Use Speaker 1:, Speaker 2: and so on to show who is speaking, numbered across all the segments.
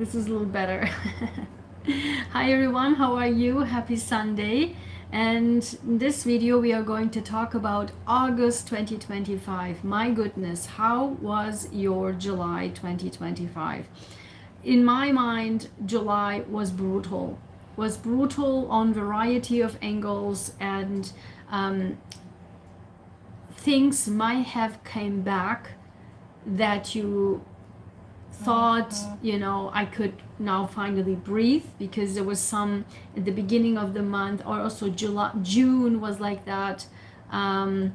Speaker 1: This is a little better. Hi everyone, how are you? Happy Sunday. And in this video we are going to talk about August 2025. My goodness, how was your July 2025? In my mind, July was brutal. Was brutal on variety of angles, and things might have came back that you thought, I could now finally breathe, because there was some at the beginning of the month, or also June was like that, to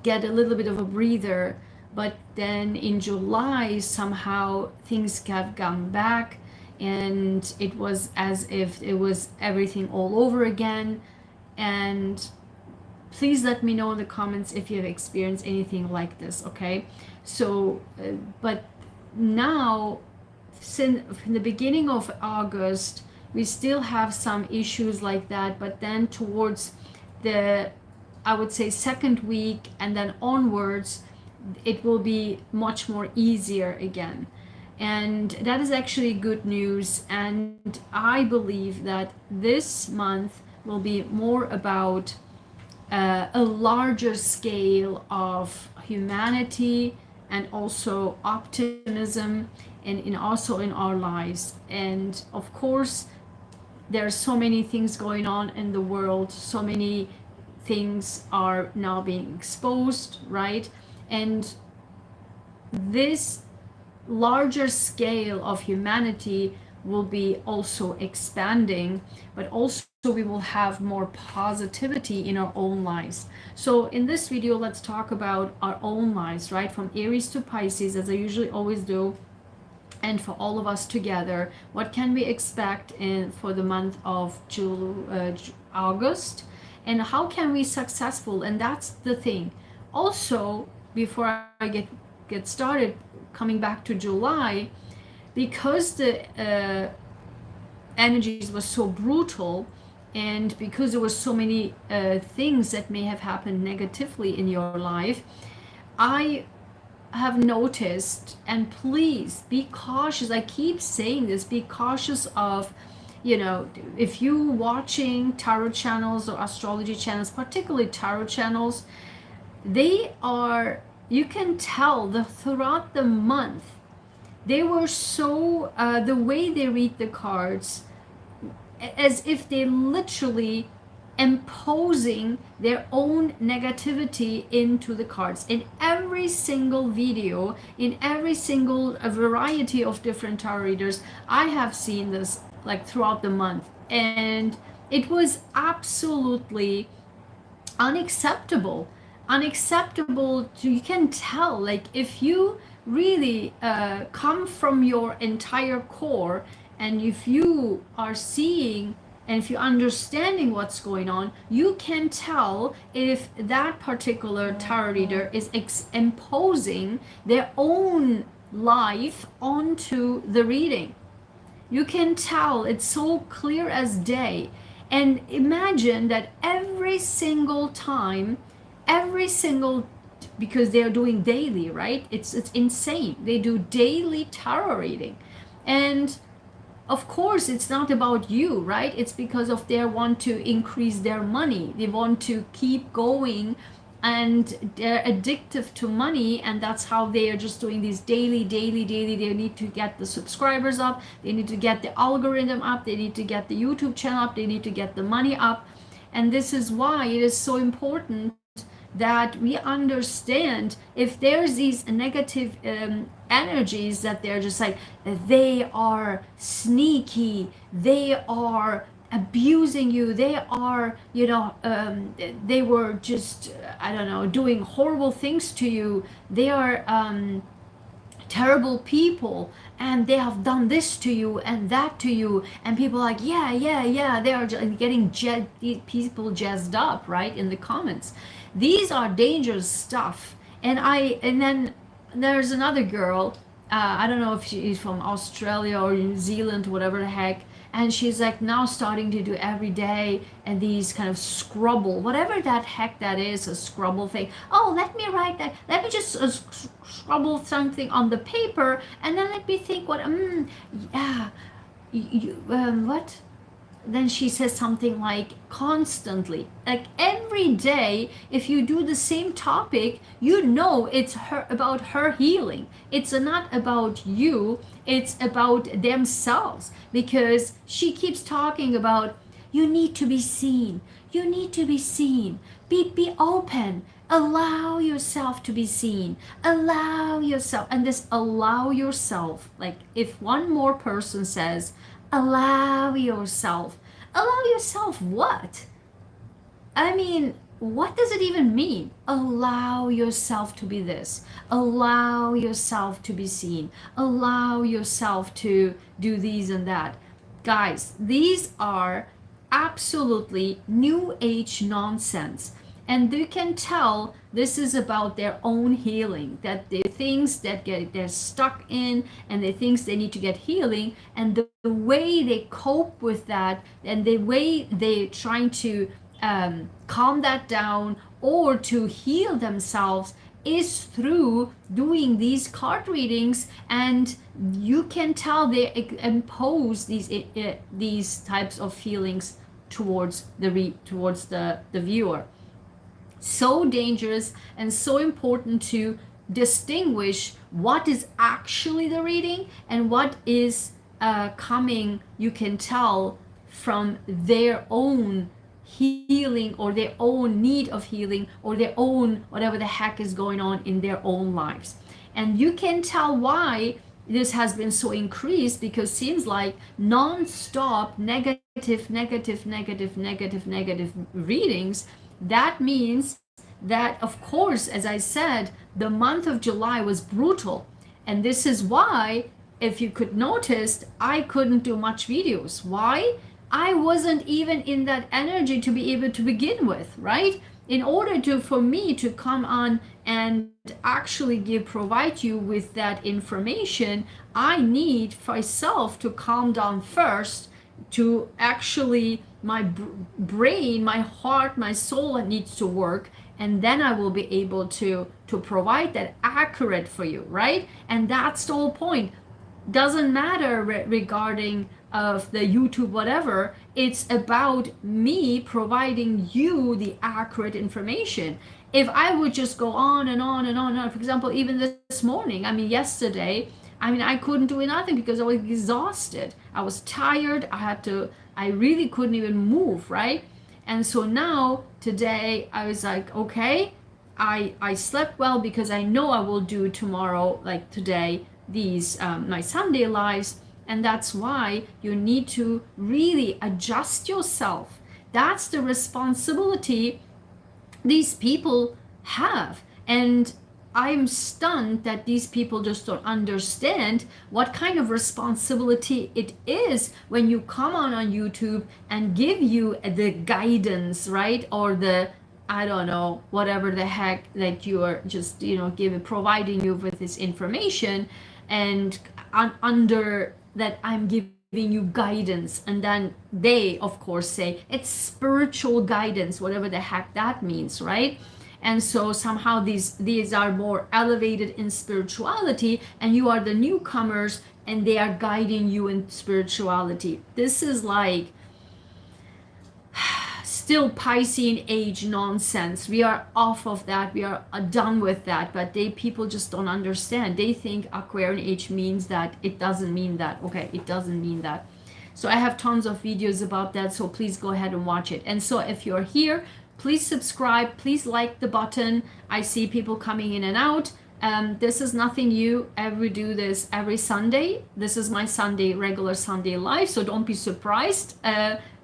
Speaker 1: get a little bit of a breather. But then in July, somehow things have gone back, and it was as if it was everything all over again. And please let me know in the comments if you have experienced anything like this, okay? So, but now, since in the beginning of August, we still have some issues like that, but then towards the, I would say, second week and then onwards, it will be much more easier again. And that is actually good news. And I believe that this month will be more about a larger scale of humanity, and also optimism, and also in our lives. And of course, there are so many things going on in the world, so many things are now being exposed, right? And this larger scale of humanity will be also expanding, but also we will have more positivity in our own lives. So in this video, let's talk about our own lives, right? From Aries to Pisces, as I usually always do. And for all of us together, what can we expect for the month of August, and how can we successful? And that's the thing. Also, before I get started, coming back to July, because the energies were so brutal, and because there were so many things that may have happened negatively in your life, I have noticed, and please be cautious, I keep saying this, be cautious of, if you watching tarot channels or astrology channels, particularly tarot channels, they are, you can tell throughout the month, they were so, the way they read the cards, as if they literally imposing their own negativity into the cards. In every single video, in every single variety of different tarot readers, I have seen this like throughout the month, and it was absolutely unacceptable. You can tell, like, if you really come from your entire core, and if you are seeing and if you're understanding what's going on, you can tell if that particular tarot reader is imposing their own life onto the reading. You can tell, it's so clear as day. And imagine that every single time, because they're doing daily, right? It's insane. They do daily tarot reading. And of course, it's not about you, right? It's because of they want to increase their money. They want to keep going, and they're addictive to money, and that's how they are just doing these daily. They need to get the subscribers up. They need to get the algorithm up. They need to get the YouTube channel up. They need to get the money up. And this is why it is so important that we understand, if there's these negative energies, that they're just like, they are sneaky, they are abusing you, they are, they were just, I don't know, doing horrible things to you, they are terrible people, and they have done this to you and that to you, and people are like, yeah, they are getting people jazzed up, right, in the comments. These are dangerous stuff. And then there's another girl, I don't know if she's from Australia or New Zealand, whatever the heck, and she's like now starting to do every day and these kind of scrabble, whatever that heck that is, a scrabble thing. Oh, let me write that, let me just scrabble something on the paper, and then let me think what yeah, what, then she says something like constantly, like every day, if you do the same topic, you know it's her, about her healing. It's not about you, it's about themselves, because she keeps talking about you need to be seen, you need to be seen, be open, allow yourself to be seen, allow yourself. And this allow yourself, like if one more person says allow yourself. Allow yourself what? I mean, what does it even mean? Allow yourself to be this. Allow yourself to be seen. Allow yourself to do these and that. Guys, these are absolutely new age nonsense. And you can tell this is about their own healing, that the things that they're stuck in and the things they need to get healing, and the way they cope with that and the way they're trying to calm that down or to heal themselves is through doing these card readings. And you can tell they impose these types of feelings towards the viewer. So dangerous and so important to distinguish what is actually the reading and what is coming, you can tell, from their own healing or their own need of healing or their own whatever the heck is going on in their own lives. And you can tell why this has been so increased, because it seems like non-stop negative readings. That means that, of course, as I said, the month of July was brutal. And this is why, if you could notice, I couldn't do much videos. Why? I wasn't even in that energy to be able to begin with, right? In order for me to come on and actually provide you with that information, I need myself to calm down first, to actually, my brain, my heart, my soul needs to work, and then I will be able to provide that accurate for you, right? And that's the whole point. Doesn't matter regarding of the YouTube whatever, it's about me providing you the accurate information. If I would just go on and on and on and on, for example, even this morning, I mean yesterday, I couldn't do nothing because I was exhausted. I was tired. I really couldn't even move, right? And so now today I was like, okay, I slept well because I know I will do tomorrow, like today, these my Sunday lives. And that's why you need to really adjust yourself. That's the responsibility these people have. And I'm stunned that these people just don't understand what kind of responsibility it is when you come on YouTube and give you the guidance, right? Or the, I don't know, whatever the heck that you are just, providing you with this information, and under that I'm giving you guidance, and then they of course say it's spiritual guidance, whatever the heck that means, right? And so somehow these are more elevated in spirituality, and you are the newcomers and they are guiding you in spirituality. This is like still Piscean age nonsense. We are off of that. We are done with that. But people just don't understand. They think Aquarian age means that. It doesn't mean that. Okay, it doesn't mean that. So I have tons of videos about that. So please go ahead and watch it. And so if you're here, please subscribe. Please like the button. I see people coming in and out. This is nothing new. We do this every Sunday. This is my regular Sunday live. So don't be surprised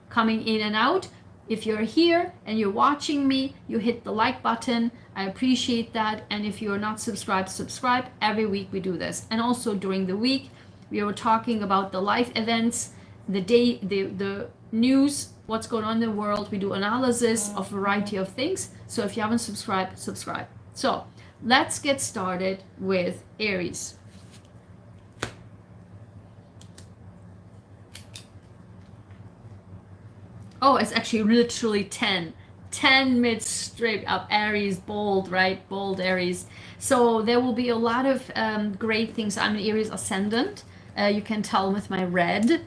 Speaker 1: coming in and out. If you're here and you're watching me, you hit the like button. I appreciate that. And if you're not subscribed, subscribe. Every week we do this. And also during the week, we were talking about the life events, the news, what's going on in the world. We do analysis of a variety of things. So if you haven't subscribed, subscribe. So let's get started with Aries. Oh, it's actually literally 10. 10 mid straight up Aries, bold, right? Bold Aries. So there will be a lot of great things. I'm an Aries ascendant. You can tell with my red.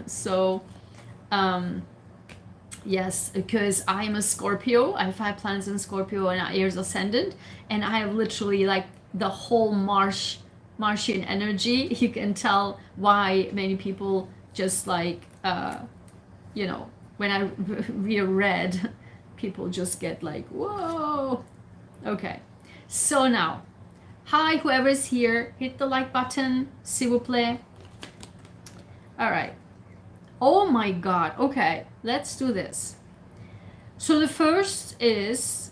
Speaker 1: So, um, yes, because I'm a Scorpio. I have 5 planets in Scorpio and Aries ascendant. And I have literally like the whole Martian energy. You can tell why many people just like, you know, when I read red, people just get like, whoa. Okay, so now, hi, whoever's here, hit the like button, s'il vous plaît. All right. Oh my God. Okay, let's do this. So the first is,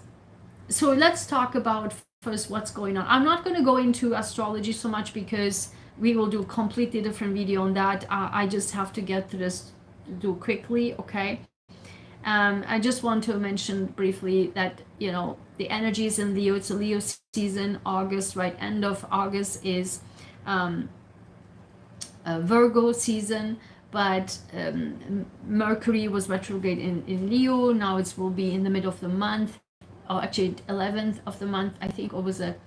Speaker 1: so let's talk about first what's going on. I'm not going to go into astrology so much because we will do a completely different video on that. I just have to get to this, do quickly, okay? I just want to mention briefly that, you know, the energies in Leo, it's a Leo season, August, right? End of August is a Virgo season, but Mercury was retrograde in Leo. Now it will be in the middle of the month, or actually 11th of the month, I think, or was it?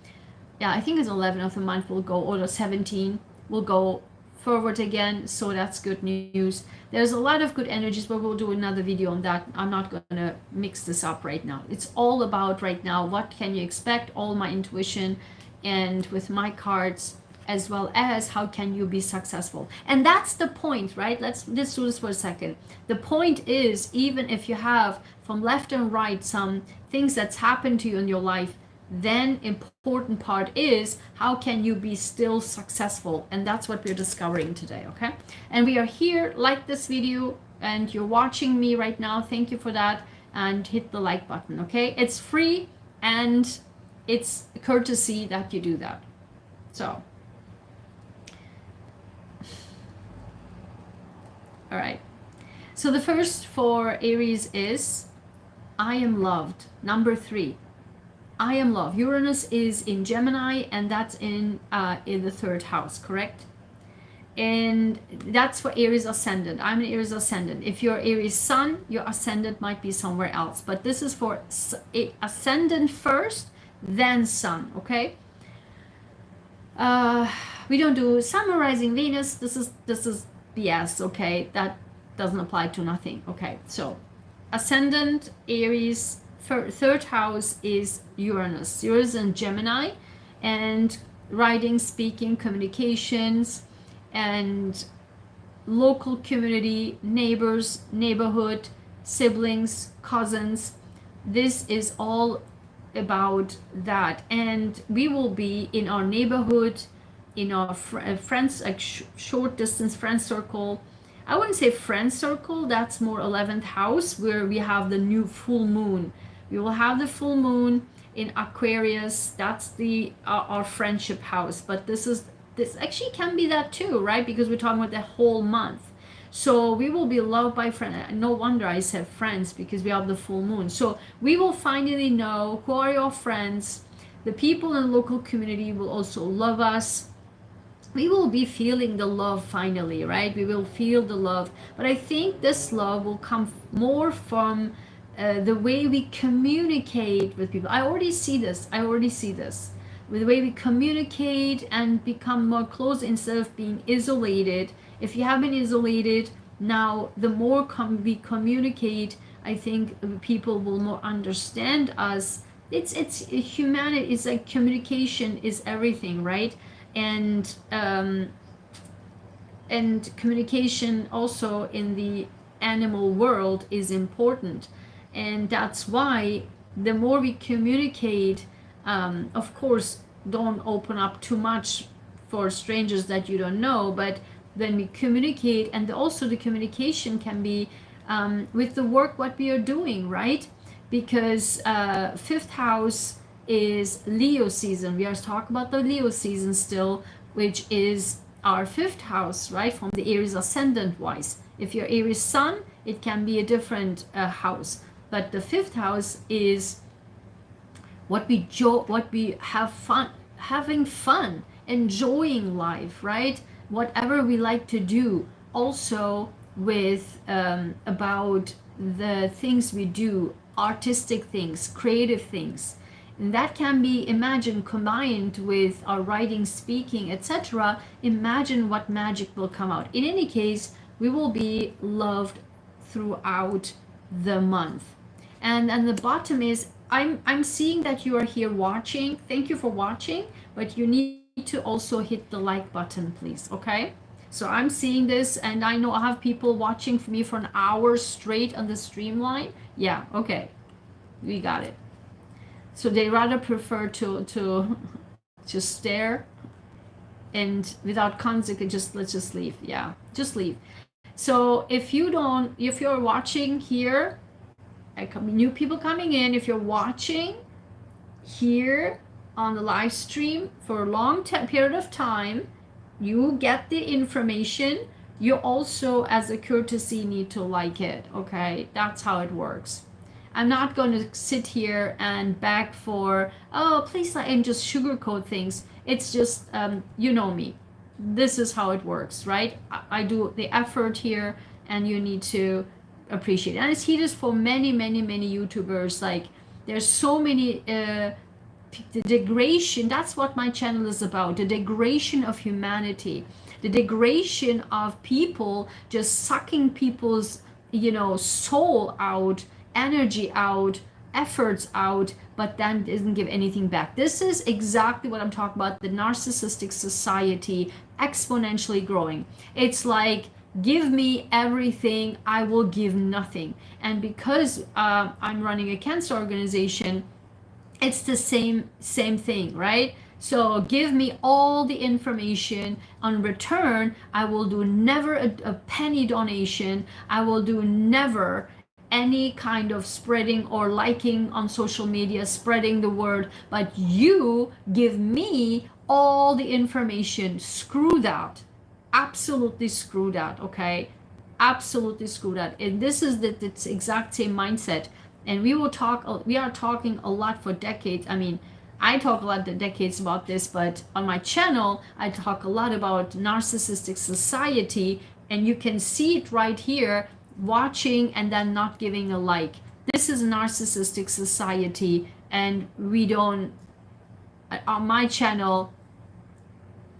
Speaker 1: Yeah, I think it's 11th of the month will go, or the 17 will go forward again, so that's good news. There's a lot of good energies, but we'll do another video on that. I'm not going to mix this up right now. It's all about right now, what can you expect, all my intuition, and with my cards, as well as how can you be successful. And that's the point, right? Let's do this for a second. The point is, even if you have from left and right some things that's happened to you in your life, then important part is how can you be still successful, and that's what we're discovering today. Okay, and we are here. Like this video, and you're watching me right now, thank you for that, and hit the like button. Okay, it's free and it's a courtesy that you do that. So all right, so the first for Aries is I am loved. Number 3, I am love. Uranus is in Gemini, and that's in the 3rd house, correct? And that's for Aries ascendant. I'm an Aries ascendant. If you're Aries sun, your ascendant might be somewhere else. But this is for ascendant first, then sun, okay? We don't do summarizing Venus. This is BS, okay? That doesn't apply to nothing, okay? So ascendant, Aries, 3rd house is Uranus. Uranus in Gemini, and writing, speaking, communications, and local community, neighbors, neighborhood, siblings, cousins. This is all about that. And we will be in our neighborhood, in our friends, like short distance friend circle. I wouldn't say friend circle, that's more 11th house, where we have the new full moon. We will have the full moon in Aquarius. That's the our friendship house. But this actually can be that too, right? Because we're talking about the whole month. So we will be loved by friends. No wonder I said friends, because we have the full moon. So we will finally know who are your friends. The people in the local community will also love us. We will be feeling the love finally, right? We will feel the love. But I think this love will come more from the way we communicate with people. I already see this. With the way we communicate and become more close instead of being isolated. If you have been isolated, now the more we communicate, I think people will more understand us. It's humanity. It's like communication is everything, right? And communication also in the animal world is important. And that's why the more we communicate, of course, don't open up too much for strangers that you don't know, but when we communicate, and also the communication can be with the work what we are doing, right? Because 5th house is Leo season. We are talking about the Leo season still, which is our 5th house, right? From the Aries ascendant wise. If you're Aries sun, it can be a different house. But the 5th house is what we have fun, having fun, enjoying life, right? Whatever we like to do. Also, with about the things we do, artistic things, creative things. And that can be, imagine, combined with our writing, speaking, etc. Imagine what magic will come out. In any case, we will be loved throughout the month. And the bottom is, I'm seeing that you are here watching. Thank you for watching, but you need to also hit the like button, please. Okay? So I'm seeing this, and I know I have people watching for me for an hour straight on the streamline. Yeah, okay, we got it. So they rather prefer to just stare and without consequence, just let's just leave. Yeah, just leave. So if you're watching here, new people coming in, if you're watching here on the live stream for a long period of time, you get the information. You also, as a courtesy, need to like it. Okay, that's how it works. I'm not going to sit here and beg for, oh, please like, and just sugarcoat things. It's just, you know me. This is how it works, right? I do the effort here, and you need to appreciate it. And I see this for many, many, many YouTubers. Like, there's so many, the degradation. That's what my channel is about. The degradation of humanity. The degradation of people, just sucking people's, soul out, energy out, efforts out, but then doesn't give anything back. This is exactly what I'm talking about, the narcissistic society exponentially growing. It's like, give me everything, I will give nothing. And because I'm running a cancer organization, it's the same thing, right? So give me all the information. On return, I will do never a penny donation. I will do never any kind of spreading or liking on social media, spreading the word, but you give me all the information. Screw that. Absolutely screw that, okay? Absolutely screw that. And this is it's exact same mindset. And we are talking a lot for decades. I mean, I talk a lot of decades about this, but on my channel, I talk a lot about narcissistic society, and you can see it right here, watching and then not giving a like. This is narcissistic society, and we don't, on my channel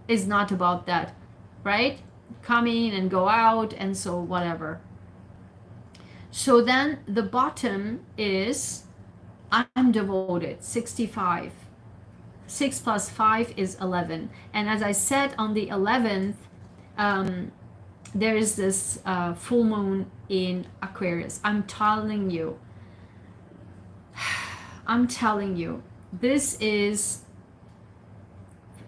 Speaker 1: is not about that, right? Come in and go out, and so whatever. So then the bottom is, I'm devoted, 65. 6 plus 5 is 11. And as I said, on the 11th, there is this full moon in Aquarius. I'm telling you, this is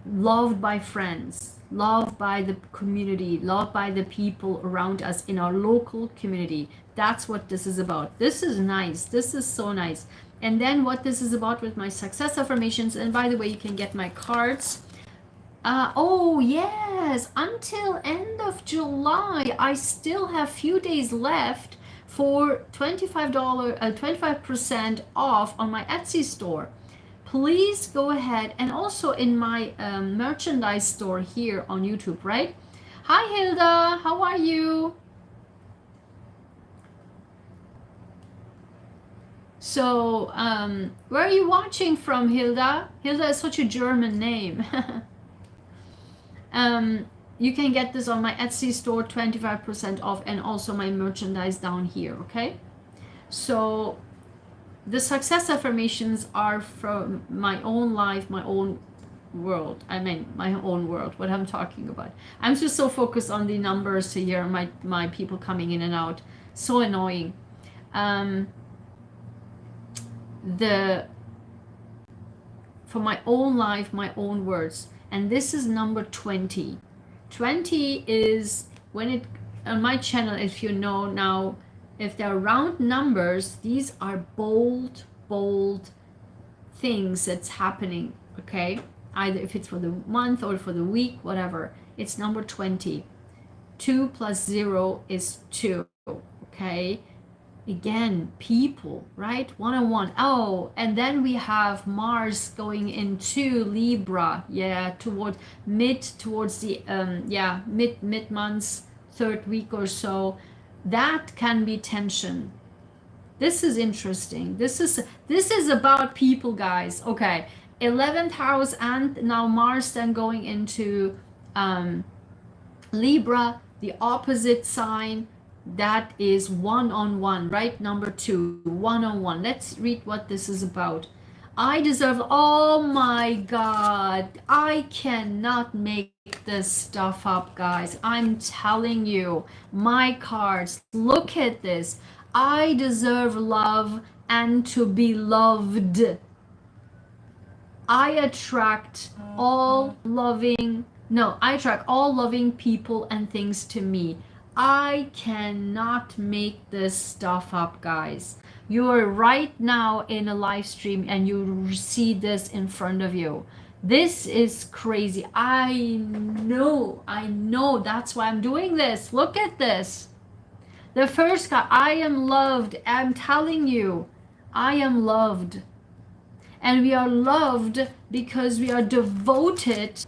Speaker 1: loved by friends, loved by the community, loved by the people around us in our local community. That's what this is about. This is nice. This is so nice. And then what this is about with my success affirmations, and by the way, you can get my cards. Oh yes, until end of July, I still have few days left for $25, 25% off on my Etsy store. Please go ahead, and also in my merchandise store here on YouTube, right? Hi Hilda, how are you? So, where are you watching from, Hilda? Hilda is such a German name. You can get this on my Etsy store, 25% off, and also my merchandise down here, okay? So, the success affirmations are from my own life, my own world. I mean, my own world, what I'm talking about. I'm just so focused on the numbers here, my people coming in and out. So annoying. For my own life, my own words, and this is number 20. 20 is when it, on my channel, if you know now, if they're round numbers, these are bold things that's happening, okay? Either if it's for the month or for the week, whatever, it's number 20. 2 plus 0 is 2, okay? Again, people, right? One-on-one. Oh, and then we have Mars going into Libra, yeah, towards the mid months, third week or so. that can be tension. This is interesting. This is about people, guys. Okay, 11th house, and now Mars then going into Libra, the opposite sign. That is one-on-one, right? Number 2, one-on-one. Let's read what this is about. I deserve, oh my God, I cannot make this stuff up, guys. I'm telling you, my cards, look at this. I deserve love and to be loved. I attract all loving, no, I attract all loving people and things to me. I cannot make this stuff up, guys. You are right now in a live stream and you see this in front of you. This is crazy. I know. That's why I'm doing this. Look at this. The first guy, I am loved. I'm telling you, I am loved. And we are loved because we are devoted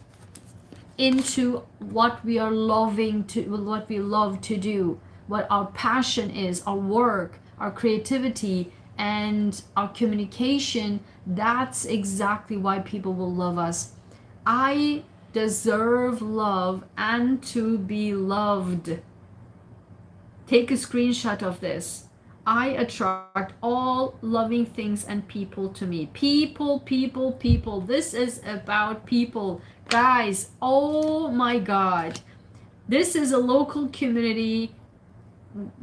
Speaker 1: into what we are loving to, what we love to do, what our passion is, our work, our creativity, and our communication. That's exactly why people will love us. I deserve love and to be loved. Take a screenshot of this. I attract all loving things and people to me. People, people, people. This is about people. Guys, oh my God. This is a local community.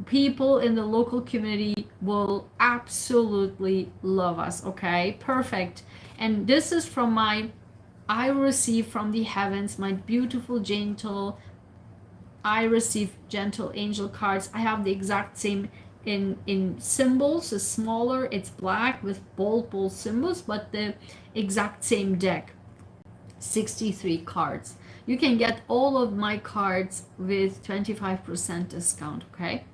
Speaker 1: People in the local community will absolutely love us, okay? Perfect. And this is from I receive from the heavens, my beautiful, gentle, I receive gentle angel cards. I have the exact same in symbols. It's smaller, it's black with bold symbols, but the exact same deck. 63 cards. You can get all of my cards with 25% discount, okay?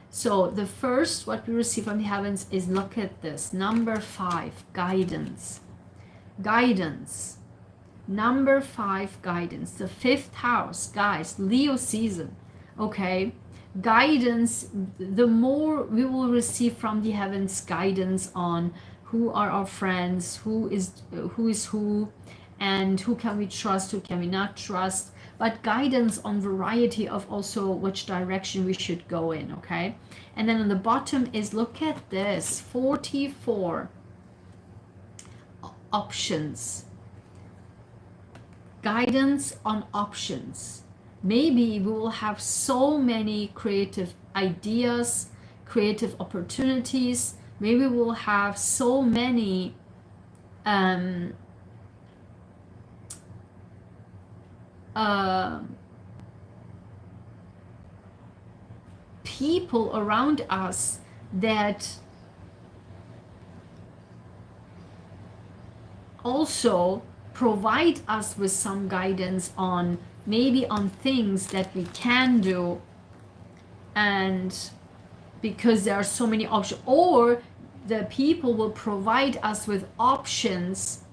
Speaker 1: So the first, what we receive from the heavens is, look at this, number 5, guidance. Guidance. Number 5, guidance. The 5th house, guys, Leo season, okay? Guidance, the more we will receive from the heavens guidance on who are our friends, who is who, and who can we trust, who can we not trust, but guidance on variety of also which direction we should go in, okay? And then on the bottom is, look at this, 44 options. Guidance on options. Maybe we will have so many creative ideas, creative opportunities. Maybe we'll have so many people around us that also provide us with some guidance on maybe on things that we can do, and because there are so many options, or the people will provide us with options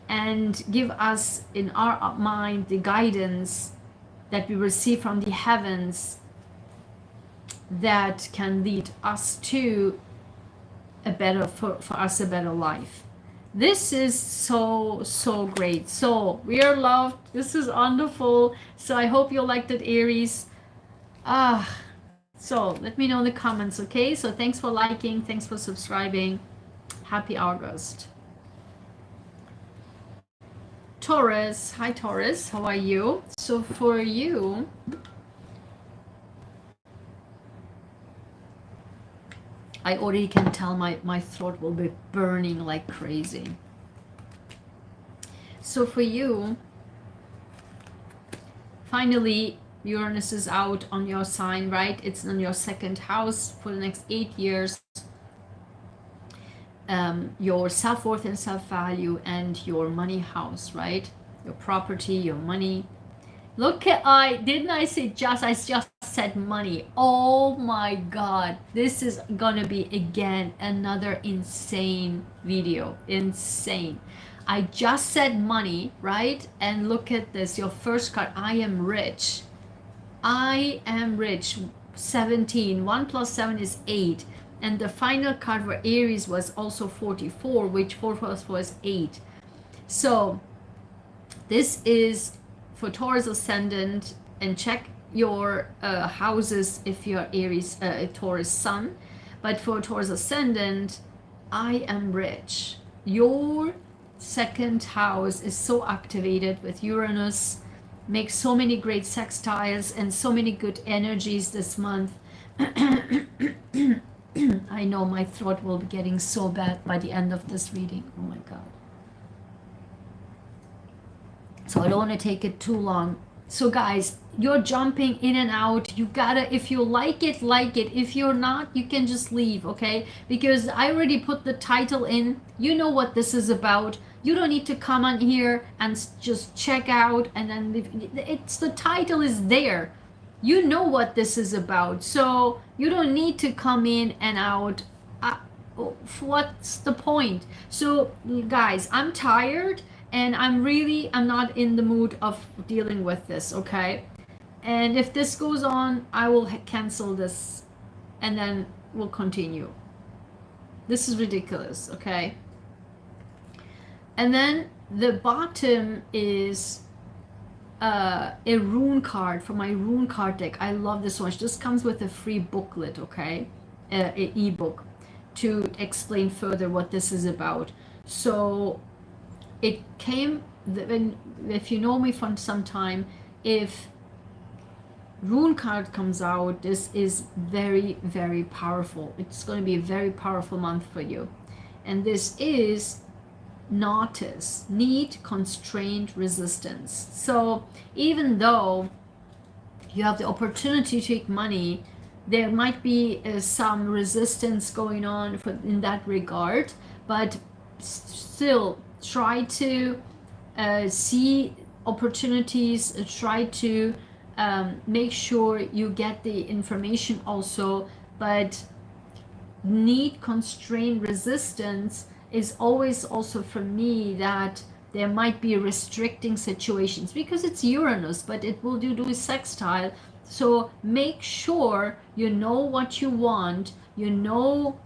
Speaker 1: and give us in our mind the guidance that we receive from the heavens that can lead us to a better, for us a better life. This is so great. So we are loved. This is wonderful. So I hope you liked it, Aries. So let me know in the comments, okay? So thanks for liking, thanks for subscribing. Happy August. Taurus, hi Taurus, how are you? So for you, I already can tell my throat will be burning like crazy. So for you, finally, Uranus is out on your sign, right? It's in your 2nd house for the next 8 years. Your self-worth and self-value and your money house, right? Your property, your money. Look at, I just said money. Oh my God, this is gonna be again another insane video. Insane. I just said money, right? And look at this, your first card, I am rich. I am rich. 17. 1 plus 7 is 8. And the final card for Aries was also 44, which 4 plus 4 is 8. So this is for Taurus ascendant, and check your houses if you're Aries, Taurus sun. But for Taurus ascendant, I am rich. Your second house is so activated with Uranus, makes so many great sextiles and so many good energies this month. I know my throat will be getting so bad by the end of this reading. Oh my God. So I don't want to take it too long. So guys, you're jumping in and out. You gotta, if you like it, like it. If you're not, you can just leave, okay? Because I already put the title in. You know what this is about. You don't need to come on here and just check out and then it's the title is there. You know what this is about. So you don't need to come in and out. What's the point? So guys, I'm tired. And I'm not in the mood of dealing with this, okay? And if this goes on, I will cancel this and then we'll continue. This is ridiculous, okay? And then the bottom is a rune card from my rune card deck. I love this one. It just comes with a free booklet, okay? An ebook to explain further what this is about. So it came, if you know me from some time, if rune card comes out, this is very, very powerful. It's going to be a very powerful month for you. And this is Nautis, need, constraint, resistance. So even though you have the opportunity to take money, there might be some resistance going on in that regard, but still try to see opportunities, try to make sure you get the information also, but need, constraint, resistance is always also for me that there might be restricting situations because it's Uranus, but it will do sextile. So make sure you know what you want, you know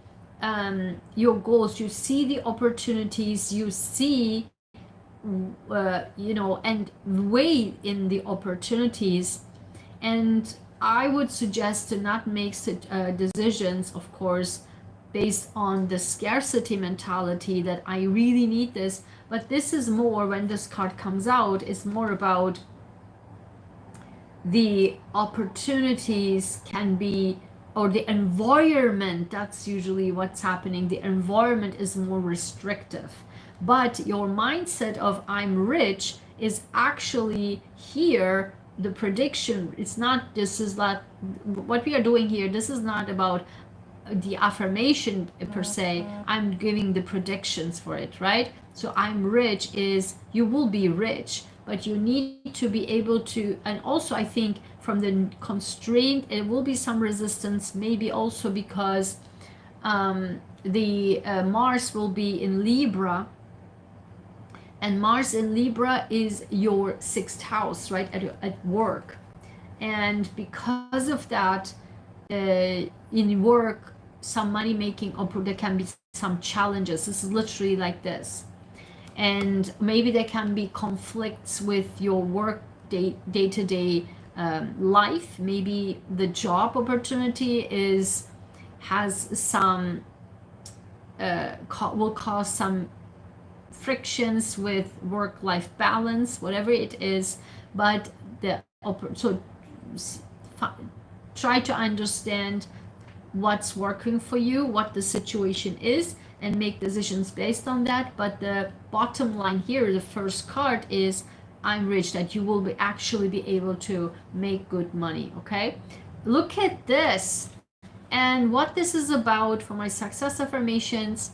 Speaker 1: your goals, you see the opportunities, you see and weigh in the opportunities. And I would suggest to not make decisions, of course, based on the scarcity mentality that I really need this, but this is more, when this card comes out, is more about the opportunities can be, or the environment, that's usually what's happening. The environment is more restrictive, but your mindset of I'm rich is actually here. The prediction, it's not, this is not what we are doing here. This is not about the affirmation per se. I'm giving the predictions for it, right? So I'm rich is you will be rich, but you need to be able to, and also I think from the constraint, it will be some resistance, maybe also because the Mars will be in Libra, and Mars in Libra is your 6th house, right, at work. And because of that, in work, some money making, or there can be some challenges. This is literally like this. And maybe there can be conflicts with your work day-to-day life. Maybe the job opportunity has some will cause some frictions with work-life balance, whatever it is. But try to understand what's working for you, what the situation is, and make decisions based on that. But the bottom line here, the first card is I'm rich, that you will actually be able to make good money, okay? Look at this. And what this is about for my success affirmations,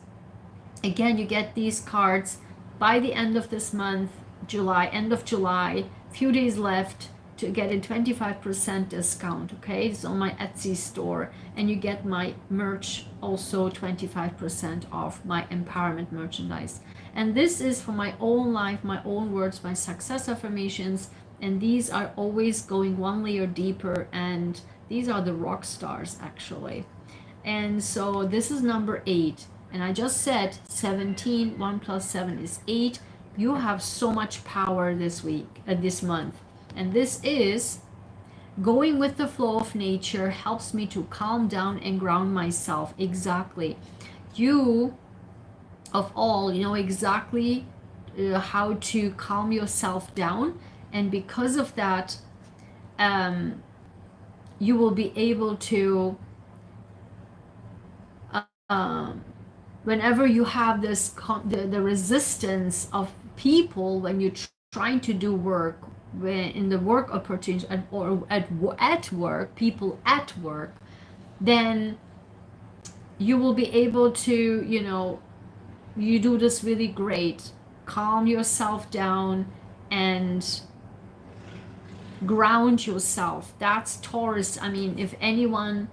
Speaker 1: again, you get these cards by the end of this month, end of July, few days left to get a 25% discount, okay? It's on my Etsy store, and you get my merch also 25% off, my empowerment merchandise. And this is for my own life, my own words, my success affirmations, and these are always going one layer deeper and These are the rock stars, actually. And so this is number 8. And I just said 17, 1 plus 7 is 8. You have so much power this week, this month. And this is going with the flow of nature helps me to calm down and ground myself. Exactly. You, of all, you know exactly how to calm yourself down. And because of that, you will be able to whenever you have this the resistance of people when you're trying to do work, when in the work opportunity or at work, people at work, then you will be able to, you know, you do this really great, calm yourself down and ground yourself. That's Taurus. I mean, if anyone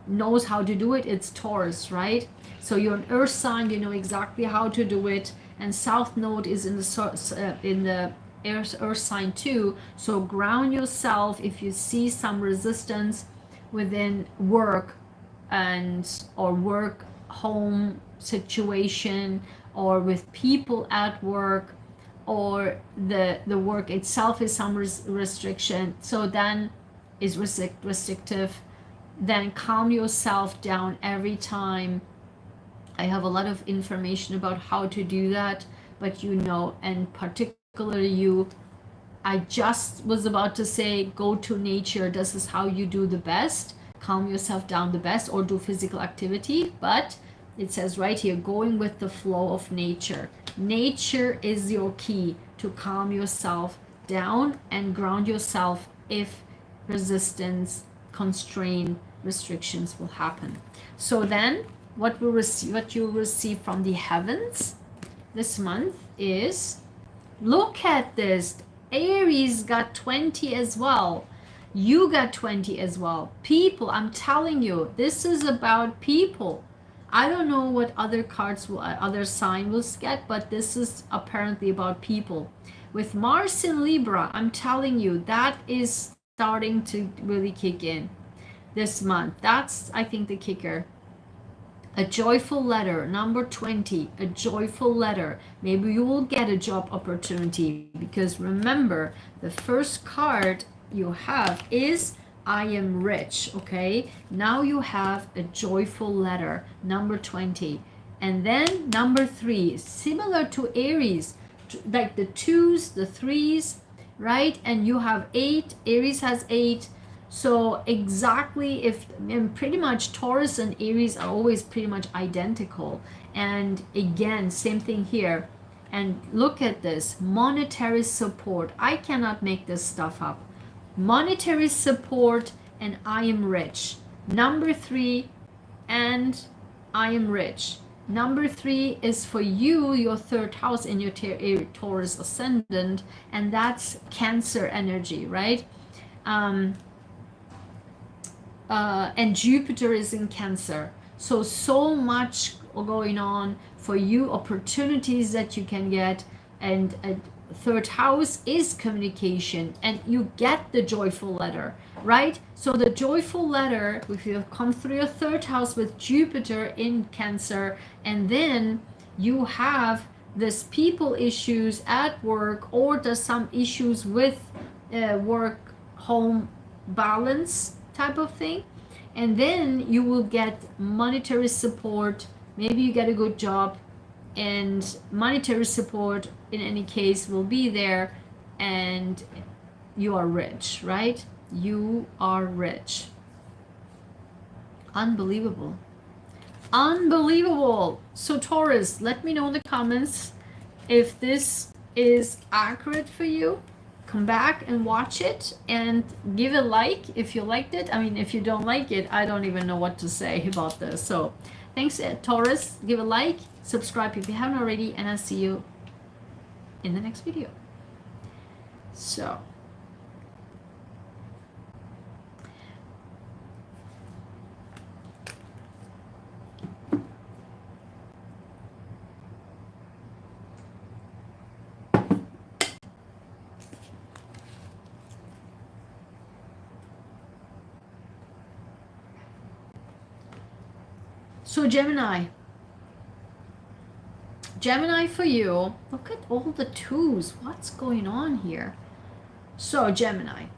Speaker 1: knows how to do it, it's Taurus, right? So you're an earth sign, you know exactly how to do it. And south node is in the earth sign too. So ground yourself. If you see some resistance within work and or work home situation, or with people at work, or the work itself is some restriction, so then is restrictive, then calm yourself down every time. I have a lot of information about how to do that, but you know, and particularly you, I just was about to say go to nature. This is how you do the best, calm yourself down the best, or do physical activity. But it says right here, going with the flow of nature. Nature is your key to calm yourself down and ground yourself if resistance, constraint, restrictions will happen. So then what you'll receive from the heavens this month is, look at this, Aries got 20 as well. You got 20 as well. People, I'm telling you, this is about people. I don't know what other cards, other sign will get, but this is apparently about people. With Mars in Libra, I'm telling you, that is starting to really kick in this month. That's, I think, the kicker. A joyful letter, number 20, a joyful letter. Maybe you will get a job opportunity, because remember, the first card you have is I am rich, okay? Now you have a joyful letter, number 20. And then number 3, similar to Aries, like the 2s, the 3s, right? And you have 8, Aries has 8. So exactly, if, and pretty much Taurus and Aries are always pretty much identical. And again, same thing here. And look at this, monetary support. I cannot make this stuff up. Monetary support and I am rich. Number 3 and I am rich. Number 3 is for you, your third house in your Taurus ascendant, and that's Cancer energy, right? And Jupiter is in Cancer. So much going on for you, opportunities that you can get, and third house is communication, and you get the joyful letter, right? So the joyful letter, if you come through your third house with Jupiter in Cancer, and then you have this people issues at work, or there's some issues with work home balance type of thing, and then you will get monetary support. Maybe you get a good job, and monetary support in any case will be there, and you are rich, right? You are rich. Unbelievable. Unbelievable. So Taurus, let me know in the comments if this is accurate for you. Come back and watch it and give a like if you liked it. I mean, if you don't like it, I don't even know what to say about this. So thanks, Taurus. Give a like, subscribe if you haven't already, and I'll see you in the next video. So So Gemini, for you, look at all the twos. What's going on here? So Gemini,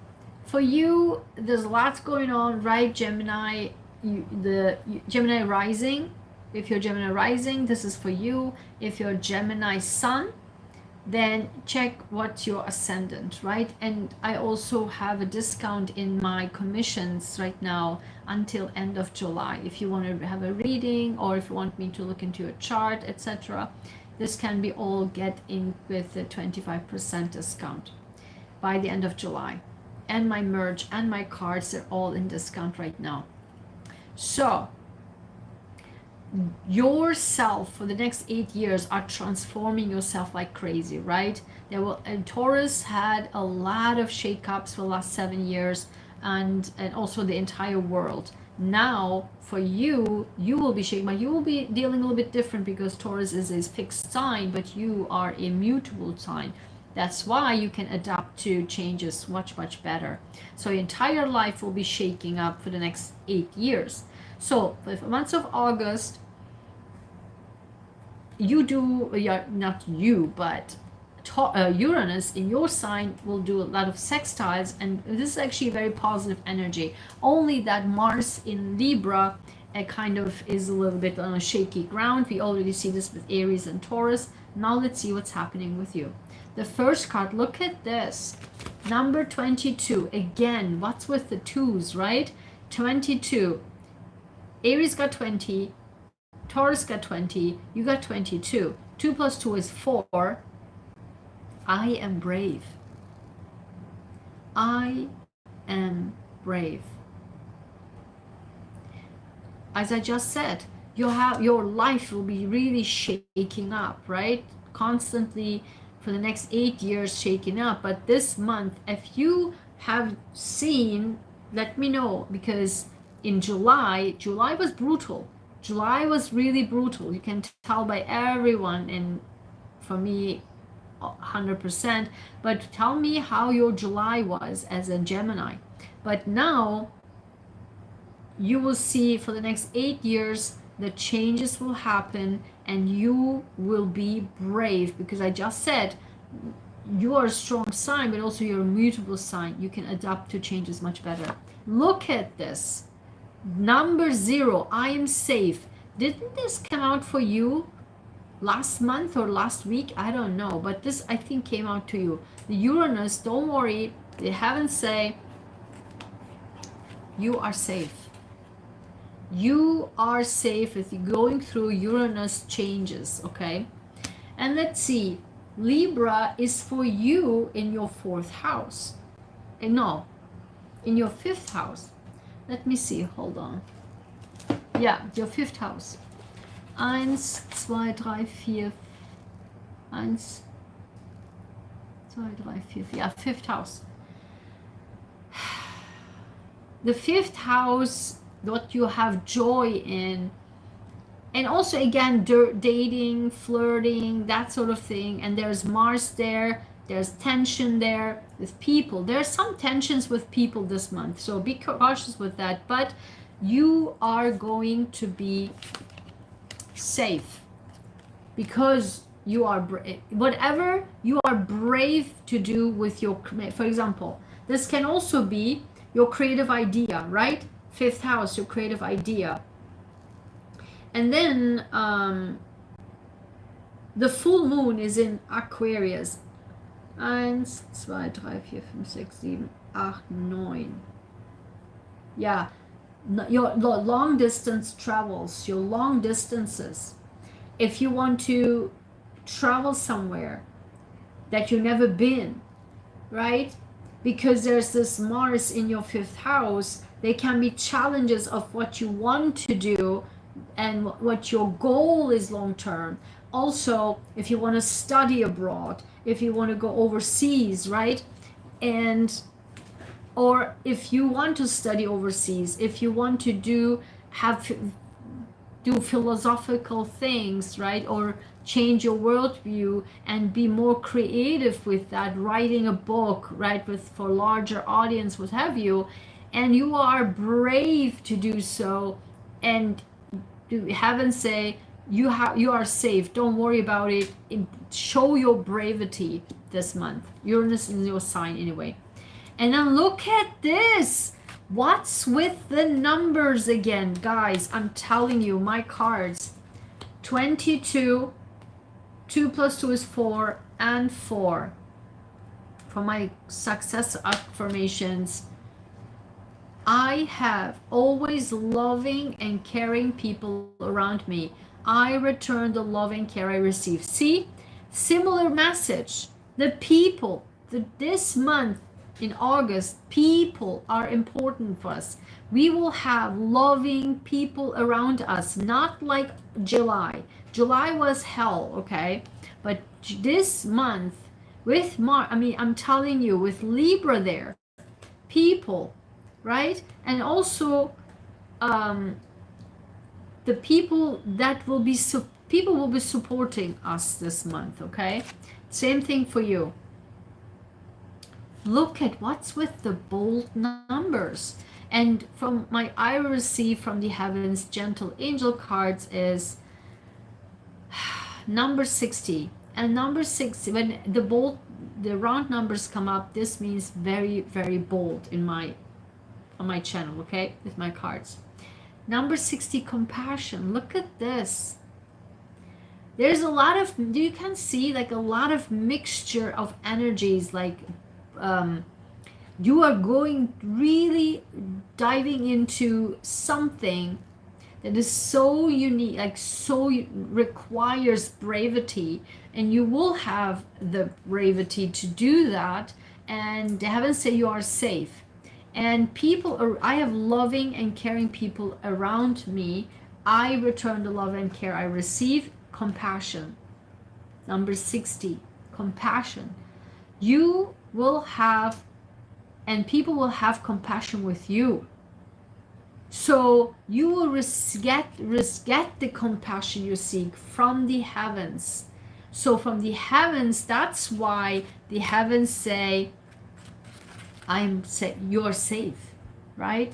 Speaker 1: for you, there's lots going on, right? Gemini, Gemini rising. If you're Gemini rising, this is for you. If you're Gemini sun, then check what's your ascendant, right? And I also have a discount in my commissions right now until end of July. If you want to have a reading, or if you want me to look into your chart, etc., this can be all get in with the 25% discount by the end of July. And my merch and my cards are all in discount right now. So yourself for the next 8 years are transforming yourself like crazy, right? And Taurus had a lot of shakeups for the last 7 years, and also the entire world. Now for you will be shaken, but you will be dealing a little bit different because Taurus is a fixed sign, but you are a mutable sign. That's why you can adapt to changes much better. So your entire life will be shaking up for the next 8 years. So for the months of August, not you, but Uranus in your sign will do a lot of sextiles, and this is actually very positive energy. Only that Mars in Libra kind of is a little bit on a shaky ground. We already see this with Aries and Taurus. Now let's see what's happening with you. The first card, look at this. Number 22. Again, what's with the twos, right? 22. Aries got 20. Taurus got 20. You got 22. 2 plus 2 is 4. I am brave. I am brave. As I just said, your life will be really shaking up, right? Constantly for the next 8 years shaking up. But this month, if you have seen, let me know, because in July was brutal. July was really brutal. You can tell by everyone, and for me 100%. But tell me how your July was as a Gemini. But now you will see for the next 8 years the changes will happen, and you will be brave, because I just said you are a strong sign, but also you're a mutable sign. You can adapt to changes much better. Look at this. Number 0, I am safe. Didn't this come out for you last month or last week? I don't know, but this I think came out to you. The Uranus, don't worry, they haven't say you are safe. You are safe with going through Uranus changes, okay? And let's see, Libra is for you in your 4th house. No, in your 5th house. Let me see, hold on. Yeah, your 5th house. 1, 2, 3, 4. 1, 2, 3, 4. Yeah, 5th house. The 5th house, what you have joy in, and also again dating, flirting, that sort of thing. And there's Mars there, there's tension there with people. There's some tensions with people this month, so be cautious with that. But you are going to be safe because you are whatever you are brave to do with your, for example, this can also be your creative idea, right? 5th house, your creative idea. And then the full moon is in Aquarius. 1, 2, 3, 4, 5, 6, 7, 8, 9. Yeah, your long distance travels, your long distances. If you want to travel somewhere that you've never been, right? Because there's this Mars in your 5th house, there can be challenges of what you want to do and what your goal is long term. Also, if you want to study abroad, if you want to go overseas, right? And or if you want to study overseas, if you want to do philosophical things, right? Or change your worldview and be more creative with that, writing a book, right, for larger audience, what have you, and you are brave to do so, and Heaven say you are safe, don't worry about it. Show your bravery this month. Uranus is your sign anyway. And then look at this. What's with the numbers again, guys? I'm telling you, my cards. 22, 2 plus 2 is 4, and 4. For my success affirmations, I have always loving and caring people around me. I return the love and care I receive. See, similar message. The people, this month in August, people are important for us. We will have loving people around us, not like July. July was hell, okay? But this month with I'm telling you, with Libra there, people, right? And also the people that will be people will be supporting us this month, okay? Same thing for you. Look at what's with the bold numbers. And from my I receive from the heavens gentle angel cards is number 60. And number 60, when the round numbers come up, this means very, very bold on my channel, okay, with my cards. Number 60, compassion. Look at this. There's a lot of, you can see like a lot of mixture of energies, like you are going really diving into something that is so unique, like so requires bravery, and you will have the bravery to do that. And heaven say you are safe. And people are, I have loving and caring people around me. I return the love and care I receive. Compassion. Number 60, compassion. You will have, and people will have compassion with you. So you will get the compassion you seek from the heavens. So from the heavens, that's why the heavens say, you're safe, right?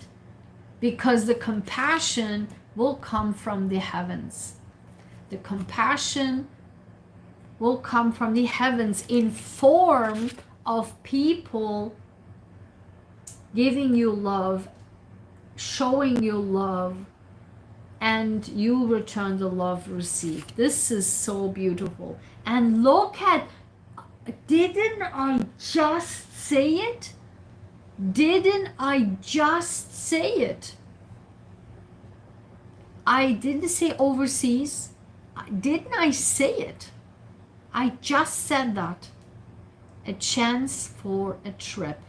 Speaker 1: Because the compassion will come from the heavens. The compassion will come from the heavens in form of people giving you love, showing you love, and you return the love received. This is so beautiful. And look at, didn't I just say it? Didn't I just say it? I didn't say overseas. Didn't I say it? I just said that. A chance for a trip.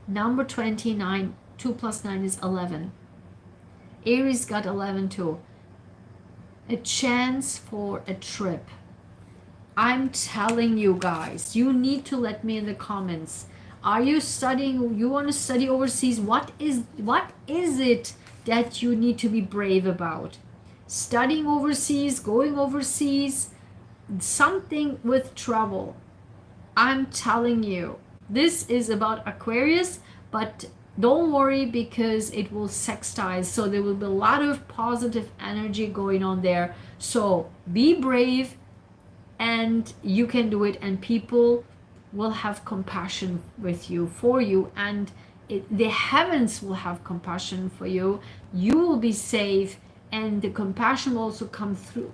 Speaker 1: Number 29, 2 plus 9 is 11. Aries got 11 too. A chance for a trip. I'm telling you guys, you need to let me in the comments. Are you studying, you want to study overseas? What is it that you need to be brave about? Studying overseas, going overseas, something with travel. I'm telling you, this is about Aquarius, but don't worry because it will sextile. So there will be a lot of positive energy going on there. So be brave and you can do it, and people will have compassion with you, for you, and the heavens will have compassion for you. You will be safe, and the compassion will also come through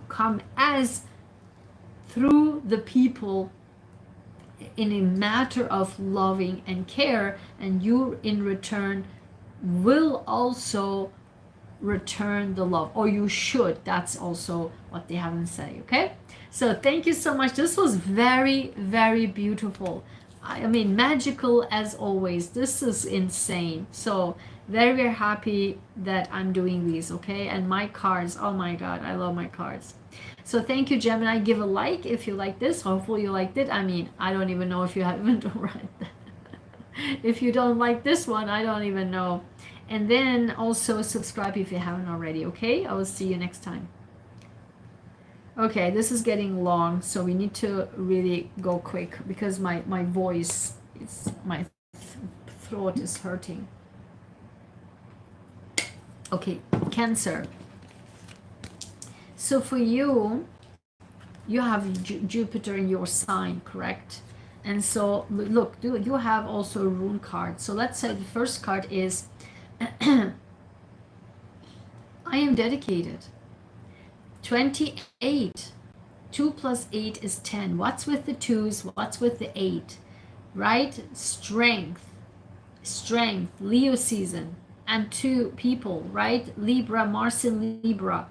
Speaker 1: the people in a matter of loving and care, and you in return will also return the love, or you should. That's also what they haven't said. Okay, so thank you so much. This was very, very beautiful. I mean, magical as always. This is insane. So very, very happy that I'm doing these. Okay, and my cards, oh my god, I love my cards. So thank you, Gemini. Give a like if you like this. Hopefully you liked it. I mean, I don't even know if you haven't read. If you don't like this one, I don't even know. And then also subscribe if you haven't already. Okay, I will see you next time. Okay, this is getting long, so we need to really go quick because my voice, my throat is hurting. Okay, Cancer. So for you, you have Jupiter in your sign, correct? And so look, you have also a rune card. So let's say the first card is I am dedicated. 28. 2 plus 8 is 10. What's with the 2s? What's with the 8? Right? Strength. Strength. Leo season. And 2 people, right? Libra, Mars in Libra.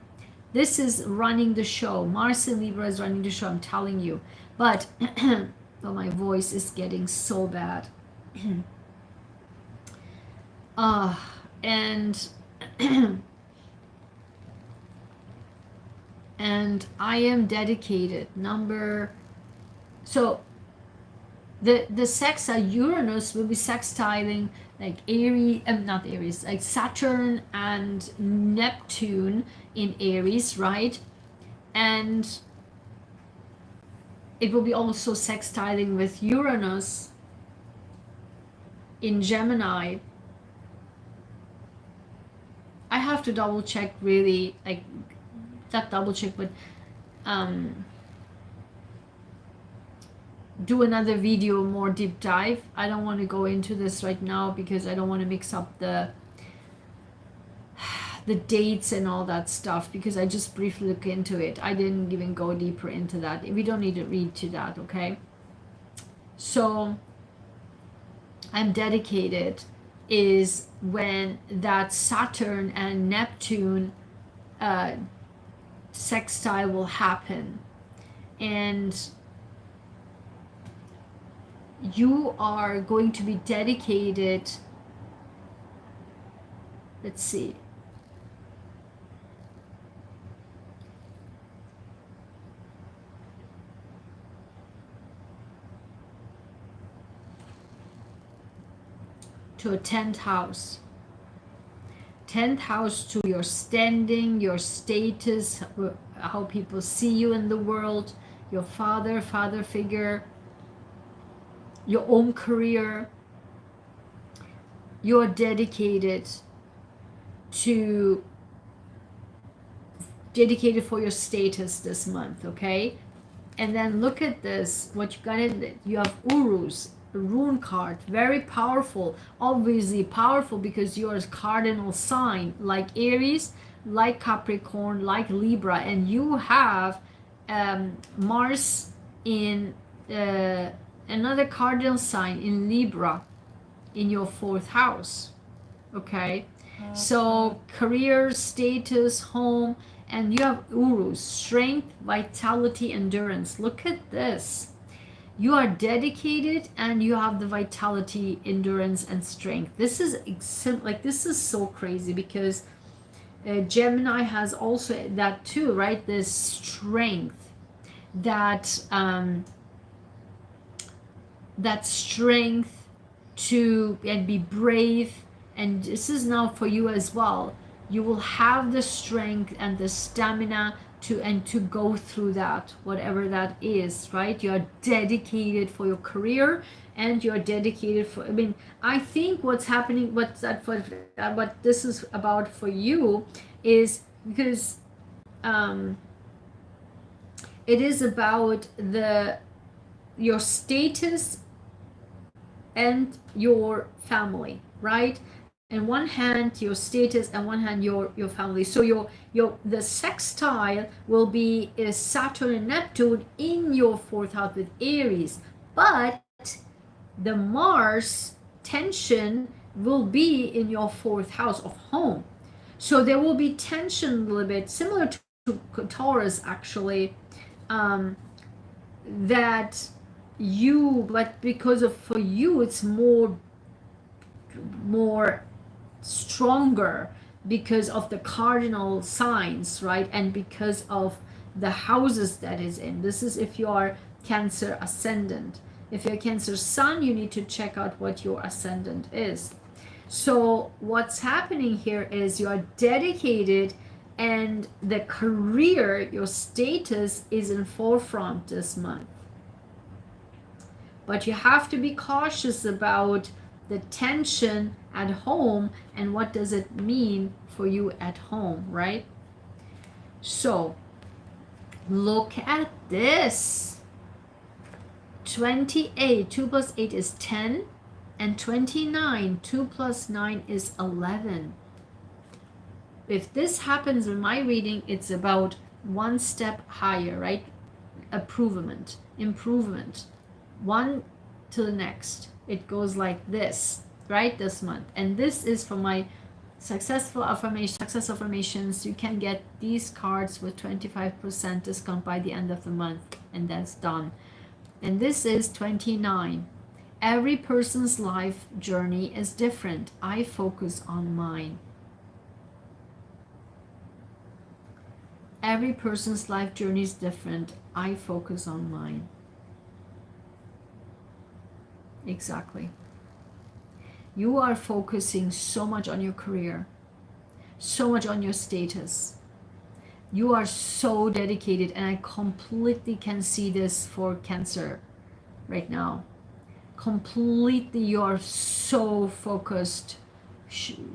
Speaker 1: This is running the show. Mars in Libra is running the show, I'm telling you. But oh, my voice is getting so bad. And and I am dedicated. So the sextile Uranus will be sextiling like Aries, not Aries, like Saturn and Neptune in Aries, right? And it will be also sextiling with Uranus in Gemini. I have to double check, really, like not double check, but do another video, more deep dive. I don't want to go into this right now because I don't want to mix up the dates and all that stuff, because I just briefly look into it. I didn't even go deeper into that. We don't need to read to that, okay? So I'm dedicated is when that Saturn and Neptune sextile will happen, and you are going to be dedicated, let's see, to a 10th house. 10th house to your standing, your status, how people see you in the world, your father figure, your own career. You're dedicated for your status this month, okay? And then look at this, what you got in it. You have Urus, a rune card, very powerful, obviously powerful because you're a cardinal sign like Aries, like Capricorn, like Libra, and you have Mars in another cardinal sign in Libra in your 4th house, okay? So career, status, home, and you have Urus, strength, vitality, endurance. Look at this. You are dedicated and you have the vitality, endurance, and strength. This is this is so crazy because Gemini has also that too, right? This strength, that strength to and be brave. And this is now for you as well. You will have the strength and the stamina to go through that, whatever that is, right? You're dedicated for your career, and you're dedicated for, I think what's happening, what this is about for you is because it is about your status and your family, right? In one hand your status, and one hand your family. So the sextile will be Saturn and Neptune in your 4th house with Aries, but the Mars tension will be in your 4th house of home. So there will be tension a little bit similar to Taurus, actually, that but because of, for you it's more stronger because of the cardinal signs, right? And because of the houses that is in. This is if you are Cancer ascendant. If you're Cancer sun, you need to check out what your ascendant is. So what's happening here is you are dedicated, and the career, your status is in forefront this month. But you have to be cautious about the tension at home, and what does it mean for you at home, right? So Look at this. 28, 2 plus 8 is 10, and 29, 2 plus 9 is 11. If this happens in my reading, it's about one step higher, right? Improvement, one to the next. It goes like this, right? This month. And this is for my success affirmations. You can get these cards with 25% discount by the end of the month, and that's done. And this is 29. Every person's life journey is different. I focus on mine. Every person's life journey is different. I focus on mine. Exactly. You are focusing so much on your career, so much on your status. You are so dedicated, and I completely can see this for Cancer right now. Completely, you're so focused,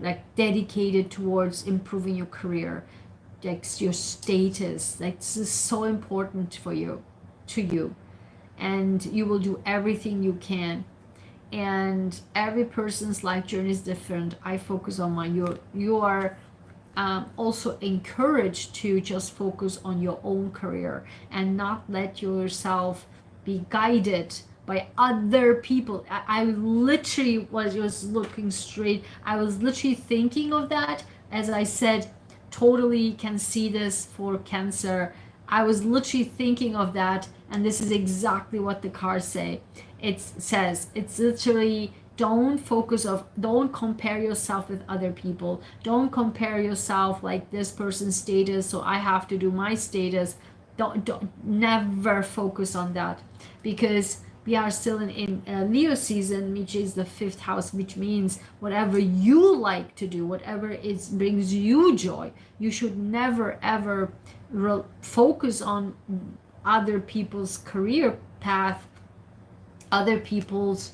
Speaker 1: like dedicated towards improving your career, like your status. Like, this is so important for you, to you, and you will do everything you can. And every person's life journey is different. I focus on mine. You are also encouraged to just focus on your own career and not let yourself be guided by other people. I literally was just looking straight. I was literally thinking of that. As I said, totally can see this for Cancer. I was literally thinking of that, and this is exactly what the cards say. It says, it's literally, don't compare yourself with other people. Don't compare yourself like this person's status, so I have to do my status. Don't never focus on that, because we are still in Leo season, which is the 5th house, which means whatever you like to do, whatever brings you joy, you should never ever focus on other people's career path, other people's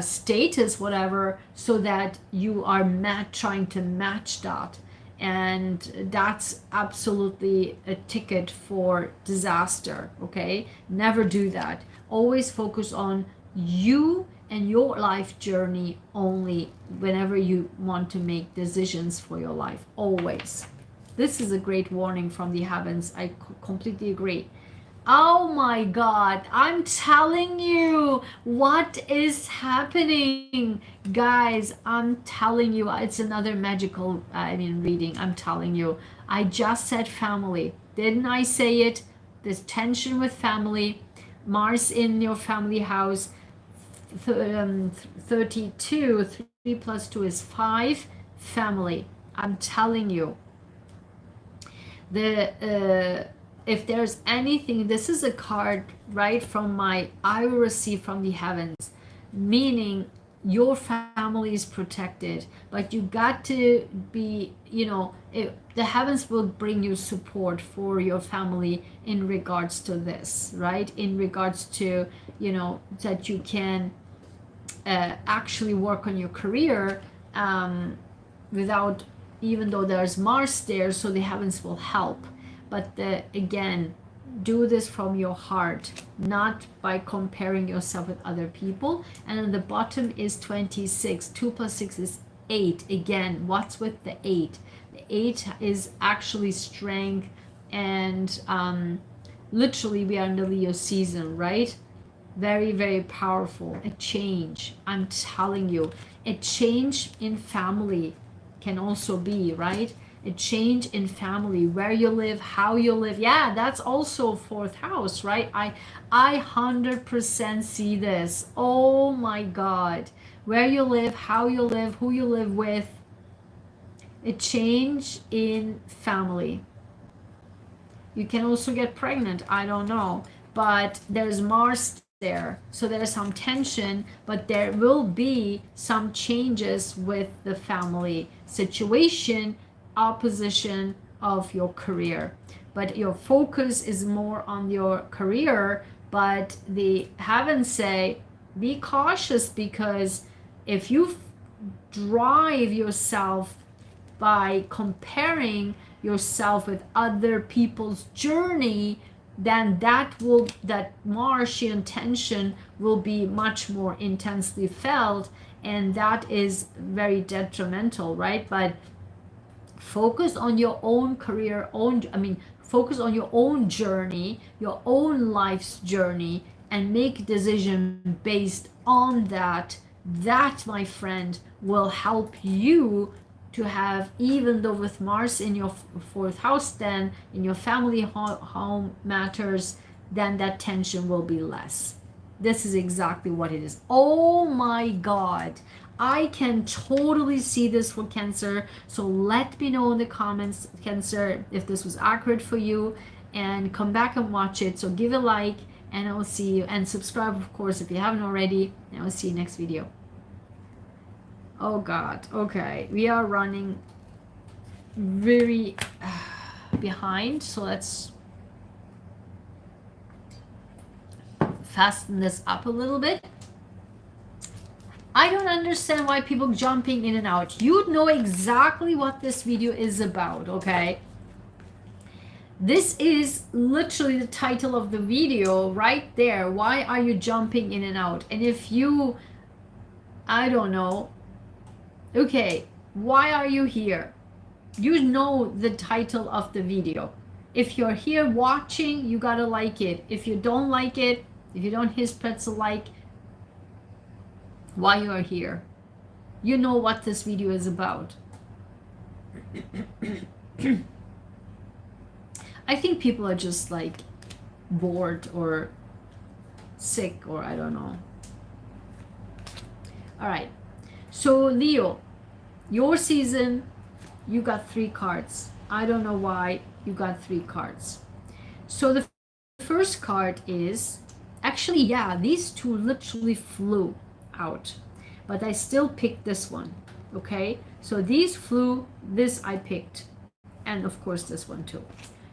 Speaker 1: status, whatever, so that you are trying to match that. And that's absolutely a ticket for disaster. Okay, never do that. Always focus on you and your life journey only whenever you want to make decisions for your life. Always. This is a great warning from the heavens. I completely agree. Oh my God, I'm telling you what is happening. Guys, I'm telling you, it's another magical, reading. I'm telling you. I just said family. Didn't I say it? There's tension with family. Mars in your family house. 32, 3 plus 2 is 5. Family. I'm telling you. If there's anything, this is a card right from I will receive from the heavens, meaning your family is protected, but you got to be, the heavens will bring you support for your family in regards to this, right? In regards to, that you can actually work on your career without, even though there's Mars there, so the heavens will help. But again, do this from your heart, not by comparing yourself with other people. And then the bottom is 26. 2 plus 6 is 8. Again, what's with the 8? The 8 is actually strength, and literally we are in the Leo season, right? Very, very powerful. A change. I'm telling you, a change in family can also be, right? A change in family, where you live, how you live. Yeah, that's also 4th house, right? I 100% see this. Oh my God. Where you live, how you live, who you live with. A change in family. You can also get pregnant, I don't know. But there's Mars there, so there's some tension, but there will be some changes with the family situation, opposition of your career, but your focus is more on your career. But the heavens say be cautious, because if you drive yourself by comparing yourself with other people's journey, then that Martian tension will be much more intensely felt, and that is very detrimental, right? But focus on your own career, focus on your own journey, your own life's journey, and make a decision based on that. That, my friend, will help you to have, even though with Mars in your fourth house, then in your family home matters, then that tension will be less. This is exactly what it is. Oh my God. I can totally see this for Cancer. So let me know in the comments, Cancer, if this was accurate for you, and come back and watch it. So give a like, and I will see you, and subscribe, of course, if you haven't already, and I will see you next video. Oh God. Okay. We are running very behind. So let's fasten this up a little bit. I don't understand why people jumping in and out. You know exactly what this video is about, okay? This is literally the title of the video right there. Why are you jumping in and out? And if you, I don't know, okay, why are you here? You know the title of the video. If you're here watching, you gotta like it. If you don't like it, if you don't press a like, why you are here, you know what this video is about. I think people are just like bored or sick, or I don't know. All right, so Leo, your season, you got 3 cards. I don't know why you got 3 cards. So the first card is actually, yeah, these 2 literally flew out, but I still picked this one. Okay, so these flew, this I picked, and of course this one too.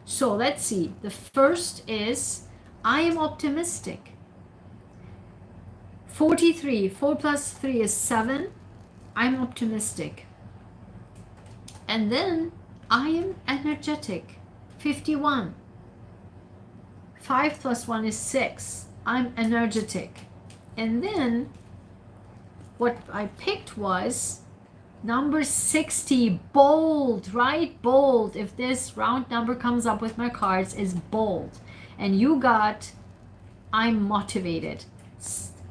Speaker 1: So let's see. The first is I am optimistic. 43, 4 plus 3 is 7. I'm optimistic. And then I am energetic. 51. 5 plus 1 is 6. I'm energetic. And then what I picked was number 60, bold, right? Bold. If this round number comes up with my cards, is bold. And you got, I'm motivated.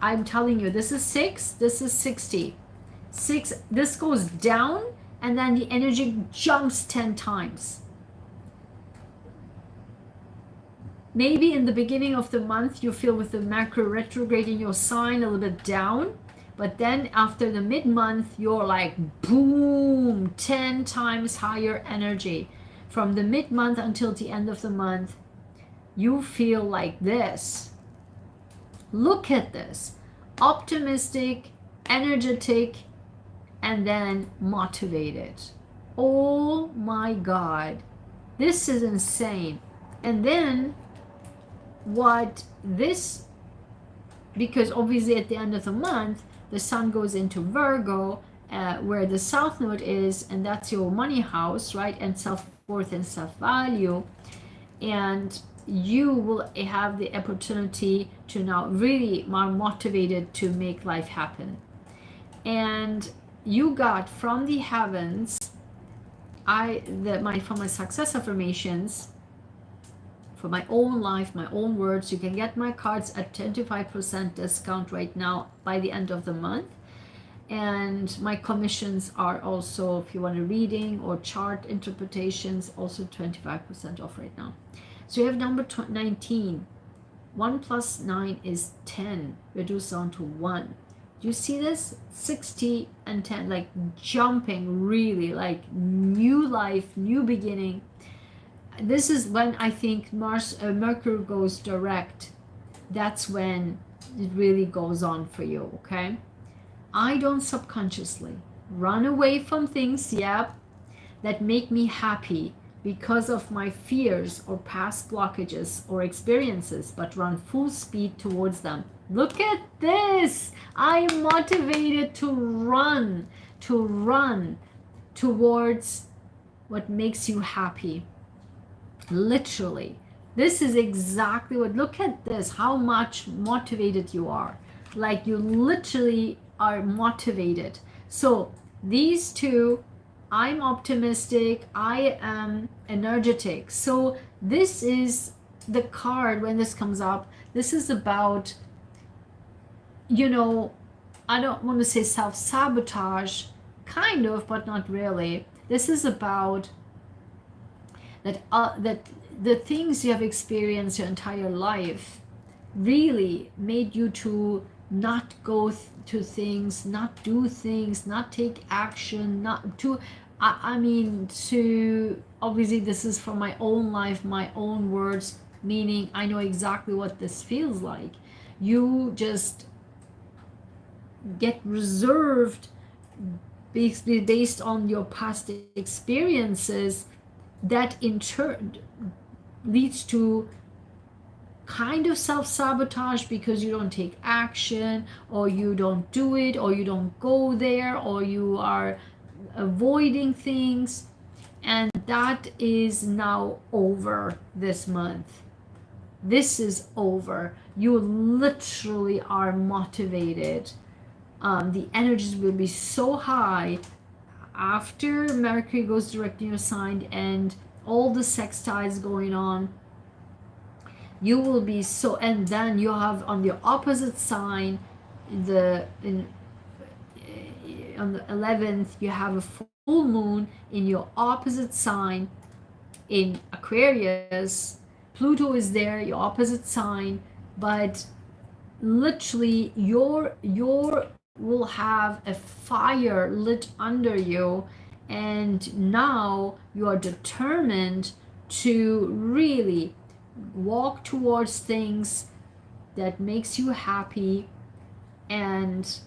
Speaker 1: I'm telling you, this is 6, this is 60. 6, this goes down, and then the energy jumps 10 times. Maybe in the beginning of the month, you feel with the Mercury retrograde in your sign a little bit down. But then after the mid-month, you're like, boom, 10 times higher energy. From the mid-month until the end of the month, you feel like this. Look at this. Optimistic, energetic, and then motivated. Oh my God. This is insane. And then what this, because obviously at the end of the month, the sun goes into Virgo, where the south node is, and that's your money house, right? And self-worth and self-value. And you will have the opportunity to now really more motivated to make life happen. And you got from the heavens, from my success affirmations, for my own life, my own words. You can get my cards at 25% discount right now by the end of the month. And my commissions are also, if you want a reading or chart interpretations, also 25% off right now. So you have number 19. 1 plus 9 is 10. Reduce down to 1. Do you see this? 60 and 10, like jumping, really, like new life, new beginning. This is when I think Mercury goes direct. That's when it really goes on for you, okay? I don't subconsciously run away from things, that make me happy because of my fears or past blockages or experiences, but run full speed towards them. Look at this. I'm motivated to run towards what makes you happy. Literally This is exactly what, look at this, how much motivated you are. Like you literally are motivated. So these two, I'm optimistic, I am energetic. So this is the card when this comes up. This is about, you know, I don't want to say self-sabotage, kind of, but not really. This is about that the things you have experienced your entire life really made you to not go to things, not do things, not take action, not to, I mean, to, obviously this is from my own life, my own words, meaning I know exactly what this feels like. You just get reserved basically based on your past experiences, that in turn leads to kind of self-sabotage because you don't take action, or you don't do it, or you don't go there, or you are avoiding things. And that is now over this month. This is over. You literally are motivated. The energies will be so high after Mercury goes direct in your sign and all the sextiles going on. You will be so, and then you have on the opposite sign, on the 11th, you have a full moon in your opposite sign in Aquarius. Pluto is there, your opposite sign, but literally your will have a fire lit under you, and now you are determined to really walk towards things that makes you happy, and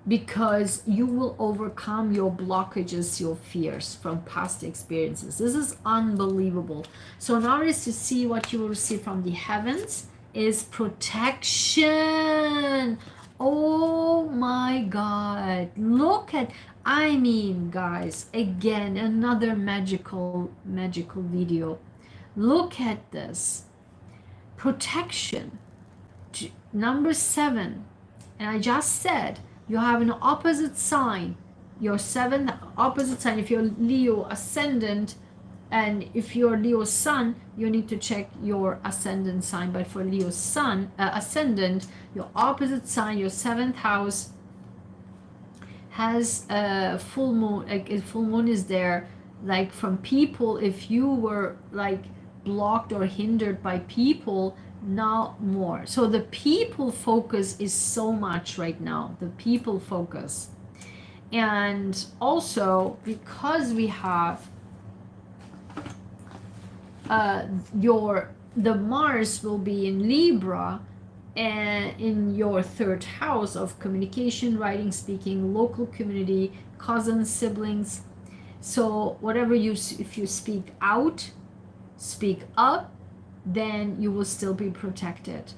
Speaker 1: because you will overcome your blockages, your fears from past experiences. This is unbelievable. So now is to see what you will receive from the heavens is protection. Oh my God. Look at, I mean, guys, again, another magical video. Look at this. Protection. Number 7. And I just said, you have an opposite sign, your 7th opposite sign. If you're Leo ascendant, and if you're Leo sun, you need to check your ascendant sign. But for Leo sun ascendant, your opposite sign, your 7th house, has a full moon. Like a full moon is there, like from people. If you were like blocked or hindered by people, now more. So the people focus is so much right now, the people focus. And also because we have the Mars will be in Libra, and in your 3rd house of communication, writing, speaking, local community, cousins, siblings. So whatever if you speak out, speak up, then you will still be protected.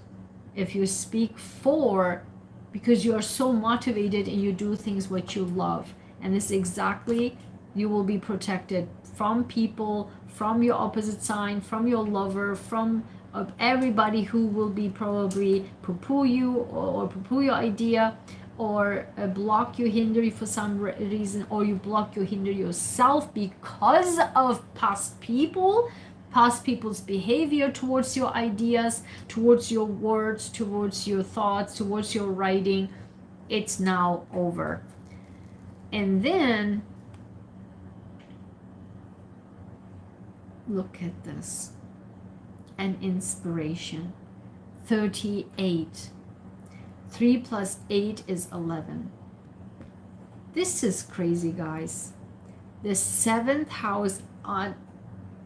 Speaker 1: If you speak for, because you are so motivated and you do things what you love, and this exactly, you will be protected from people, from your opposite sign, from your lover, from everybody who will be probably poo-poo you or poo-poo your idea, or block you, hinder you for some reason, or you block you, hinder yourself because of past people's behavior towards your ideas, towards your words, towards your thoughts, towards your writing. It's now over. And then look at this, an inspiration. 38. 3 plus 8 is 11. This is crazy, guys. The 7th house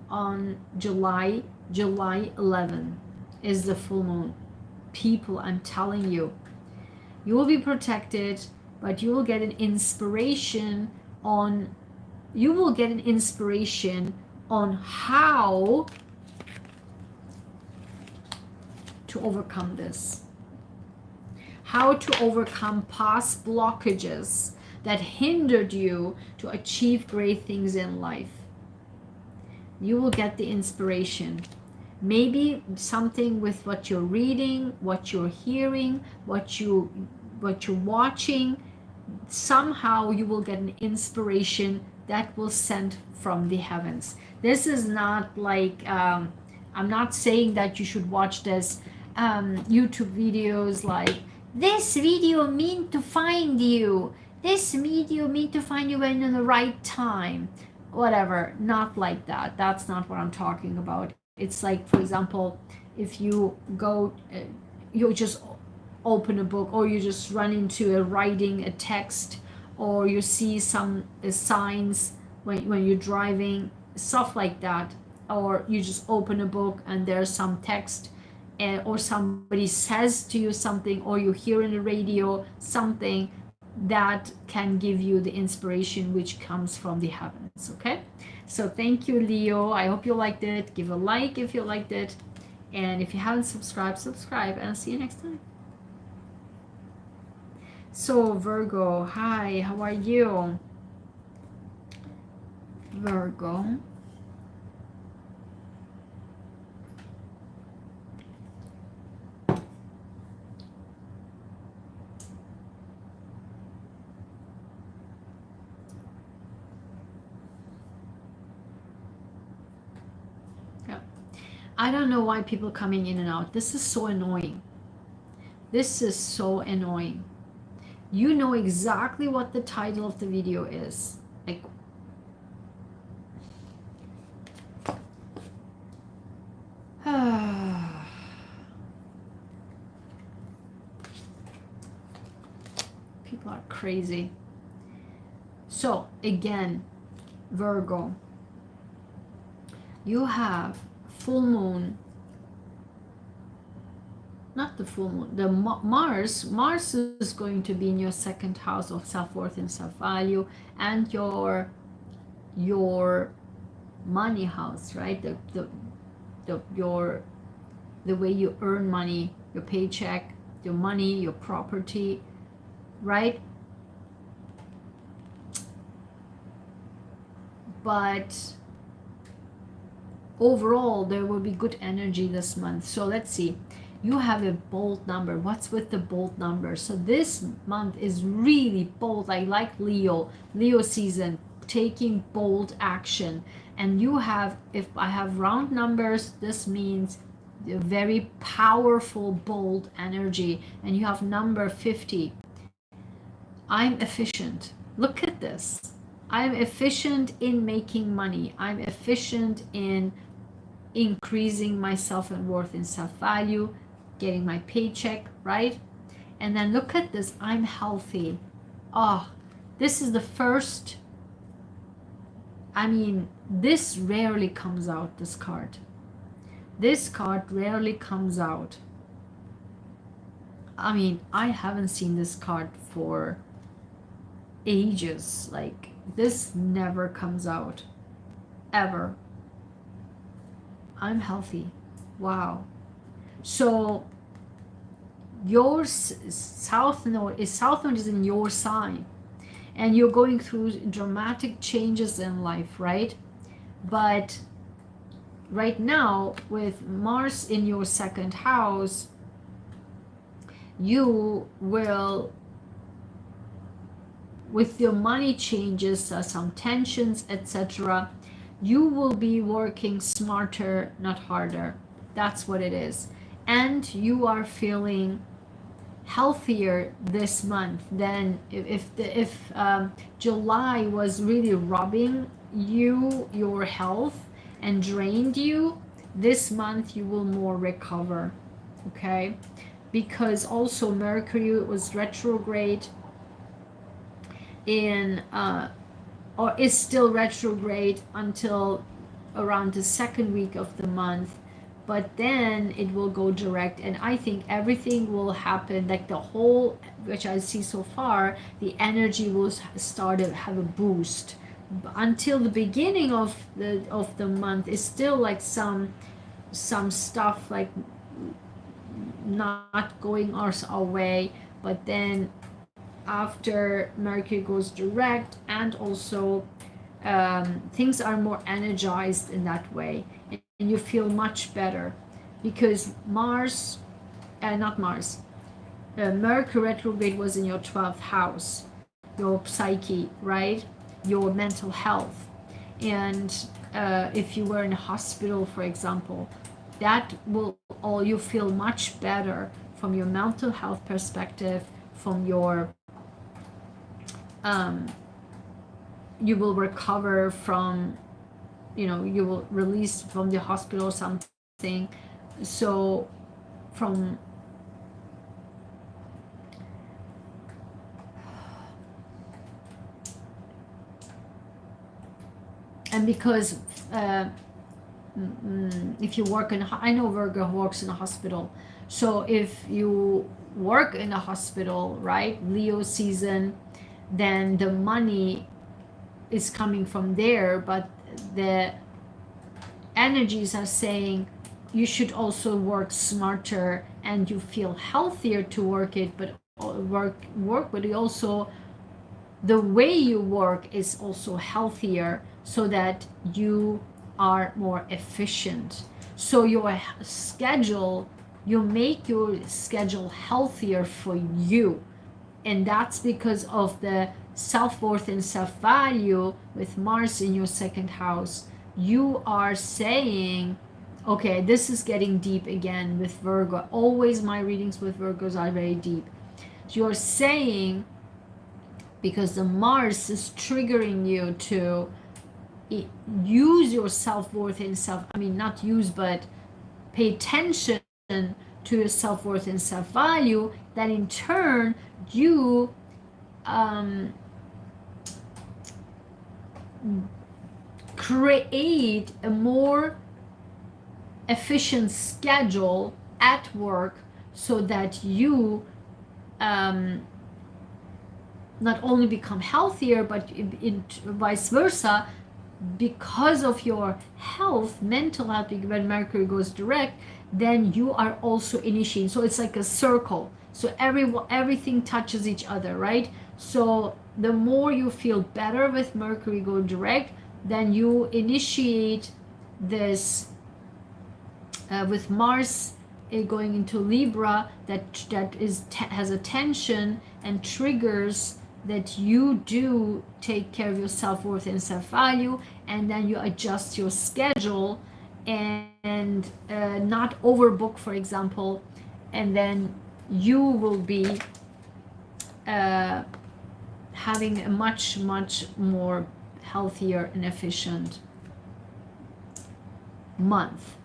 Speaker 1: on July 11 is the full moon. People, I'm telling you, you will be protected, but you will get an inspiration on how to overcome this, how to overcome past blockages, that hindered you to achieve great things in life. You will get the inspiration. Maybe something with what you're reading, what you're hearing, what you're watching. Somehow you will get an inspiration that will send from the heavens. This is not like I'm not saying that you should watch this YouTube videos like, this video mean to find you, this video mean to find you when in the right time, whatever. Not like that. That's not what I'm talking about. It's like, for example, if you go you just open a book, or you just run into a writing a text, or you see some signs when you're driving, stuff like that, or you just open a book and there's some text, or somebody says to you something, or you hear in the radio something that can give you the inspiration which comes from the heavens. Okay, so thank you, Leo. I hope you liked it. Give a like if you liked it, and if you haven't subscribed, subscribe, and I'll see you next time. So Virgo, hi, how are you? Virgo. Yeah. I don't know why people are coming in and out. This is so annoying. This is so annoying. You know exactly what the title of the video is. Like, people are crazy. So again, Virgo, you have full moon, not the full moon, the Mars is going to be in your second house of self-worth and self-value, and your money house, right? The way you earn money, your paycheck, your money, your property, right? But overall there will be good energy this month. So let's see, you have a bold number. What's with the bold number? So this month is really bold. I like Leo season, taking bold action. And you have, if I have round numbers, this means a very powerful bold energy. And you have number 50. I'm efficient. Look at this. I'm efficient in making money. I'm efficient in increasing my self-worth and self-value, getting my paycheck, right? And then look at this, I'm healthy. Oh, this is the first, I mean, this rarely comes out, this card. This card rarely comes out. I mean, I haven't seen this card for ages. Like, this never comes out, ever. I'm healthy. Wow. So your south node is in your sign, and you're going through dramatic changes in life, right? But right now, with Mars in your second house, you will, with your money changes, some tensions, etc., you will be working smarter, not harder. That's what it is. And you are feeling healthier this month than if July was really robbing you, your health, and drained you. This month you will more recover, okay? Because also Mercury was retrograde in or is still retrograde until around the second week of the month, but then it will go direct. And I think everything will happen, like the whole, which I see so far, the energy will start to have a boost. Until the beginning of the month is still like some stuff like not going our way, but then after Mercury goes direct, and also things are more energized in that way, and you feel much better because Mercury retrograde was in your 12th house, your psyche, right? Your mental health. And if you were in a hospital, for example, that will all you feel much better from your mental health perspective, from your you will recover from, you will release from the hospital or something. So from and because if you work in, I know Virgo works in a hospital, so if you work in a hospital, right, Leo season, then the money is coming from there, but the energies are saying you should also work smarter, and you feel healthier to work it, but but you also, the way you work is also healthier, so that you are more efficient. So your schedule, you make your schedule healthier for you, and that's because of the self-worth and self-value with Mars in your second house. You are saying, okay, this is getting deep again with Virgo. Always my readings with Virgos are very deep. You're saying, because the Mars is triggering you to use your self-worth and not use, but pay attention to your self-worth and self-value, that in turn you create a more efficient schedule at work, so that you not only become healthier, but vice versa, because of your health, mental health. When Mercury goes direct, then you are also initiating. So it's like a circle. So everything touches each other, right? So the more you feel better with Mercury go direct, then you initiate this with Mars going into Libra, that has a tension and triggers that you do take care of your self-worth and self-value, and then you adjust your schedule and not overbook, for example, and then you will be having a much more healthier and efficient month.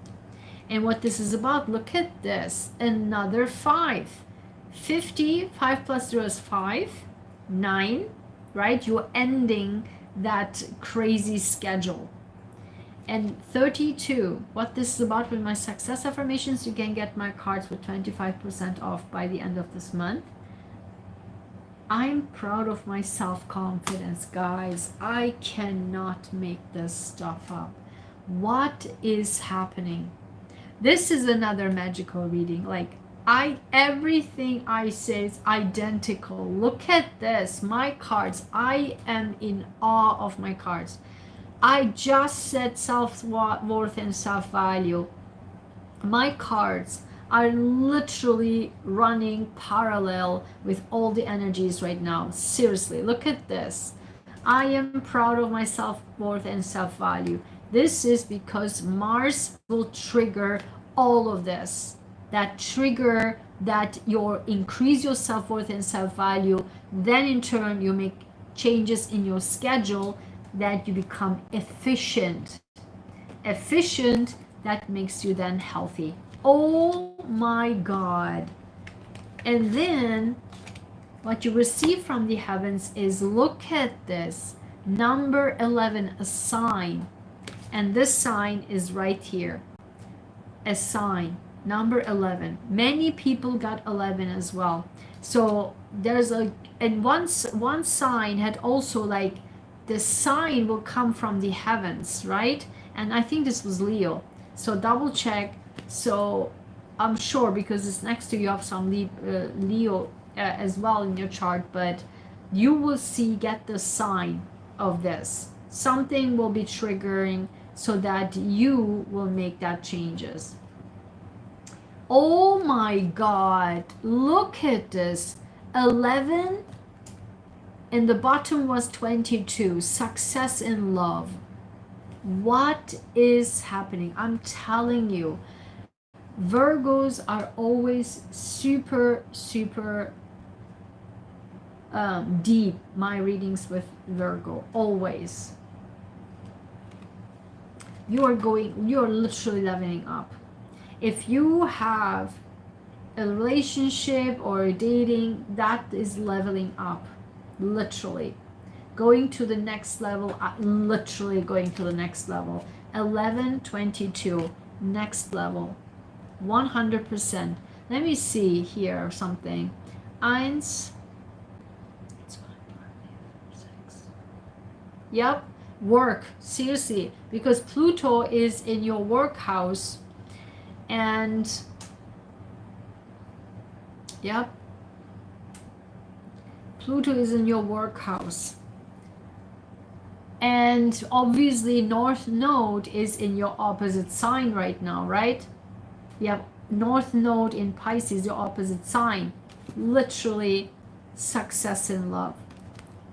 Speaker 1: And what this is about, look at this, another 5. 50, 5 plus 0 is 5, 9, right? You're ending that crazy schedule. And 32, what this is about with my success affirmations, you can get my cards with 25% off by the end of this month. I'm proud of my self-confidence, guys. I cannot make this stuff up. What is happening? This is another magical reading. Like, everything I say is identical. Look at this, my cards. I am in awe of my cards. I just said self-worth and self-value. My cards are literally running parallel with all the energies right now. Seriously, look at this. I am proud of my self-worth and self-value. This is because Mars will trigger all of this. That trigger that you increase your self-worth and self-value. Then in turn, you make changes in your schedule that you become efficient. Efficient, that makes you then healthy. Oh my God. And then what you receive from the heavens is, look at this, number 11, a sign. And this sign is right here, a sign, number 11. Many people got 11 as well. So there's and one sign had also, like, the sign will come from the heavens, right? And I think this was Leo. So double check. So I'm sure, because it's next to you have some Leo as well in your chart, but you will see, get the sign of this. Something will be triggering so that you will make that changes. Oh my God, look at this. 11 and the bottom was 22. Success in love. What is happening? I'm telling you, Virgos are always super deep. My readings with Virgo, always. You're literally leveling up. If you have a relationship or dating, that is leveling up, literally going to the next level, literally going to the next level. 11, 22, next level, 100%. Let me see here something. Eins, yep, work, seriously, because Pluto is in your work house, and yep, Pluto is in your work house, and obviously North Node is in your opposite sign right now, right? Yep, North Node in Pisces, your opposite sign. Literally success in love.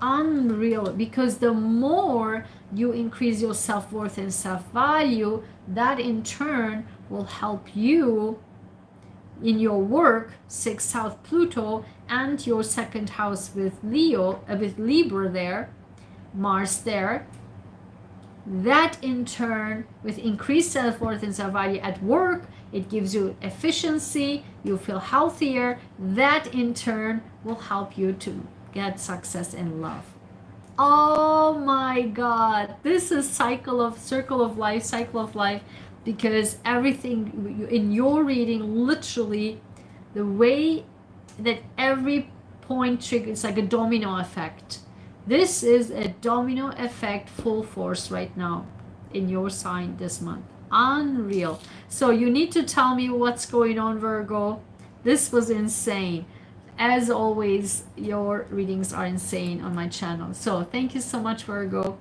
Speaker 1: Unreal, because the more you increase your self-worth and self-value, that in turn will help you in your work, 6th South Pluto, and your 2nd house with Leo, with Libra there, Mars there. That in turn, with increased self-worth and self-value at work, it gives you efficiency, you feel healthier. That in turn will help you to get success in love. Oh my God, this is circle of life, because everything in your reading, literally the way that every point triggers, like a domino effect. This is a domino effect full force right now in your sign this month. Unreal. So you need to tell me what's going on, Virgo. This was insane. As always, your readings are insane on my channel. So thank you so much, Virgo.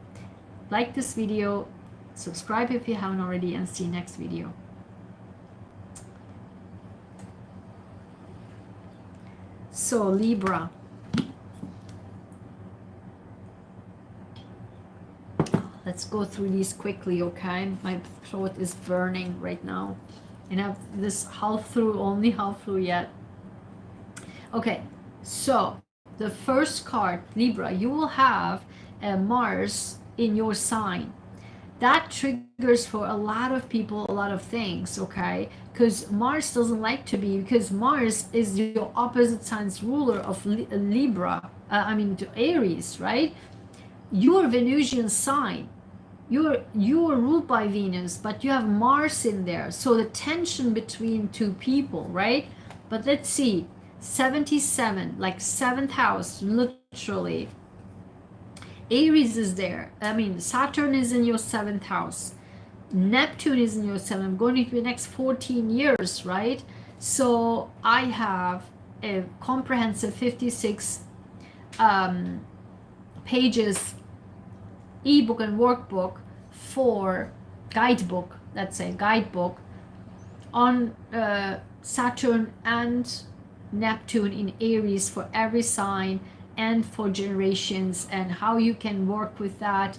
Speaker 1: Like this video, subscribe if you haven't already, and see you next video. So Libra. Let's go through these quickly, okay? My throat is burning right now, and I have this only half through yet. Okay, so the first card, Libra, you will have a Mars in your sign. That triggers for a lot of people a lot of things, okay? Because Mars doesn't like to be, because Mars is your opposite sign's ruler of Libra, to Aries, right? Your Venusian sign, you're ruled by Venus, but you have Mars in there, so the tension between two people, right? But let's see, 77, like 7th house, literally. Aries is there. Saturn is in your 7th house. Neptune is in your 7th. I'm going into the next 14 years, right? So I have a comprehensive 56 pages ebook and workbook for guidebook, let's say guidebook on Saturn and Neptune in Aries for every sign and for generations, and how you can work with that,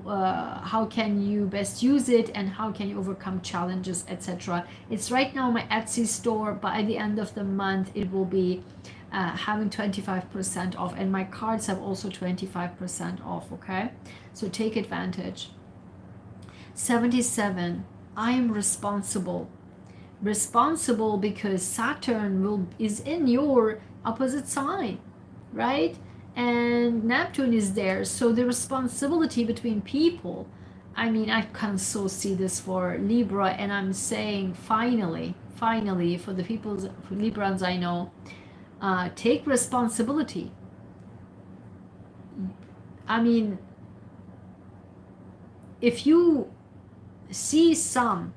Speaker 1: how can you best use it, and how can you overcome challenges, etc. It's right now my Etsy store, but at the end of the month it will be having 25% off, and my cards have also 25% off, okay? So take advantage. 77, I am responsible because Saturn is in your opposite sign, right? And Neptune is there, so the responsibility between people, I can so see this for Libra, and I'm saying finally for the people, for Librans I know, take responsibility. If you see some,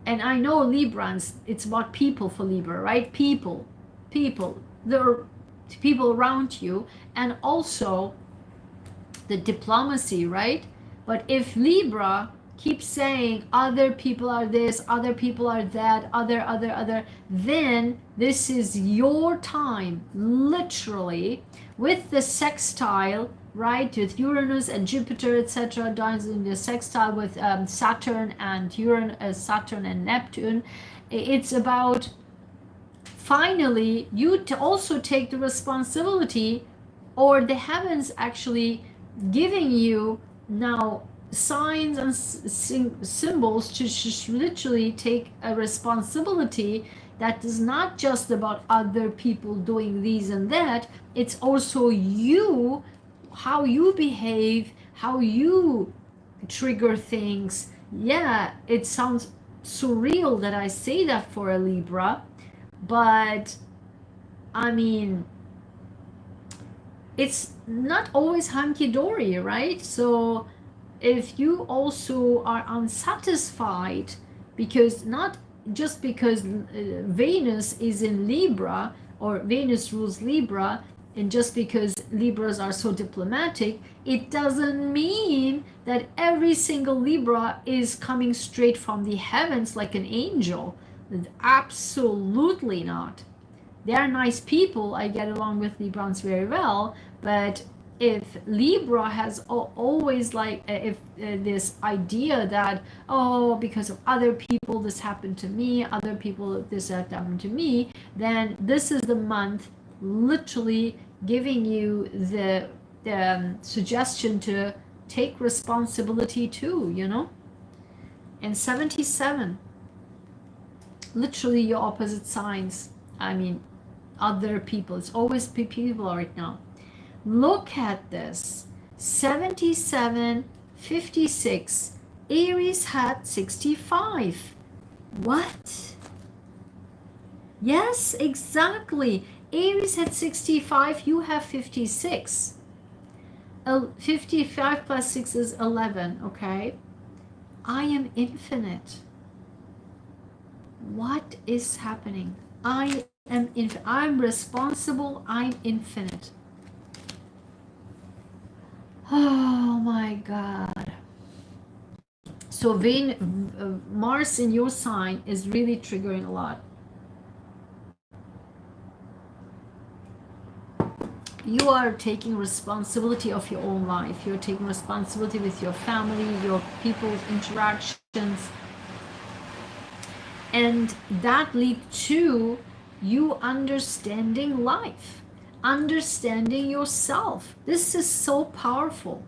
Speaker 1: and I know Librans, it's about people for Libra, right? People. the people around you, and also the diplomacy, right? But if Libra keeps saying other people are this, other people are that, other, then this is your time, literally, with the sextile, right, with Uranus and Jupiter, etc., down in the sextile with Saturn and Saturn and Neptune. It's about finally you to also take the responsibility, or the heavens actually giving you now signs and symbols to just literally take a responsibility that is not just about other people doing these and that. It's also you, how you behave, how you trigger things. Yeah, it sounds surreal that I say that for a Libra, but I mean, it's not always hunky-dory, right? So if you also are unsatisfied because not just because Venus is in Libra, or Venus rules Libra, and just because Libras are so diplomatic, it doesn't mean that every single Libra is coming straight from the heavens like an angel. Absolutely not. They are nice people. I get along with Librans very well, but if Libra has always like if this idea that, oh, because of other people this happened to me, other people this happened to me, then this is the month literally giving you the suggestion to take responsibility too, you know. And 77, literally your opposite signs. I mean, other people. It's always people right now. Look at this. 77, 56. Aries had 65. What? Yes, exactly. Aries had 65. You have 56. 55 plus 6 is 11. Okay. I am infinite. What is happening? I am infinite. I'm responsible. I'm infinite. Oh my God. So Mars in your sign is really triggering a lot. You are taking responsibility of your own life. You're taking responsibility with your family, your people's interactions. And that leads to you understanding life, understanding yourself. This is so powerful.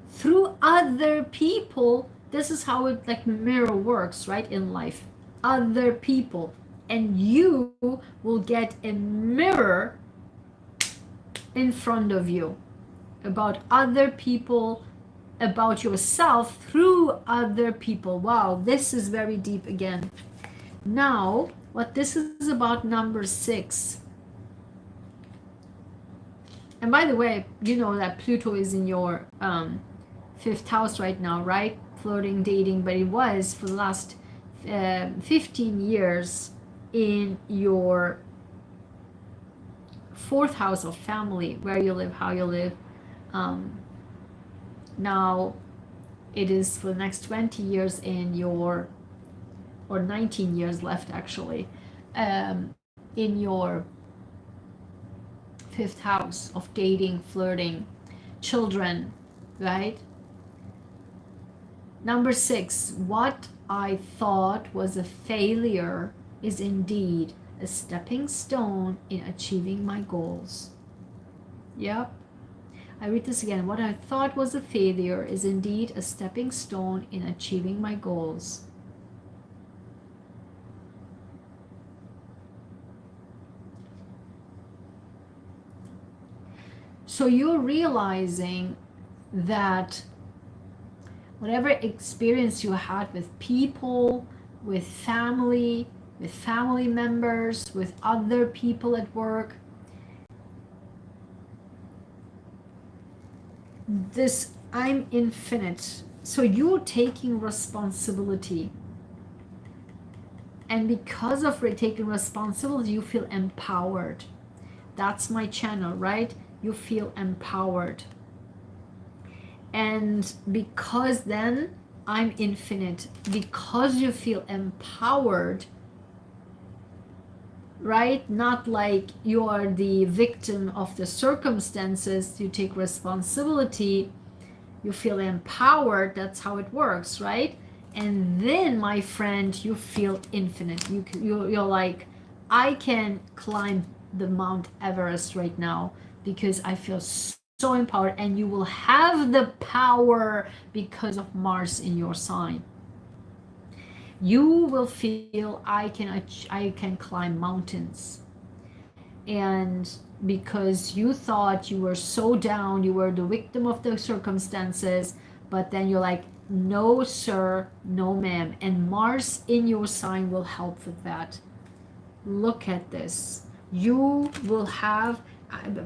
Speaker 1: Through other people, this is how it like mirror works, right, in life. Other people. And you will get a mirror in front of you about other people, about yourself through other people. Wow, this is very deep again. Now, what this is about, number 6. And by the way, you know that Pluto is in your 5th house right now, right? Flirting, dating, but it was for the last 15 years in your 4th house of family, where you live, how you live. Now, it is for the next 20 years in your, or 19 years left actually, in your 5th house of dating, flirting, children, right? Number 6, what I thought was a failure is indeed a stepping stone in achieving my goals. Yep. I read this again. What I thought was a failure is indeed a stepping stone in achieving my goals. So you're realizing that whatever experience you had with people, with family members, with other people at work, this I'm infinite. So you're taking responsibility. And because of taking responsibility, you feel empowered. That's my channel, right? You feel empowered. And because then I'm infinite, because you feel empowered, right? Not like you are the victim of the circumstances. You take responsibility, you feel empowered. That's how it works, right? And then, my friend, you feel infinite. You're like, I can climb the Mount Everest right now because I feel so empowered. And you will have the power because of Mars in your sign. You will feel, I can climb mountains. And because you thought you were so down, you were the victim of the circumstances, but then you're like, no sir, no ma'am. And Mars in your sign will help with that. Look at this. You will have,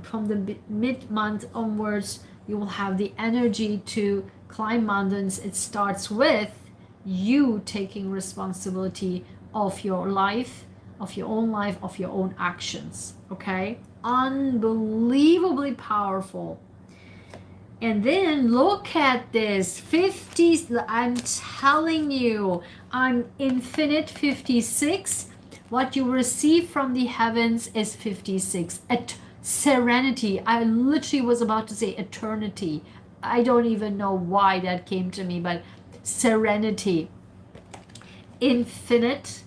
Speaker 1: from the mid-month onwards, you will have the energy to climb mountains. It starts with you taking responsibility of your life, of your own life, of your own actions. Okay? Unbelievably powerful. And then look at this 50s. I'm telling you, I'm infinite 56. What you receive from the heavens is 56. Serenity. I literally was about to say eternity. I don't even know why that came to me, but serenity, infinite,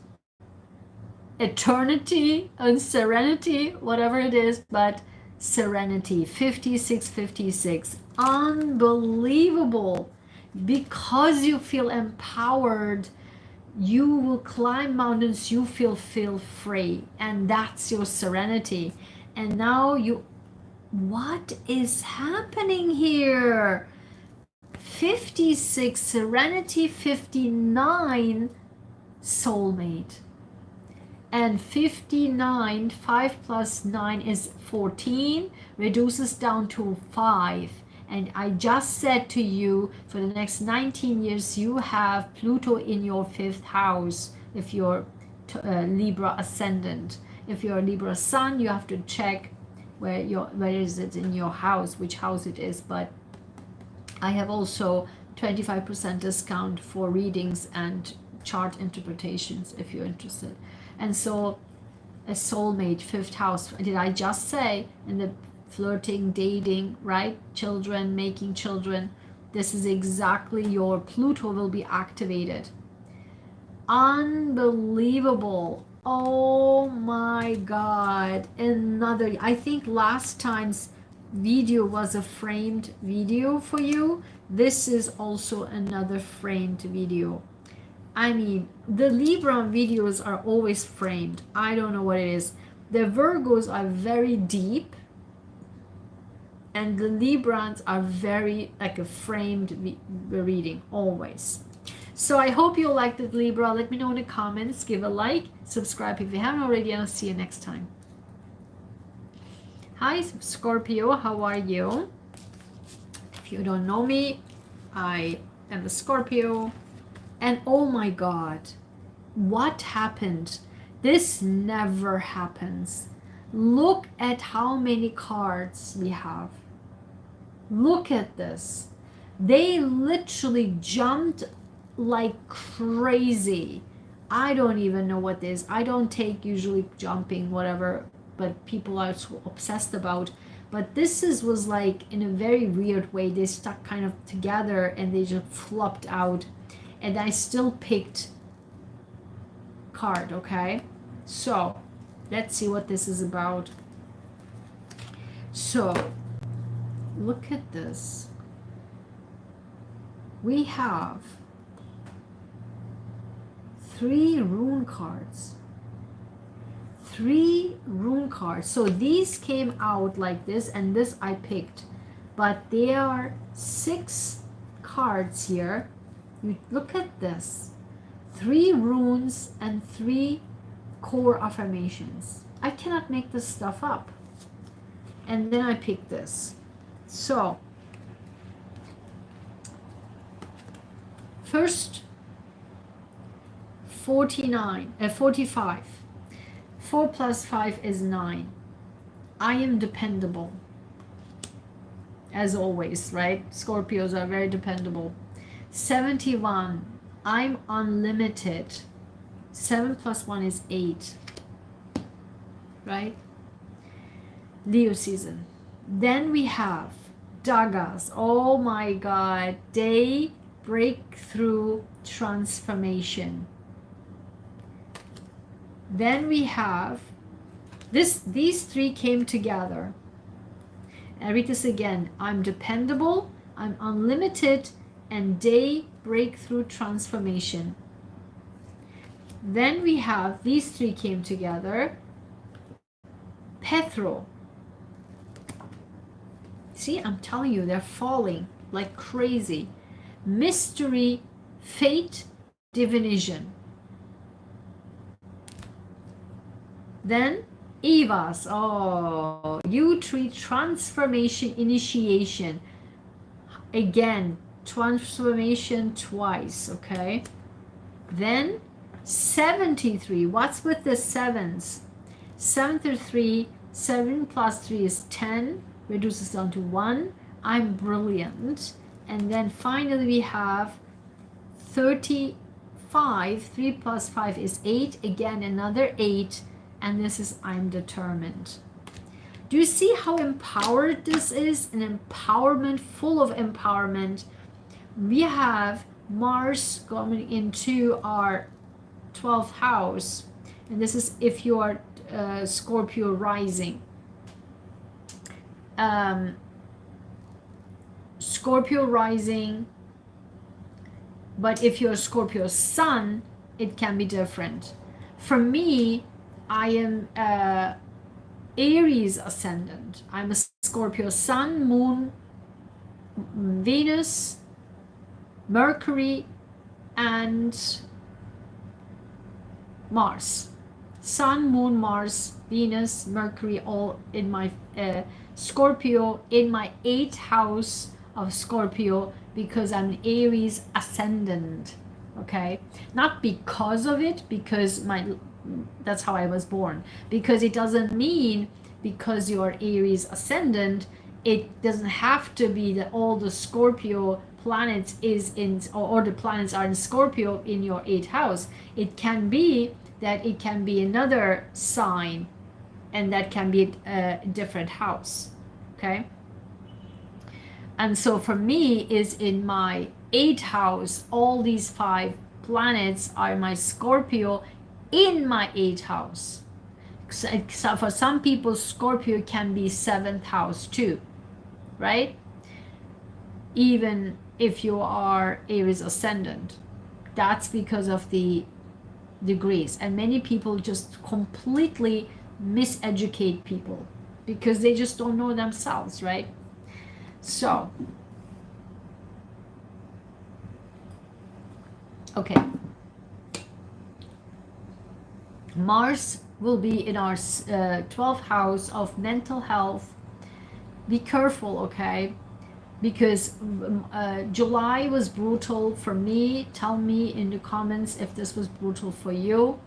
Speaker 1: eternity, and serenity, whatever it is, but serenity, 56, 56. Unbelievable. Because you feel empowered, you will climb mountains, you feel free, and that's your serenity. And now what is happening here? 56 serenity, 59 soulmate, and 59, 5 plus 9 is 14, reduces down to 5. And I just said to you, for the next 19 years you have Pluto in your 5th house if you're Libra ascendant. If you're a Libra sun, you have to check where is it in your house, which house it is. But I have also 25% discount for readings and chart interpretations if you're interested. And so a soulmate, 5th house, did I just say? In the flirting, dating, right? Children, making children. This is exactly your Pluto will be activated. Unbelievable. Oh my God. Another, I think last time's video was a framed video for you. This is also another framed video. I mean, the Libra videos are always framed. I don't know what it is. The Virgos are very deep, and the Librans are very like a framed reading always. So I hope you liked it, Libra. Let me know in the comments. Give a like, subscribe if you haven't already, and I'll see you next time. Hi Scorpio, how are you? If you don't know me, I am a Scorpio. And oh my God, what happened? This never happens. Look at how many cards we have. Look at this. They literally jumped like crazy. I don't even know what this is. I don't take usually jumping, whatever, but people are so obsessed about. But this was like in a very weird way. They stuck kind of together and they just flopped out. And I still picked card, okay? So let's see what this is about. So look at this. We have 3 rune cards. 3 rune cards. So these came out like this, and this I picked. But there are 6 cards here. You look at this. 3 runes and 3 core affirmations. I cannot make this stuff up. And then I picked this. So first 45. 4 plus 5 is 9. I am dependable. As always, right? Scorpios are very dependable. 71, I'm unlimited. 7 plus 1 is 8, right? Leo season. Then we have Dagas. Oh my God. Day breakthrough transformation. Then we have these three came together. I read this again. I'm dependable, I'm unlimited, and day breakthrough transformation. Then we have these three came together. Petro. See, I'm telling you, they're falling like crazy. Mystery, fate, divination. Then Evas. Oh, you treat transformation, initiation. Again, transformation twice, okay? Then 73. What's with the sevens? 73, 7 plus 3 is 10, reduces down to 1. I'm brilliant. And then finally we have 35, 3 plus 5 is 8. Again, another 8. And this is I'm determined. Do you see how empowered this is? An empowerment, full of empowerment. We have Mars going into our 12th house. And this is if you are Scorpio rising. Scorpio rising. But if you're Scorpio sun, it can be different. For me, I am Aries ascendant. I'm a Scorpio sun, moon, Venus, Mercury, and Mars. Sun, moon, Mars, Venus, Mercury, all in my Scorpio, in my 8th house of Scorpio, because I'm an Aries ascendant. Okay, not because of it, because that's how I was born. Because it doesn't mean because you're Aries ascendant, it doesn't have to be that all the Scorpio planets is in, or the planets are in Scorpio in your 8th house. It can be that it can be another sign, and that can be a different house. Okay. And so for me is in my 8th house, all these 5 planets are my Scorpio in my 8th house. So for some people, Scorpio can be 7th house too, right? Even if you are Aries ascendant. That's because of the degrees. And many people just completely miseducate people because they just don't know themselves, right? So, okay. Mars will be in our 12th house of mental health. Be careful, okay? Because July was brutal for me. Tell me in the comments if this was brutal for you.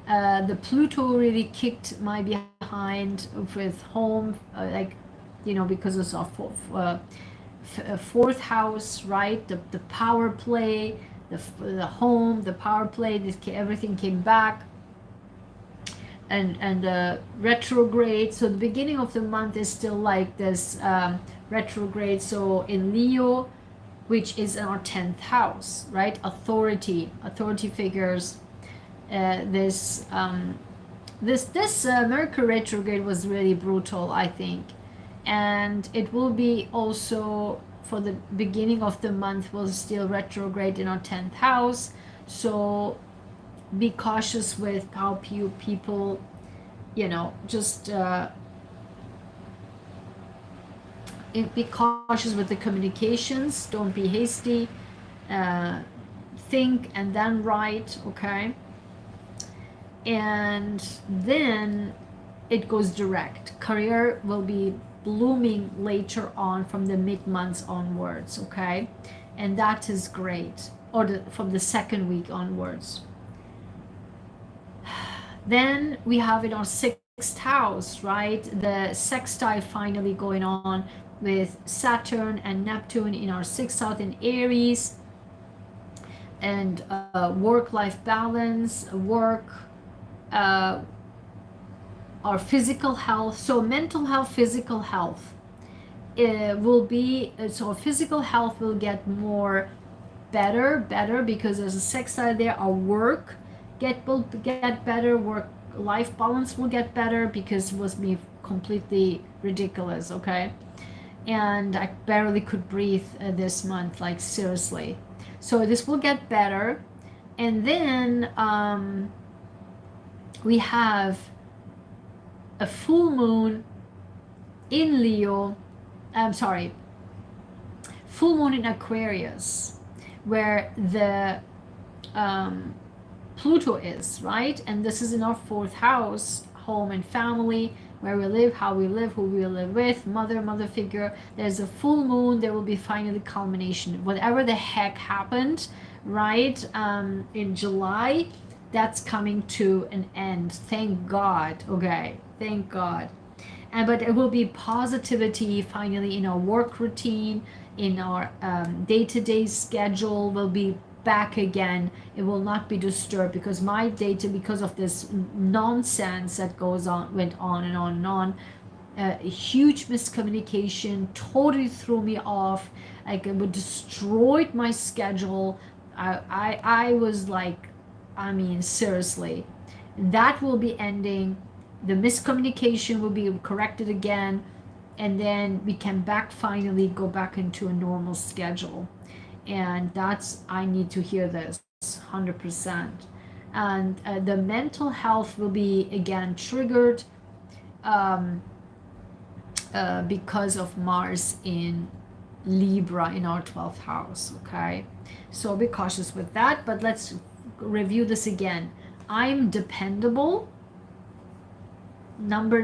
Speaker 1: The Pluto really kicked my behind with home, like, you know, because it's of 4th house, right? The power play, the home, the power play, everything came back. And retrograde. So the beginning of the month is still like this retrograde. So in Leo, which is in our 10th house, right? Authority figures. This Mercury retrograde was really brutal, I think, and it will be also for the beginning of the month will still retrograde in our 10th house. So be cautious with how people, you know, just be cautious with the communications. Don't be hasty. Think and then write, okay? And then it goes direct. Career will be blooming later on from the mid-months onwards, okay? And that is great. Or from the 2nd week onwards. Then we have in our 6th house, right? The sextile finally going on with Saturn and Neptune in our sixth house in Aries, and work-life balance, work, uh, our physical health. So mental health, physical health will be, so physical health will get more better because there's a sextile there. Our work will get better, work life balance will get better because it was me completely ridiculous, okay? And I barely could breathe this month, like seriously. So this will get better. And then we have a full moon in Leo, I'm sorry, full moon in Aquarius, where the Pluto is, right? And this is in our fourth house, home and family, where we live, how we live, who we live with, mother figure. There's a full moon, there will be finally culmination. Whatever the heck happened, right, in July, that's coming to an end. Thank God, okay? Thank God. But it will be positivity finally in our work routine, in our day-to-day schedule will be back again. It will not be disturbed because my data, because of this nonsense that went on and on and on, a huge miscommunication totally threw me off. Like it would destroyed my schedule. I was like, I mean, seriously, that will be ending. The miscommunication will be corrected again, and then we can finally go back into a normal schedule. And that's, I need to hear this 100%. And the mental health will be again triggered because of Mars in Libra in our 12th house, okay? So be cautious with that, but let's review this again. I'm dependable. Number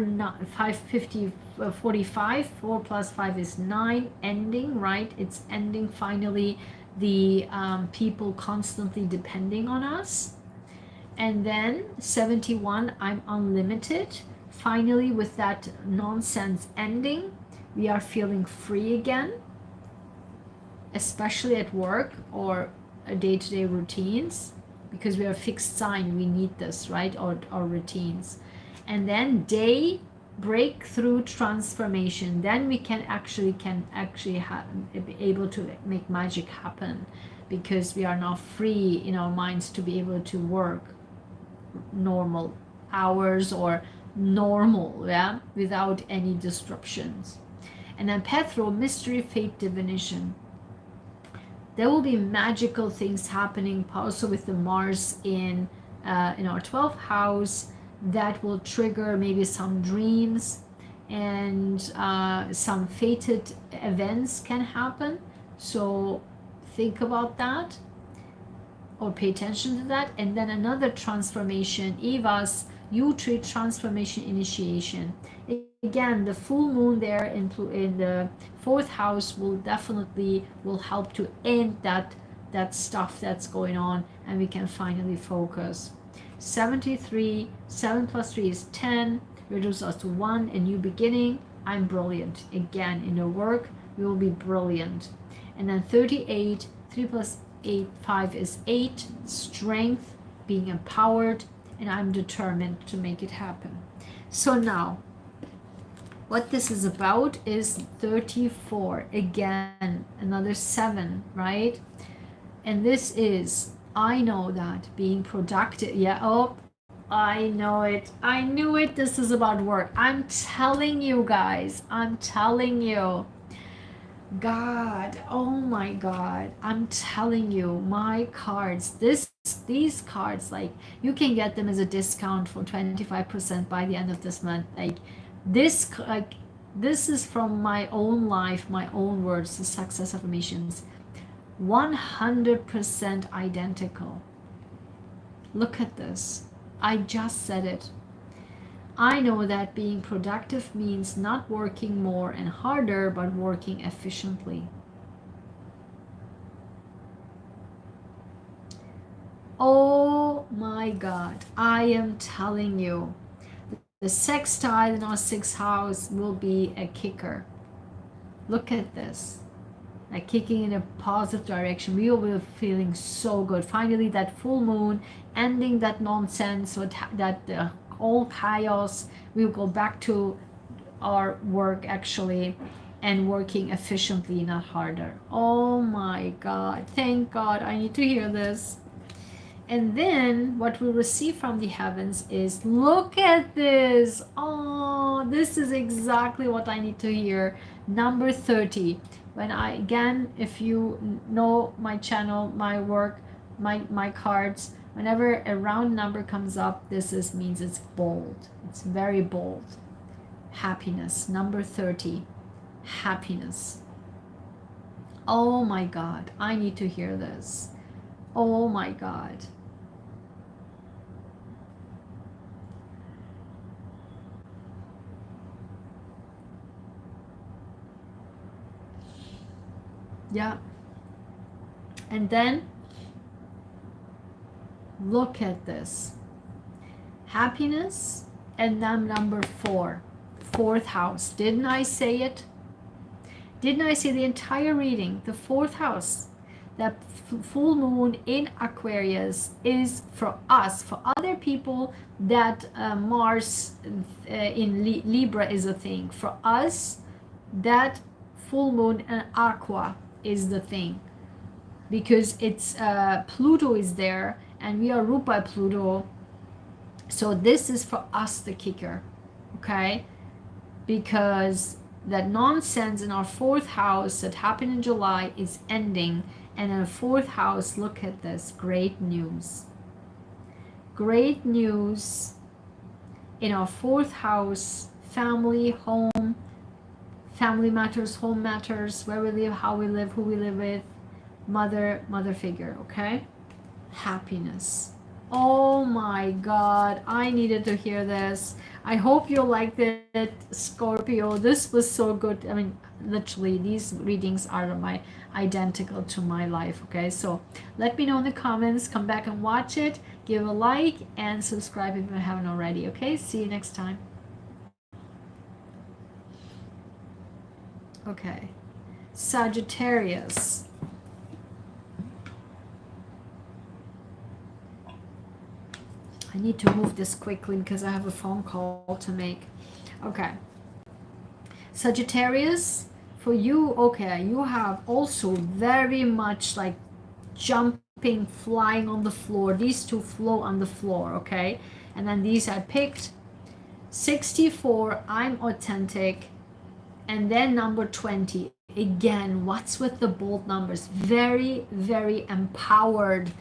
Speaker 1: 45, 4 plus 5 is 9, ending, right? It's ending finally, the people constantly depending on us. And then 71, I'm unlimited. Finally, with that nonsense ending, we are feeling free again, especially at work or day-to-day routines, because we are a fixed sign. We need this, right? Our routines. And then day breakthrough transformation, then we can actually be able to make magic happen, because we are now free in our minds to be able to work normal hours or normal, yeah, without any disruptions. And then Petro, mystery, fate, divination. There will be magical things happening also with the Mars in our 12th house, that will trigger maybe some dreams, and some fated events can happen. So think about that or pay attention to that. And then another transformation, Eva's U-tree transformation initiation. Again, the full moon there in the fourth house will help to end that stuff that's going on, and we can finally focus. 73, 7 plus 3 is 10, reduces us to 1, a new beginning. I'm brilliant. Again, in the work, we will be brilliant. And then 38, 3 plus 8, 5 is 8, strength, being empowered, and I'm determined to make it happen. So now, what this is about is 34, again, another 7, right? And this is, I know that being productive, yeah, oh, I know it. I knew it. This is about work. I'm telling you guys, I'm telling you. God, oh my God, I'm telling you, my cards, these cards, like, you can get them as a discount for 25% by the end of this month. Like this is from my own life, my own words, the success affirmations. 100% identical. Look at this. I just said it. I know that being productive means not working more and harder, but working efficiently. Oh my God, I am telling you, The sextile in our sixth house will be a kicker. Look at this. Like kicking in a positive direction. We will be feeling so good. Finally, that full moon, ending that nonsense, that all chaos. We will go back to our work actually and working efficiently, not harder. Oh my God. Thank God. I need to hear this. And then what we receive from the heavens is, look at this. Oh, this is exactly what I need to hear. Number 30. When I, again, if you know my channel, my work, my cards, whenever a round number comes up, means it's bold. It's very bold. Happiness, number 30. Happiness. Oh my God, I need to hear this. Oh my God. Yeah. And then look at this. Happiness, and then number 4. Fourth house. Didn't I say it? Didn't I say the entire reading? The fourth house. That full moon in Aquarius is for us. For other people, that Mars in Libra is a thing. For us, that full moon in Aqua is the thing, because it's Pluto is there and we are ruled by Pluto. So this is for us the kicker, okay? Because that nonsense in our fourth house that happened in July is ending, and in the fourth house, look at this, great news. Great news in our fourth house, family, home, family matters, home matters, where we live, how we live, who we live with, mother figure, okay? Happiness. Oh my God, I needed to hear this. I hope you liked it, Scorpio. This was so good. I mean, literally, these readings are identical to my life, okay? So let me know in the comments. Come back and watch it. Give a like and subscribe if you haven't already, okay? See you next time. Okay. Sagittarius. I need to move this quickly because I have a phone call to make. Okay. Sagittarius, for you, okay, you have also very much like jumping, flying on the floor. These two flow on the floor, okay? And then these I picked. 64, I'm authentic. And then number 20. Again, what's with the bold numbers? Very, very empowered.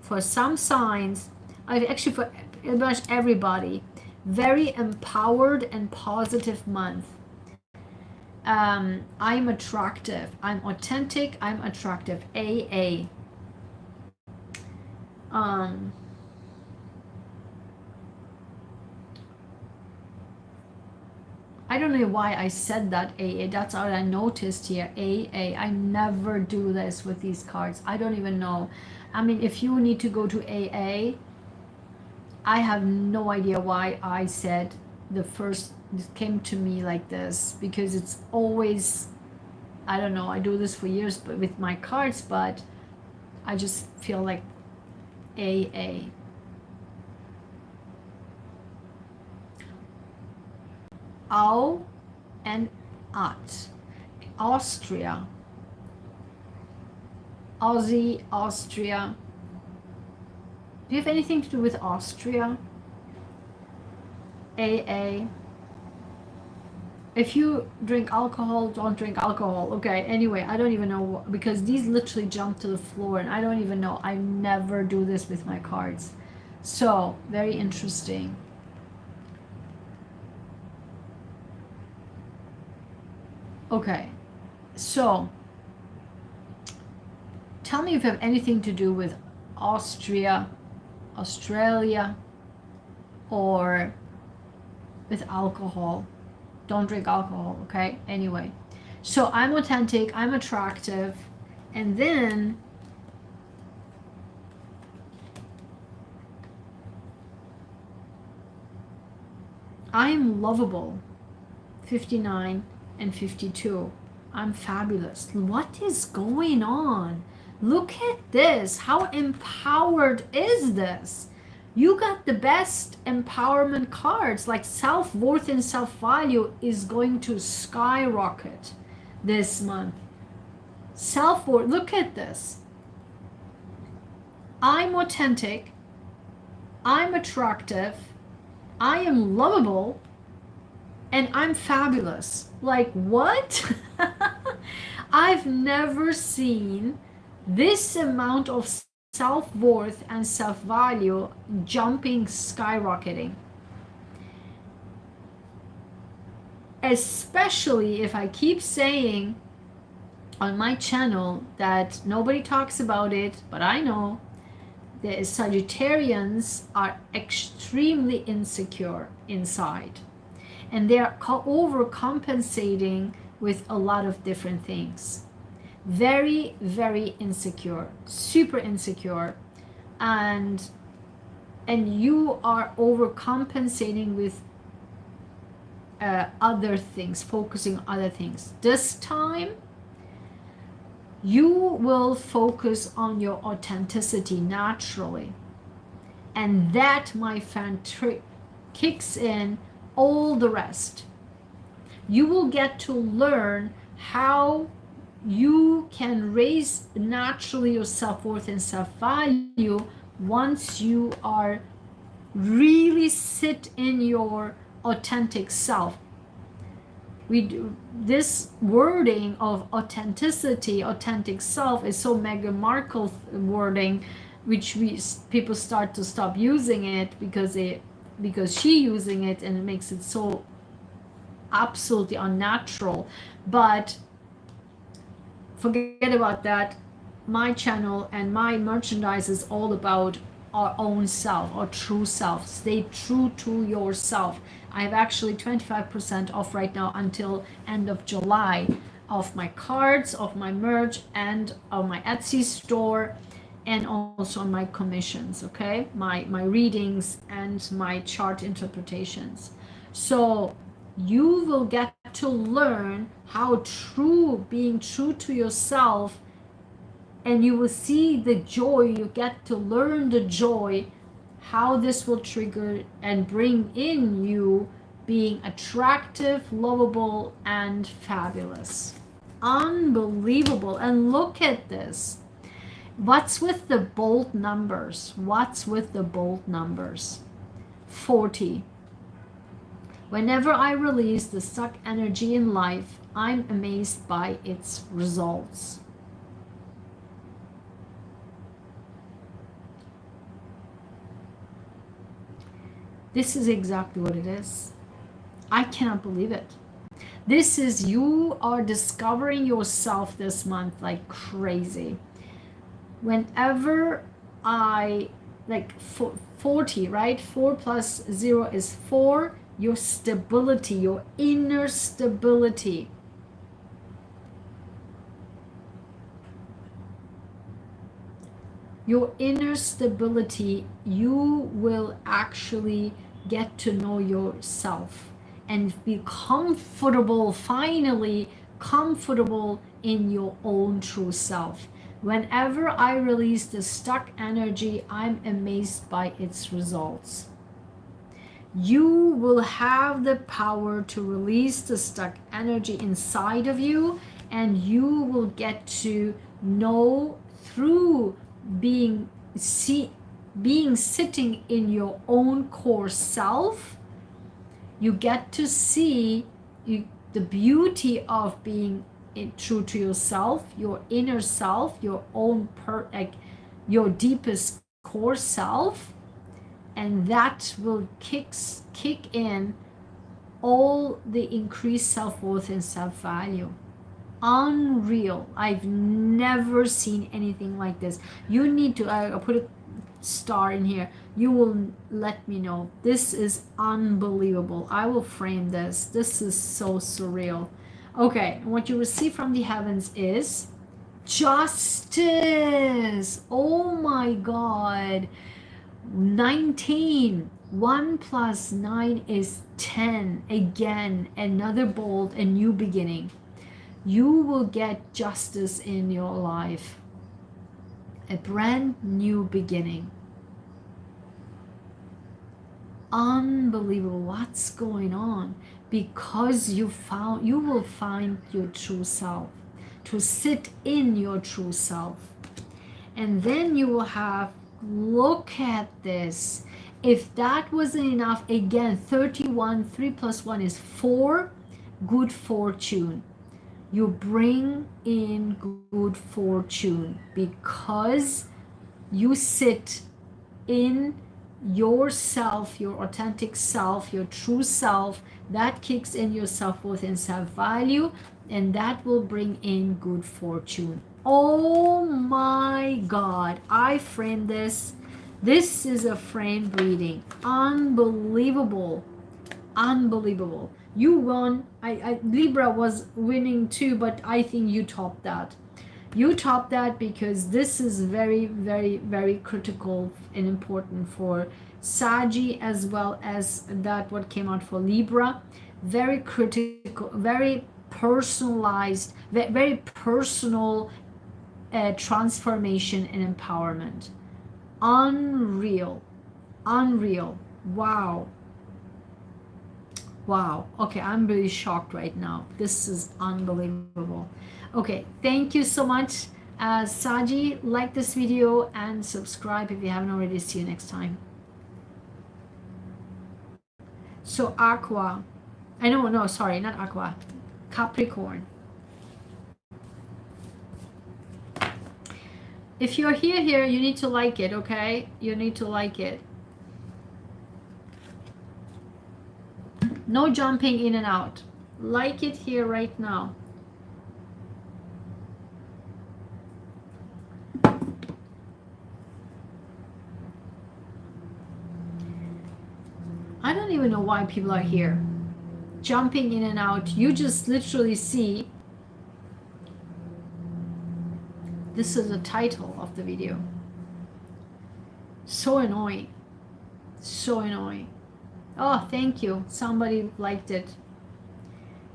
Speaker 1: For some signs, actually for pretty much everybody, very empowered and positive month. I'm attractive, I'm authentic, I'm attractive. AA. I don't know why I said that AA. That's all I noticed here. AA. I never do this with these cards. I don't even know. I mean, if you need to go to AA, I have no idea why I said it came to me like this, because it's always, I don't know, I do this for years but with my cards, but I just feel like AA. Au and At. Austria. Aussie, Austria. Do you have anything to do with Austria? AA. If you drink alcohol, don't drink alcohol. Okay, anyway, I don't even know, because these literally jump to the floor and I don't even know. I never do this with my cards. So, very interesting. Okay, so tell me if you have anything to do with Austria, Australia, or with alcohol. Don't drink alcohol, okay? Anyway, so I'm authentic, I'm attractive, and then I am lovable. 59 and 52. I'm fabulous. What is going on? Look at this. How empowered is this? You got the best empowerment cards. Like self-worth and self-value is going to skyrocket this month. Self-worth, look at this. I'm authentic. I'm attractive. I am lovable. And I'm fabulous. Like, what? I've never seen this amount of self-worth and self-value jumping, skyrocketing. Especially if I keep saying on my channel that nobody talks about it, but I know the Sagittarians are extremely insecure inside. And they are overcompensating with a lot of different things. Very, very insecure, super insecure. And you are overcompensating with other things, focusing on other things. This time, you will focus on your authenticity naturally. And that, my friend, kicks in all the rest. You will get to learn how you can raise naturally your self-worth and self-value once you are really sit in your authentic self. We do this wording of authenticity, authentic self is so Meghan Markle wording, which people start to stop using it because she using it and it makes it so absolutely unnatural. But forget about that. My channel and my merchandise is all about our own self, our true self. Stay true to yourself. I have actually 25% off right now until end of July of my cards, of my merch, and of my Etsy store, and also on my commissions, okay? My readings and my chart interpretations. So you will get to learn how being true to yourself, and you will see the joy, you get to learn the joy, how this will trigger and bring in you being attractive, lovable, and fabulous. Unbelievable. And look at this. What's with the bold numbers? What's with the bold numbers? 40. Whenever I release the stuck energy in life, I'm amazed by its results. This is exactly what it is. I cannot believe it. This is, you are discovering yourself this month like crazy. Whenever I, like 40, right? 4 plus 0 is 4. Your stability, your inner stability. Your inner stability, you will actually get to know yourself and be comfortable, finally comfortable in your own true self. Whenever I release the stuck energy, I'm amazed by its results. You will have the power to release the stuck energy inside of you, and you will get to know through being sitting in your own core self. You get to see the beauty of being true to yourself, your inner self, your own your deepest core self, and that will kick in all the increased self-worth and self-value. Unreal. I've never seen anything like this. You need to I'll put a star in here. You will let me know. This is unbelievable. I will frame this. This is so surreal. Okay, what you receive from the heavens is justice. Oh my God. 19. 1 plus 9 is 10. Again, another bold, a new beginning. You will get justice in your life. A brand new beginning. Unbelievable. What's going on? Because you will find your true self, to sit in your true self. And then you will have, look at this. If that wasn't enough, again, 31, 3 plus 1 is 4, good fortune. You bring in good fortune because you sit in yourself, your authentic self, your true self. That kicks in your self-worth and self-value, and that will bring in good fortune. Oh my God, I framed this. This is a framed reading. Unbelievable. Unbelievable. You won. Libra was winning too, but I think you topped that. You topped that because this is very, very, very critical and important for Sagi, as well as that what came out for Libra. Very critical, very personalized, very personal transformation and empowerment. Unreal. Unreal. Wow. Wow. Okay, I'm really shocked right now. This is unbelievable. Okay, thank you so much. Saji, like this video and subscribe if you haven't already. See you next time. So Aqua. I know, no, sorry, not Aqua. Capricorn. If you're here, you need to like it, okay? You need to like it. No jumping in and out. Like it here right now. I don't even know why people are here. Jumping in and out. You just literally see. This is the title of the video. So annoying. So annoying. Oh, thank you. Somebody liked it.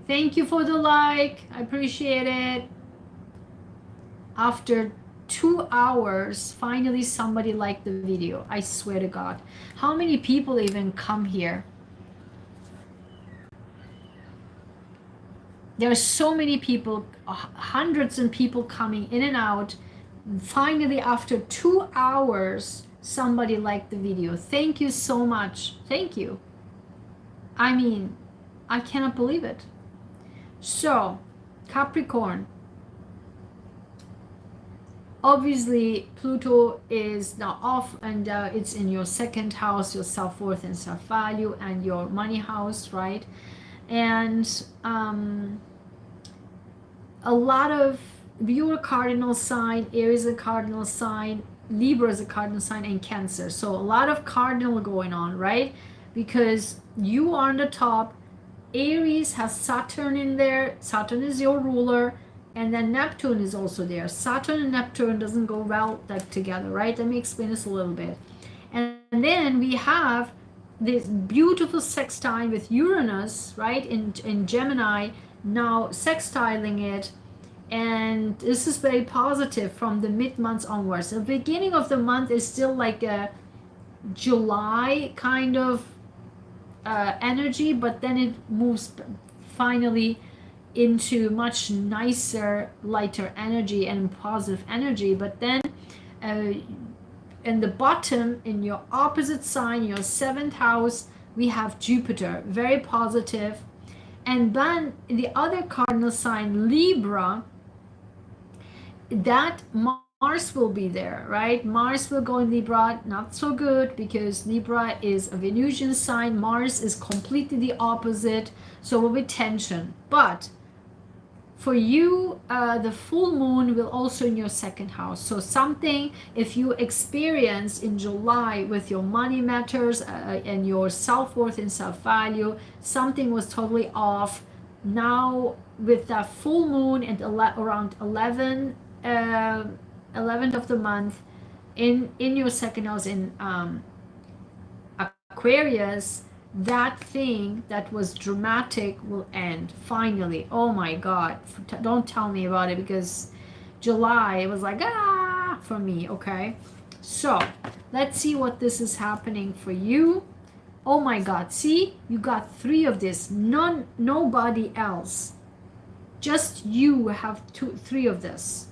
Speaker 1: Thank you for the like. I appreciate it. After 2 hours, finally somebody liked the video. I swear to God. How many people even come here? There are so many people, hundreds of people coming in and out. Finally, after 2 hours, somebody liked the video. Thank you so much. Thank you. I mean, I cannot believe it. So, Capricorn. Obviously, Pluto is now off, and it's in your second house, your self-worth and self-value, and your money house, right? And a lot of, you're a cardinal sign, Aries is a cardinal sign, Libra is a cardinal sign, and Cancer. So a lot of cardinal going on, right? Because you are on the top. Aries has Saturn in there. Saturn is your ruler. And then Neptune is also there. Saturn and Neptune doesn't go well together, right? Let me explain this a little bit. And then we have this beautiful sextile with Uranus, right? In Gemini, now sextiling it. And this is very positive from the mid-months onwards. The beginning of the month is still like a July kind of energy, but then it moves finally into much nicer, lighter energy and positive energy. But then in the bottom, in your opposite sign, your 7th house, we have Jupiter, very positive. And then the other cardinal sign, Libra, that Mars will be there, right? Mars will go in Libra, not so good because Libra is a Venusian sign. Mars is completely the opposite, so will be tension. But for you, the full moon will also in your 2nd house. So something, if you experience in July with your money matters and your self-worth and self-value, something was totally off. Now with that full moon and around 11th of the month in your 2nd house in Aquarius, that thing that was dramatic will end finally. Oh my God, don't tell me about it, because July, it was like, ah, for me. Okay, so let's see what this is happening for you. Oh my God, see, you got 3 of this. Nobody else, just you have 3 of this,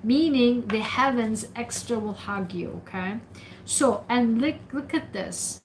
Speaker 1: meaning the heavens extra will hug you. Okay, so, and look at this.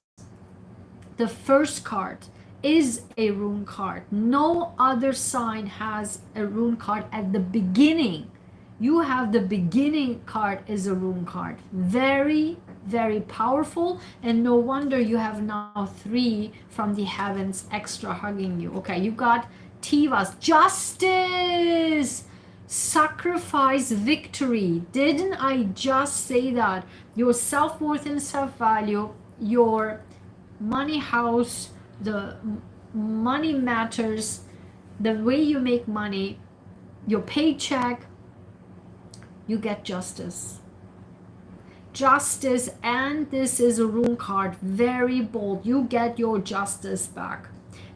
Speaker 1: The first card is a rune card. No other sign has a rune card at the beginning. You have the beginning card is a rune card. Very, very powerful, and no wonder you have now 3 from the heavens extra hugging you. Okay, you got Tivas, justice, sacrifice, victory. Didn't I just say that? Your self-worth and self-value, your money house, the money matters, the way you make money, your paycheck, you get justice. Justice, and this is a rune card, very bold. You get your justice back.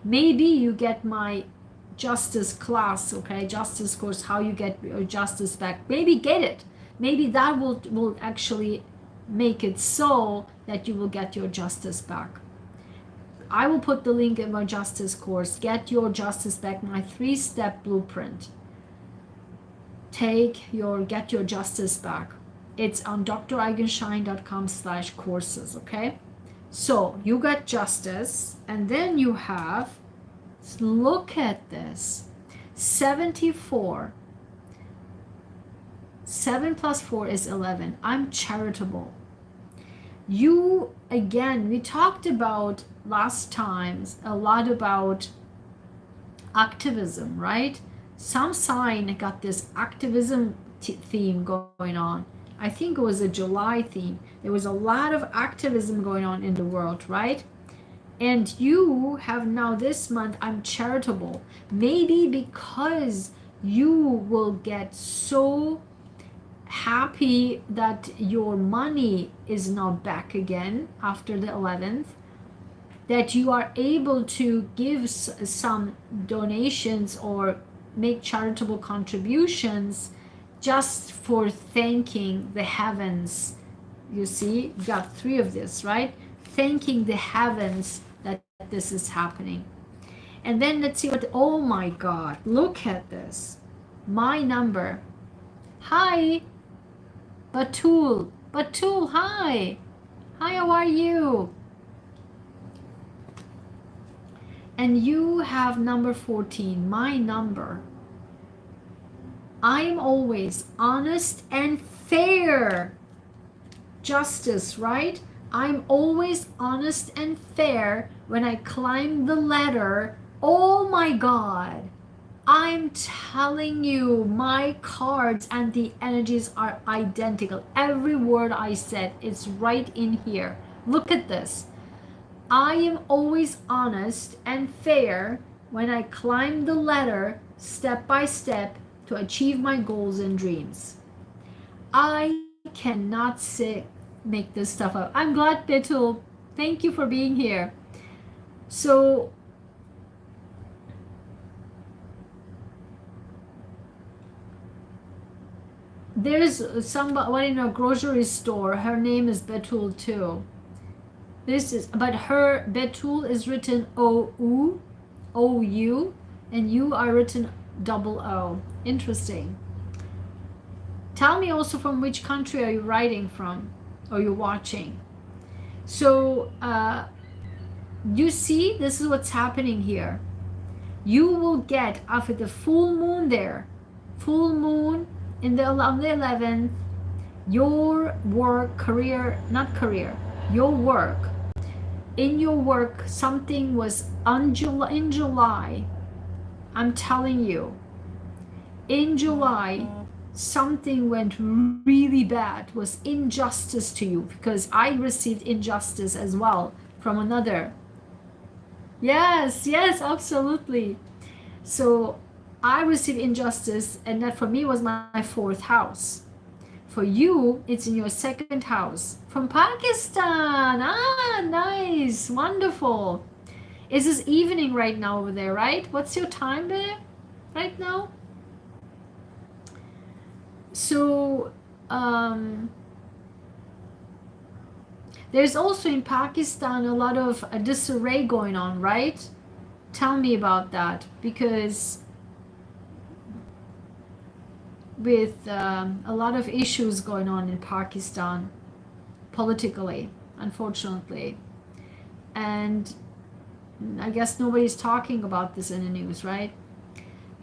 Speaker 1: Maybe you get my justice class, okay, justice course, how you get your justice back. Maybe get it. Maybe that will actually make it so that you will get your justice back. I will put the link in my justice course. Get your justice back, my 3-step blueprint. Get your justice back. It's on draigenshine.com/courses. Okay, so you got justice, and then you have, look at this, 74. 7 plus 4 is 11. I'm charitable. You, again, we talked about last times a lot about activism, right? Some sign got this activism theme going on. I think it was a July theme. There was a lot of activism going on in the world, right? And you have now this month, I'm charitable. Maybe because you will get so happy that your money is now back again after the 11th, that you are able to give some donations or make charitable contributions just for thanking the heavens. You see, you got 3 of this, right? Thanking the heavens that this is happening. And then let's see what, oh my God, look at this. My number. Hi, Batul. Batul, hi. Hi, how are you? And you have number 14, my number. I'm always honest and fair. Justice, right? I'm always honest and fair when I climb the ladder. Oh my God. I'm telling you, my cards and the energies are identical. Every word I said is right in here. Look at this. I am always honest and fair when I climb the ladder step by step to achieve my goals and dreams. I cannot make this stuff up. I'm glad, Betul. Thank you for being here. So there's somebody in a grocery store. Her name is Betul too. But her Betul is written O-U, O-U, and you are written double O. Interesting. Tell me also from which country are you writing from, or you're watching. So you see, this is what's happening here. You will get, after the full moon there, full moon on the 11th, your work, career, not career, your work. In your work, something was in July, I'm telling you, in July, something went really bad, was injustice to you, because I received injustice as well from another. Yes, absolutely. So I received injustice, and that for me was my 4th house. for you, it's in your second house. From Pakistan. Ah, nice. Wonderful. Is this evening right now over there, right? What's your time there right now? So, there's also in Pakistan a lot of disarray going on, right? Tell me about that, because with a lot of issues going on in Pakistan politically, unfortunately, and I guess nobody's talking about this in the news, right?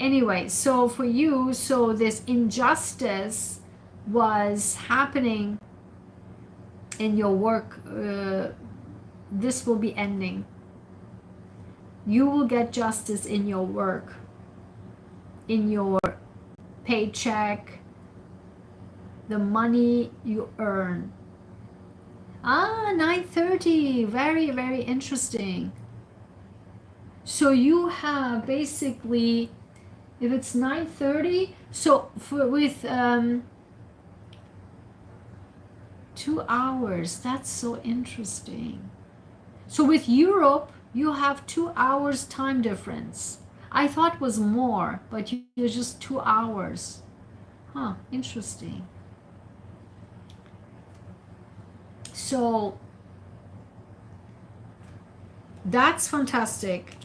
Speaker 1: Anyway, so for you, so this injustice was happening in your work. This will be ending. You will get justice in your work, in your paycheck, the money you earn. Ah, 9:30. Very, very interesting. So you have basically, if it's 9:30, so with 2 hours, that's so interesting. So with Europe, you have 2 hours time difference. I thought it was more, but you're just 2 hours. Huh, interesting. So that's fantastic.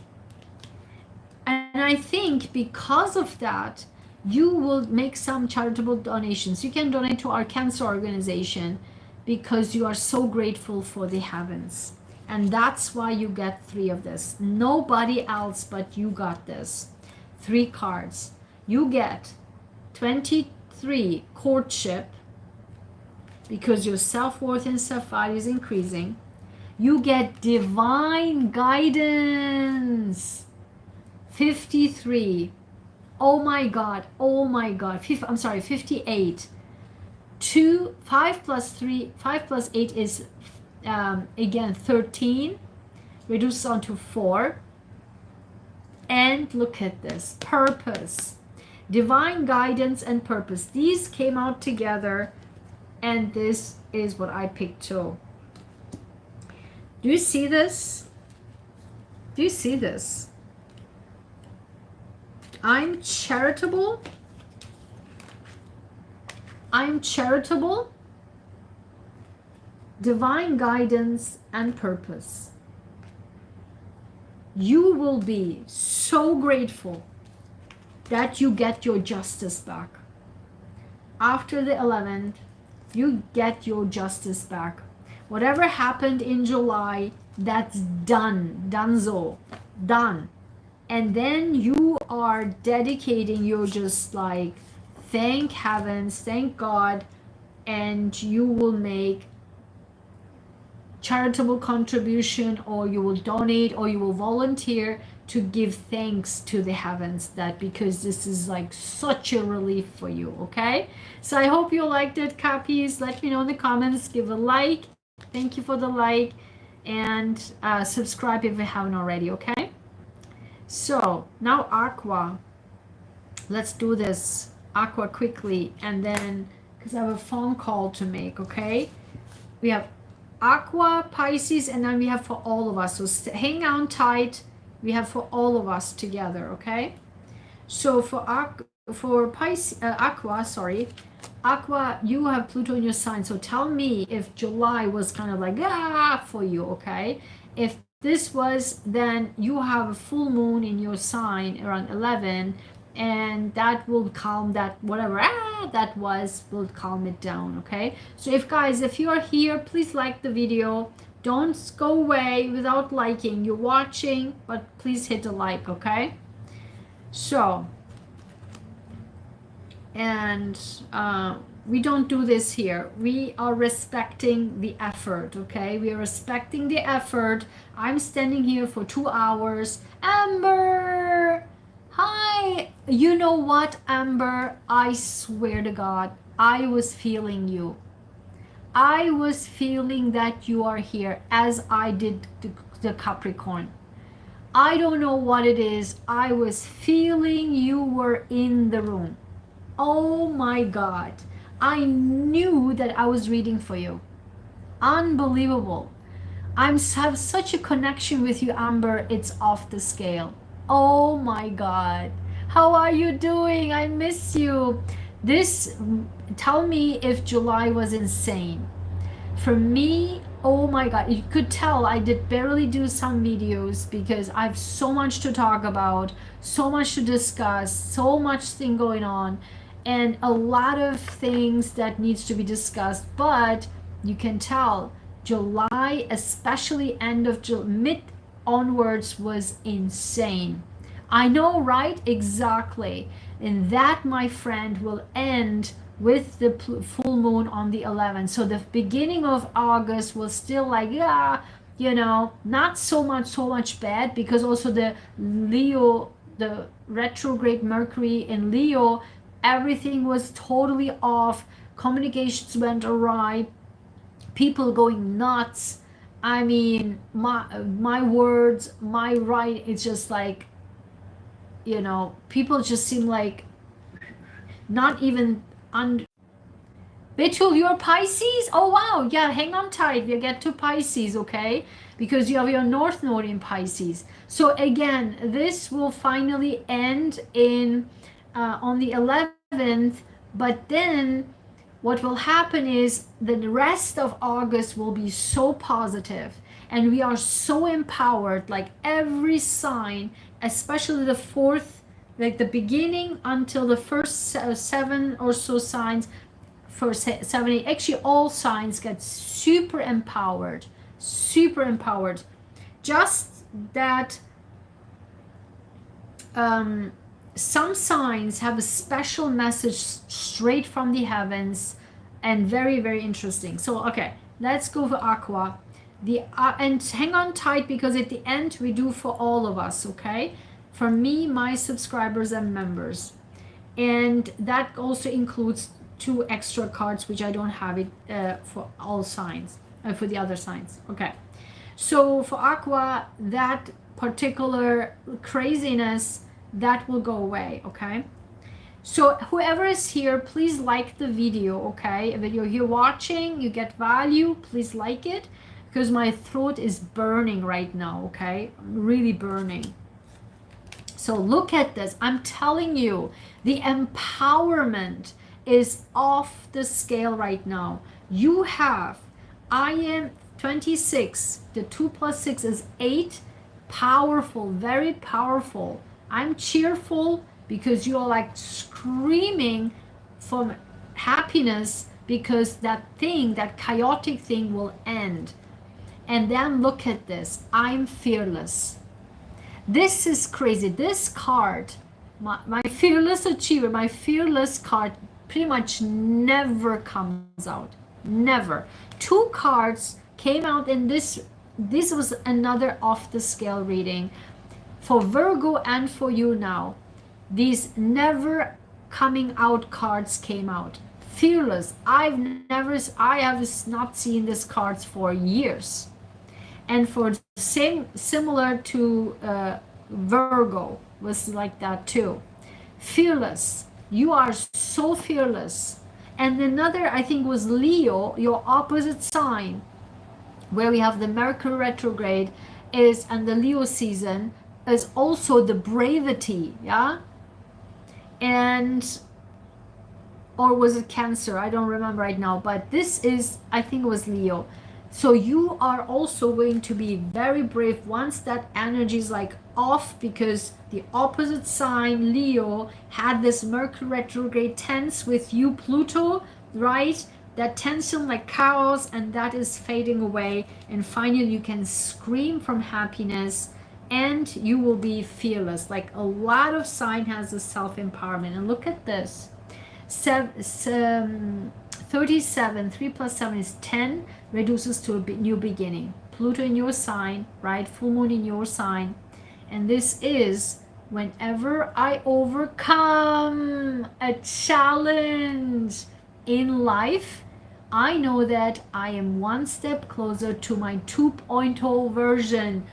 Speaker 1: And I think because of that, you will make some charitable donations. You can donate to our cancer organization because you are so grateful for the heavens. And that's why you get 3 of this. Nobody else but you got this. 3 cards. You get 23 courtship, because your self-worth and self-value is increasing. You get divine guidance. 53. Oh my God. Oh my God. 58. 5 plus 3, 5 plus 8 is again 13. Reduced on to 4. And look at this. Purpose. Divine guidance and purpose. These came out together, and this is what I picked too. Do you see this? Do you see this? I'm charitable. I'm charitable. Divine guidance and purpose. You will be so grateful that you get your justice back. After the 11th, you get your justice back. Whatever happened in July, that's done. Donezo. Done. And then you are dedicating, you're just like, thank heavens, thank God, and you will make charitable contribution, or you will donate, or you will volunteer to give thanks to the heavens, that because this is like such a relief for you. Okay, so I hope you liked it, Cappies. Let me know in the comments. Give a like. Thank you for the like, and subscribe if you haven't already. Okay, so now Aqua, let's do this Aqua quickly, and then because I have a phone call to make. Okay, we have Aqua, Pisces, and then we have for all of us. So hang on tight. We have for all of us together. Okay, so for Pisces, Aqua, sorry, Aqua, you have Pluto in your sign. So tell me if July was kind of like for you. Okay, if this was, then you have a full moon in your sign around 11, and that will calm that whatever that was, will calm it down. Okay, so if guys, if you are here, please like the video. Don't go away without liking. You're watching, but please hit a like. Okay, so, and we don't do this here. We are respecting the effort. Okay, we are respecting the effort. I'm standing here for 2 hours. Amber, hi. You know what, Amber, I swear to God, I was feeling you. I was feeling that you are here, as I did the Capricorn. I don't know what it is. I was feeling you were in the room. Oh my God. I knew that I was reading for you. Unbelievable. Have such a connection with you, Amber. It's off the scale. Oh my God. How are you doing? I miss you. Tell me if July was insane. For me, oh my God, you could tell I did barely do some videos because I have so much to talk about, so much to discuss, so much thing going on, and a lot of things that needs to be discussed. But you can tell July, especially end of mid onwards, was insane. I know, right? Exactly. And that, my friend, will end with the full moon on the 11th. So the beginning of August was still like, yeah, you know, not so much bad, because also the Leo, the retrograde Mercury in Leo, everything was totally off. Communications went awry. People going nuts. I mean, my words, my right, it's just like, you know, people just seem like not even Betul, you're Pisces? Oh wow, yeah, hang on tight. We'll get to Pisces, okay? Because you have your North Node in Pisces. So again, this will finally end in on the 11th, but then what will happen is the rest of August will be so positive, and we are so empowered, like every sign, especially the fourth, like the beginning until the first 7 or so signs, for 7, 8, actually all signs get super empowered. Just that some signs have a special message straight from the heavens, and very, very interesting. So okay, let's go for Aqua. And hang on tight, because at the end we do for all of us, okay? For me, my subscribers and members, and that also includes 2 extra cards, which I don't have it for all signs, for the other signs. Okay, so for Aqua, that particular craziness, that will go away. Okay, so whoever is here, please like the video. Okay, if you're here watching, you get value, please like it, because my throat is burning right now. Okay, really burning. So look at this. I'm telling you, the empowerment is off the scale right now. You have, I am 26, the 2 plus 6 is 8, powerful, very powerful. I'm cheerful because you're like screaming from happiness, because that thing, that chaotic thing will end. And then look at this, I'm fearless. This is crazy. This card, my fearless achiever, my fearless card, pretty much never comes out. Never. 2 cards came out in this. This was another off the scale reading for Virgo and for you now. These never coming out cards came out. Fearless. I have not seen these cards for years. And for similar to Virgo was like that too. Fearless. You are so fearless. And another, I think, was Leo, your opposite sign, where we have the Mercury retrograde is, and the Leo season is also the bravety, yeah? And, or was it Cancer? I don't remember right now, but this is, I think it was Leo. So you are also going to be very brave once that energy is like off, because the opposite sign, Leo, had this Mercury retrograde tense with you, Pluto, right? That tension, like chaos, and that is fading away. And finally you can scream from happiness, and you will be fearless. Like a lot of sign has a self-empowerment. And look at this. 37, 3 plus 7 is 10, reduces to a new beginning. Pluto in your sign, right? Full moon in your sign. And this is whenever I overcome a challenge in life, I know that I am one step closer to my 2.0 version.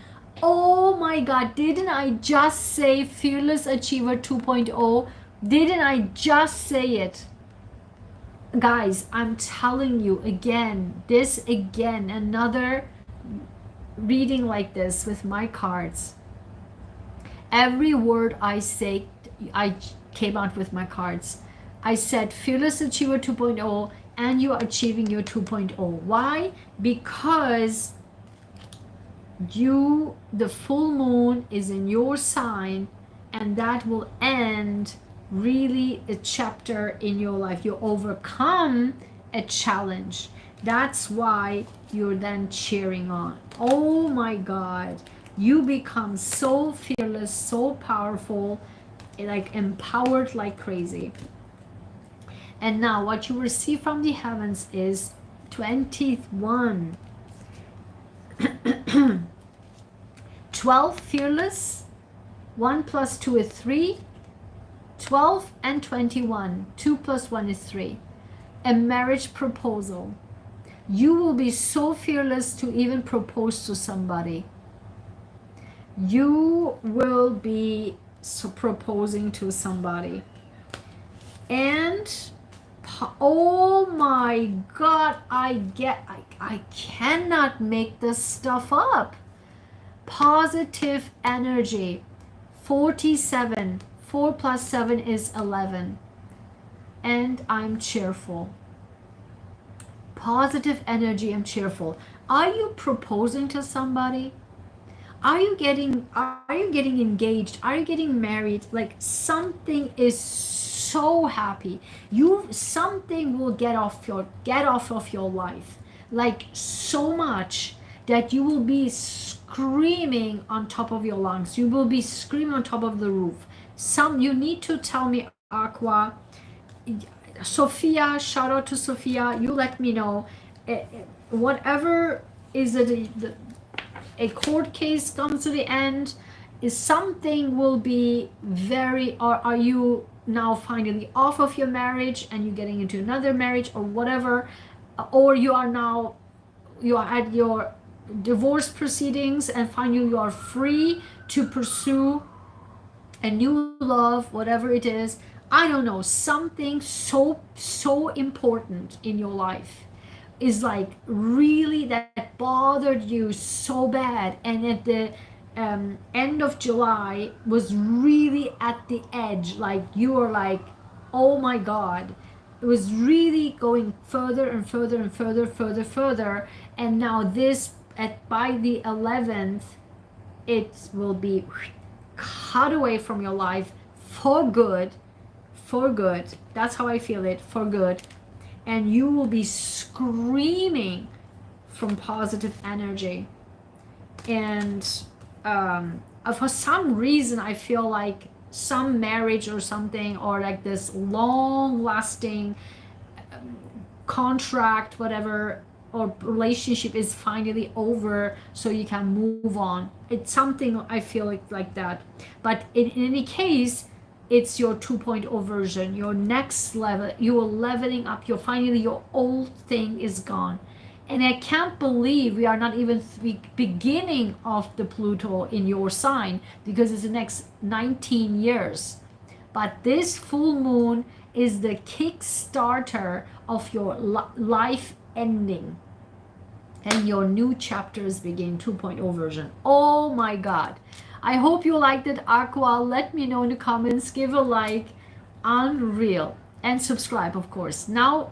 Speaker 1: Oh my God, didn't I just say Fearless Achiever 2.0? Didn't I just say it? Guys, I'm telling you again, another reading like this with my cards. Every word I say, I came out with my cards. I said Fearless Achiever 2.0, and you are achieving your 2.0. Why? Because the full moon is in your sign, and that will end really a chapter in your life. You overcome a challenge. That's why you're then cheering on. Oh my God. You become so fearless, so powerful, like empowered like crazy. And now what you receive from the heavens is 21. 12, fearless. 1 plus 2 is 3. 12 and 21. 2 plus 1 is 3. A marriage proposal. You will be so fearless to even propose to somebody. You will be proposing to somebody. And oh my God, I cannot make this stuff up. Positive energy. 47. 4 plus 7 is 11. And I'm cheerful. Positive energy and cheerful. Are you proposing to somebody? Are you getting engaged? Are you getting married? Like something is so happy. Something will get off of your life. Like so much that you will be screaming on top of your lungs. You will be screaming on top of the roof. You need to tell me, Aqua. Sophia, shout out to Sophia. You let me know. Whatever is a court case comes to the end, is something will be very, or are you now finally off of your marriage and you're getting into another marriage or whatever, or you are at your divorce proceedings and finally you are free to pursue a new love, whatever it is. I don't know, something so important in your life is like really that bothered you so bad, and at the end of July was really at the edge, like you were like, oh my God, it was really going further and further and further, and now by the 11th it will be cut away from your life for good. That's how I feel it, for good. And you will be screaming from positive energy. And for some reason I feel like some marriage or something, or like this long lasting contract, whatever, or relationship is finally over, so you can move on. It's something I feel like that. But in any case, it's your 2.0 version, your next level. You are leveling up. Your old thing is gone. And I can't believe we are not even beginning of the Pluto in your sign, because it's the next 19 years. But this full moon is the kickstarter of your life ending. And your new chapters begin, 2.0 version. Oh my God. I hope you liked it, Aqua. Let me know in the comments. Give a like. Unreal. And subscribe, of course. Now,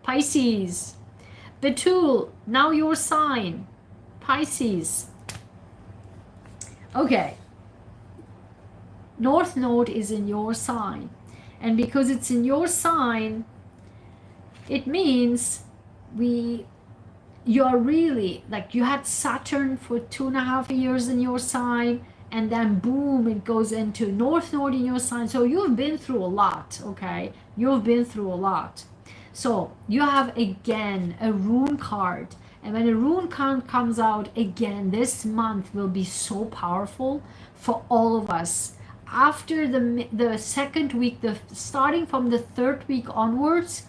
Speaker 1: Pisces. Betul, now your sign. Pisces. Okay. North Node is in your sign. And because it's in your sign, it means you're really, like, you had Saturn for 2.5 years in your sign, and then boom, it goes into North Node in your sign. So you've been through a lot, okay? You've been through a lot. So you have again a rune card, and when a rune card comes out again, this month will be so powerful for all of us. After the second week, starting from the third week onwards,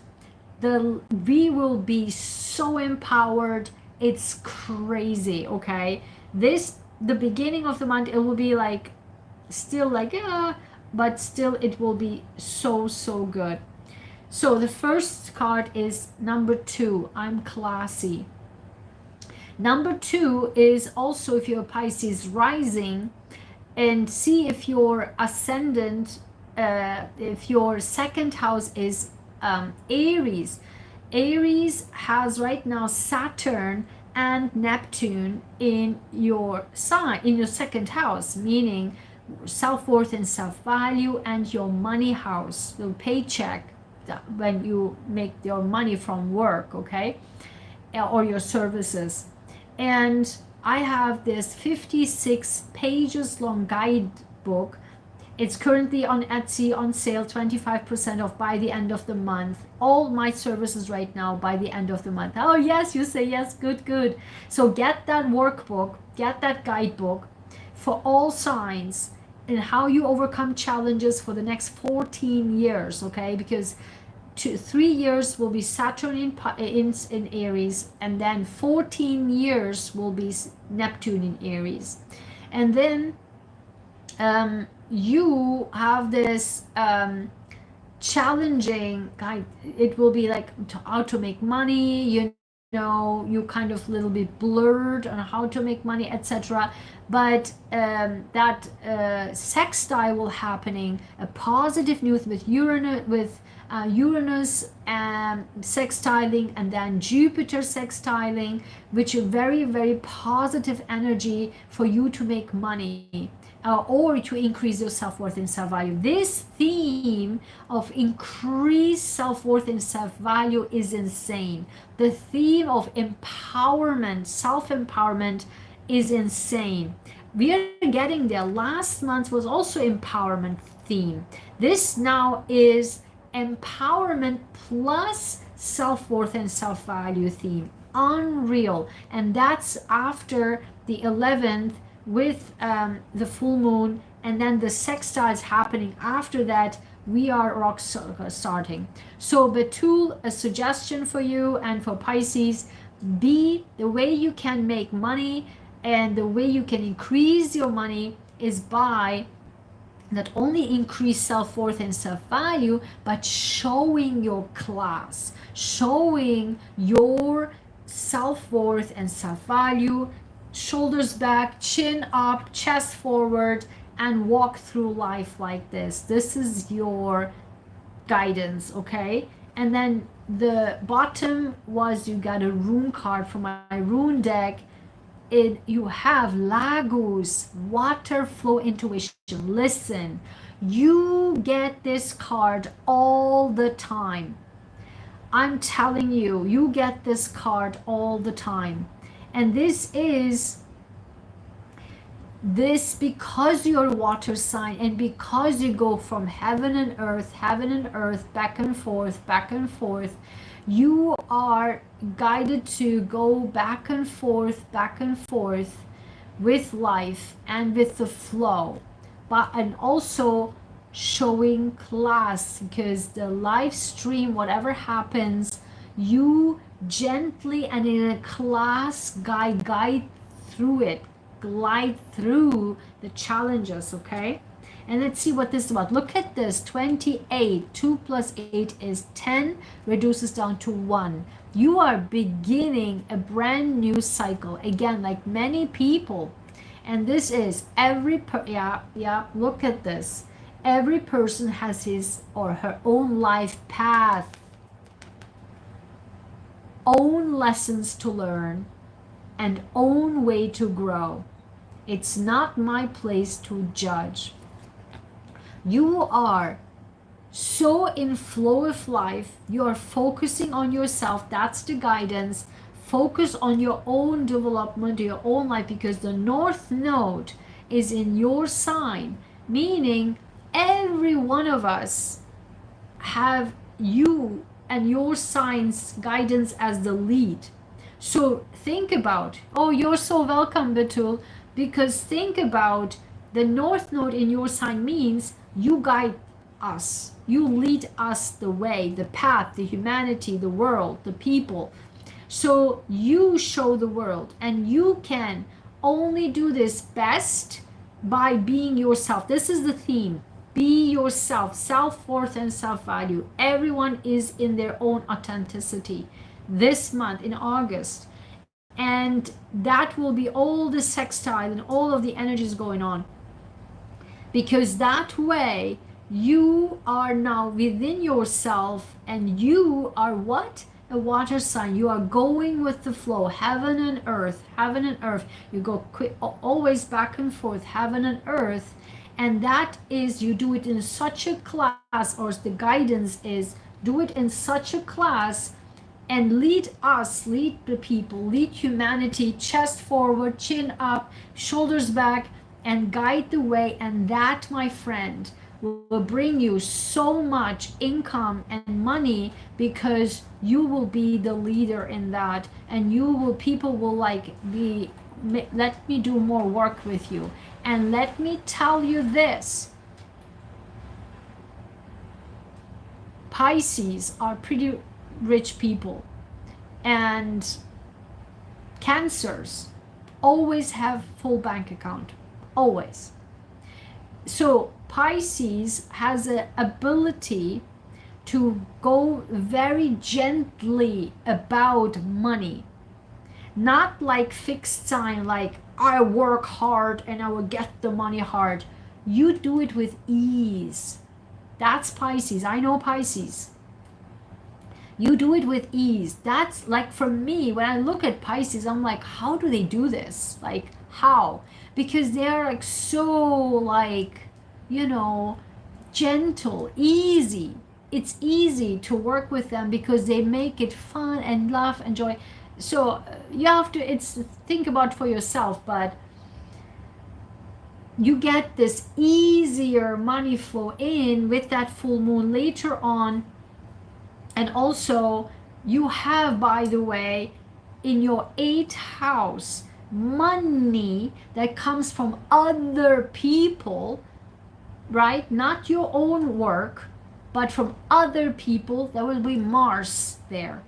Speaker 1: we will be so empowered. It's crazy, okay? The beginning of the month, it will be like still like, but still it will be so good. So the first card is number 2. I'm classy. Number 2 is also, if you're Pisces rising, and see if your ascendant, if your second house is Aries. Aries has right now Saturn and Neptune in your sign, in your second house, meaning self-worth and self-value, and your money house, the paycheck, when you make your money from work, okay, or your services. And I have this 56 pages long guidebook. It's currently on Etsy on sale, 25% off by the end of the month. All my services right now by the end of the month. Oh yes, you say yes, good, good. So get that workbook, get that guidebook for all signs and how you overcome challenges for the next 14 years, okay? Because 3 years will be Saturn in Aries, and then 14 years will be Neptune in Aries. And then you have this challenging guide. It will be like how to make money, you know, you kind of a little bit blurred on how to make money, etc. But that sextile will happening, a positive news with Uranus sextiling, and then Jupiter sextiling, which is very, very positive energy for you to make money. Or to increase your self-worth and self-value. This theme of increased self-worth and self-value is insane. The theme of empowerment, self-empowerment is insane. We are getting there. Last month was also empowerment theme. This now is empowerment plus self-worth and self-value theme. Unreal. And that's after the 11th with the full moon, and then the sextiles happening after that. We are rock starting. So Betul, a suggestion for you and for Pisces, be the way you can make money and the way you can increase your money is by not only increase self-worth and self-value, but showing your class, showing your self-worth and self-value, shoulders back, chin up, chest forward, and walk through life like this. This is your guidance, okay? And then the bottom was, you got a rune card from my rune deck. You have Lagos, water flow intuition. Listen, you get this card all the time. I'm telling you, you get this card all the time. And this because you're a water sign, and because you go from heaven and earth, back and forth, you are guided to go back and forth with life and with the flow, and also showing class, because the live stream, whatever happens, you gently and in a class guide through it, glide through the challenges, okay? And let's see what this is about. Look at this, 28, 2 plus 8 is 10, reduces down to 1. You are beginning a brand new cycle, again, like many people. And this is look at this. Every person has his or her own life path, own lessons to learn, and own way to grow. It's not my place to judge. You are so in flow of life, you are focusing on yourself. That's the guidance. Focus on your own development, your own life, because the North Node is in your sign, meaning every one of us have you and your sign's guidance as the lead. So think about, oh, you're so welcome, Betul, because think about the North Node in your sign means you guide us, you lead us the way, the path, the humanity, the world, the people. So you show the world, and you can only do this best by being yourself. This is the theme. Be yourself, self-worth and self-value. Everyone is in their own authenticity this month in August. And that will be all the sextile and all of the energies going on. Because that way you are now within yourself, and you are what? A water sign. You are going with the flow, heaven and earth, heaven and earth. You go always back and forth, heaven and earth. And that is, you do it in such a class, or the guidance is, do it in such a class and lead us, lead the people, lead humanity, chest forward, chin up, shoulders back, and guide the way. And that, my friend, will bring you so much income and money, because you will be the leader in that, and you will, people will like be, let me do more work with you. And let me tell you this, Pisces are pretty rich people, and Cancers always have full bank account, always. So Pisces has an ability to go very gently about money, not like fixed sign, like I work hard and I will get the money hard. You do it with ease. That's Pisces. I know Pisces. You do it with ease. That's like, for me, when I look at Pisces, I'm like, how do they do this? Like, how? Because they are like so, like, you know, gentle, easy. It's easy to work with them because they make it fun and laugh and joy. So you have to, it's, think about for yourself, but you get this easier money flow in with that full moon later on. And also you have, by the way, in your 8th house, money that comes from other people, right? Not your own work, but from other people. There will be Mars there.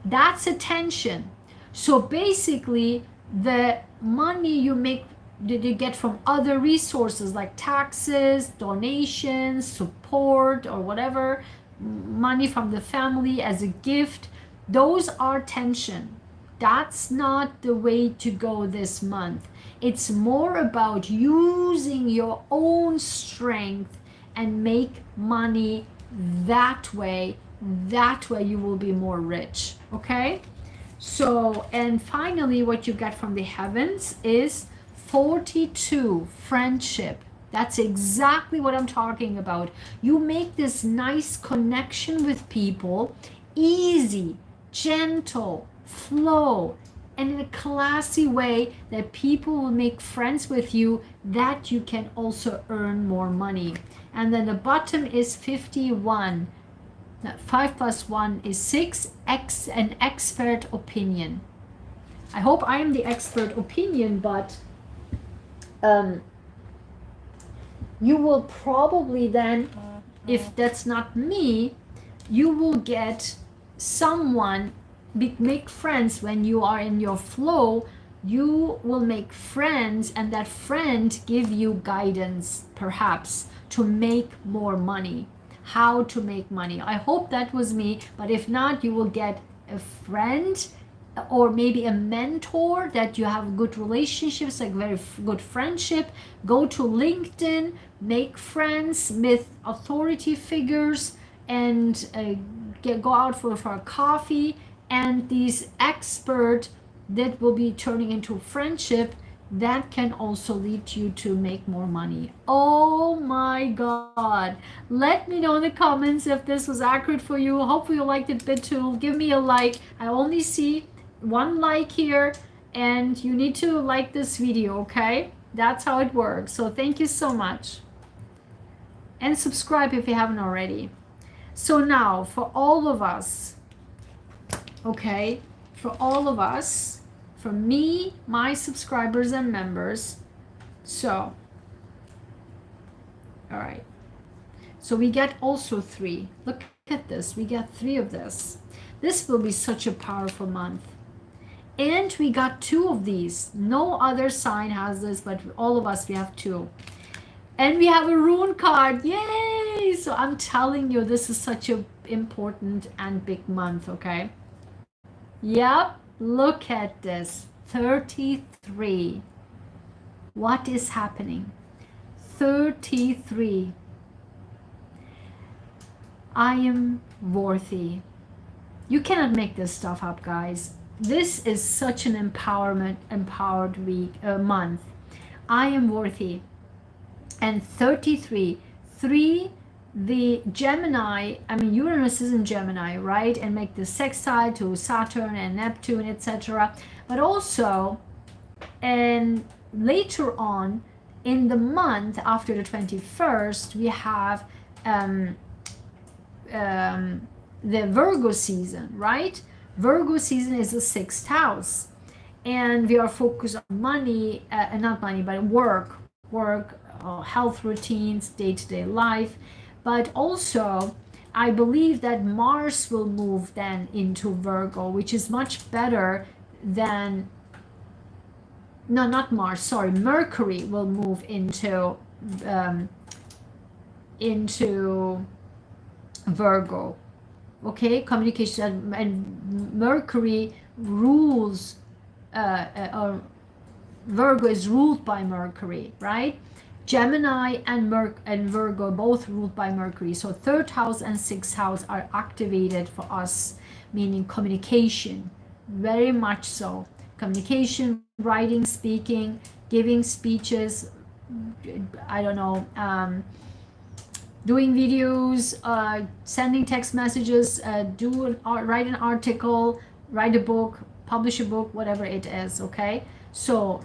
Speaker 1: That's attention. So basically, the money you make, that you get from other resources like taxes, donations, support, or whatever, money from the family as a gift, those are tension. That's not the way to go this month. It's more about using your own strength and make money that way. That way you will be more rich. Okay? So, and finally, what you get from the heavens is 42, friendship. That's exactly what I'm talking about. You make this nice connection with people, easy, gentle, flow, and in a classy way that people will make friends with you, that you can also earn more money. And then the bottom is 51. 5 plus 1 is 6, an expert opinion. I hope I am the expert opinion, but you will probably then, if that's not me, you will get someone, make friends when you are in your flow. You will make friends, and that friend give you guidance, perhaps, to make more money, how to make money. I hope that was me, but if not, you will get a friend or maybe a mentor that you have good relationships, like very good friendship. Go to LinkedIn, make friends with authority figures, and go out for a coffee. And these expert that will be turning into friendship, that can also lead you to make more money. Oh my God. Let me know in the comments if this was accurate for you. Hopefully you liked it a bit too. Give me a like. I only see 1 like here, and you need to like this video, okay? That's how it works. So thank you so much. And subscribe if you haven't already. So now, for all of us, okay? For all of us, for me, my subscribers and members. So, all right. So we get also 3. Look at this. We get 3 of this. This will be such a powerful month. And we got 2 of these. No other sign has this, but all of us, we have 2. And we have a rune card. Yay! So I'm telling you, this is such a important and big month, okay? Yep, look at this. 33. What is happening? 33. I am worthy. You cannot make this stuff up, guys. This is such an empowered month. I am worthy. And 33, 3, the Gemini, I mean Uranus is in Gemini, right? And make the sextile to Saturn and Neptune, etc. But also, and later on in the month after the 21st, we have the Virgo season, right? Virgo season is the 6th house, and we are focused on money, not money, but work, health routines, day-to-day life. But also, I believe that Mars will move then into Virgo, which is much better than, no, not Mars, sorry, Mercury will move into Virgo. Okay, communication, and Mercury rules, or Virgo is ruled by Mercury, right? Gemini and Virgo both ruled by Mercury. So 3rd house and 6th house are activated for us, meaning communication, very much so. Communication, writing, speaking, giving speeches, I don't know, doing videos, sending text messages, write an article, write a book, publish a book, whatever it is, okay? So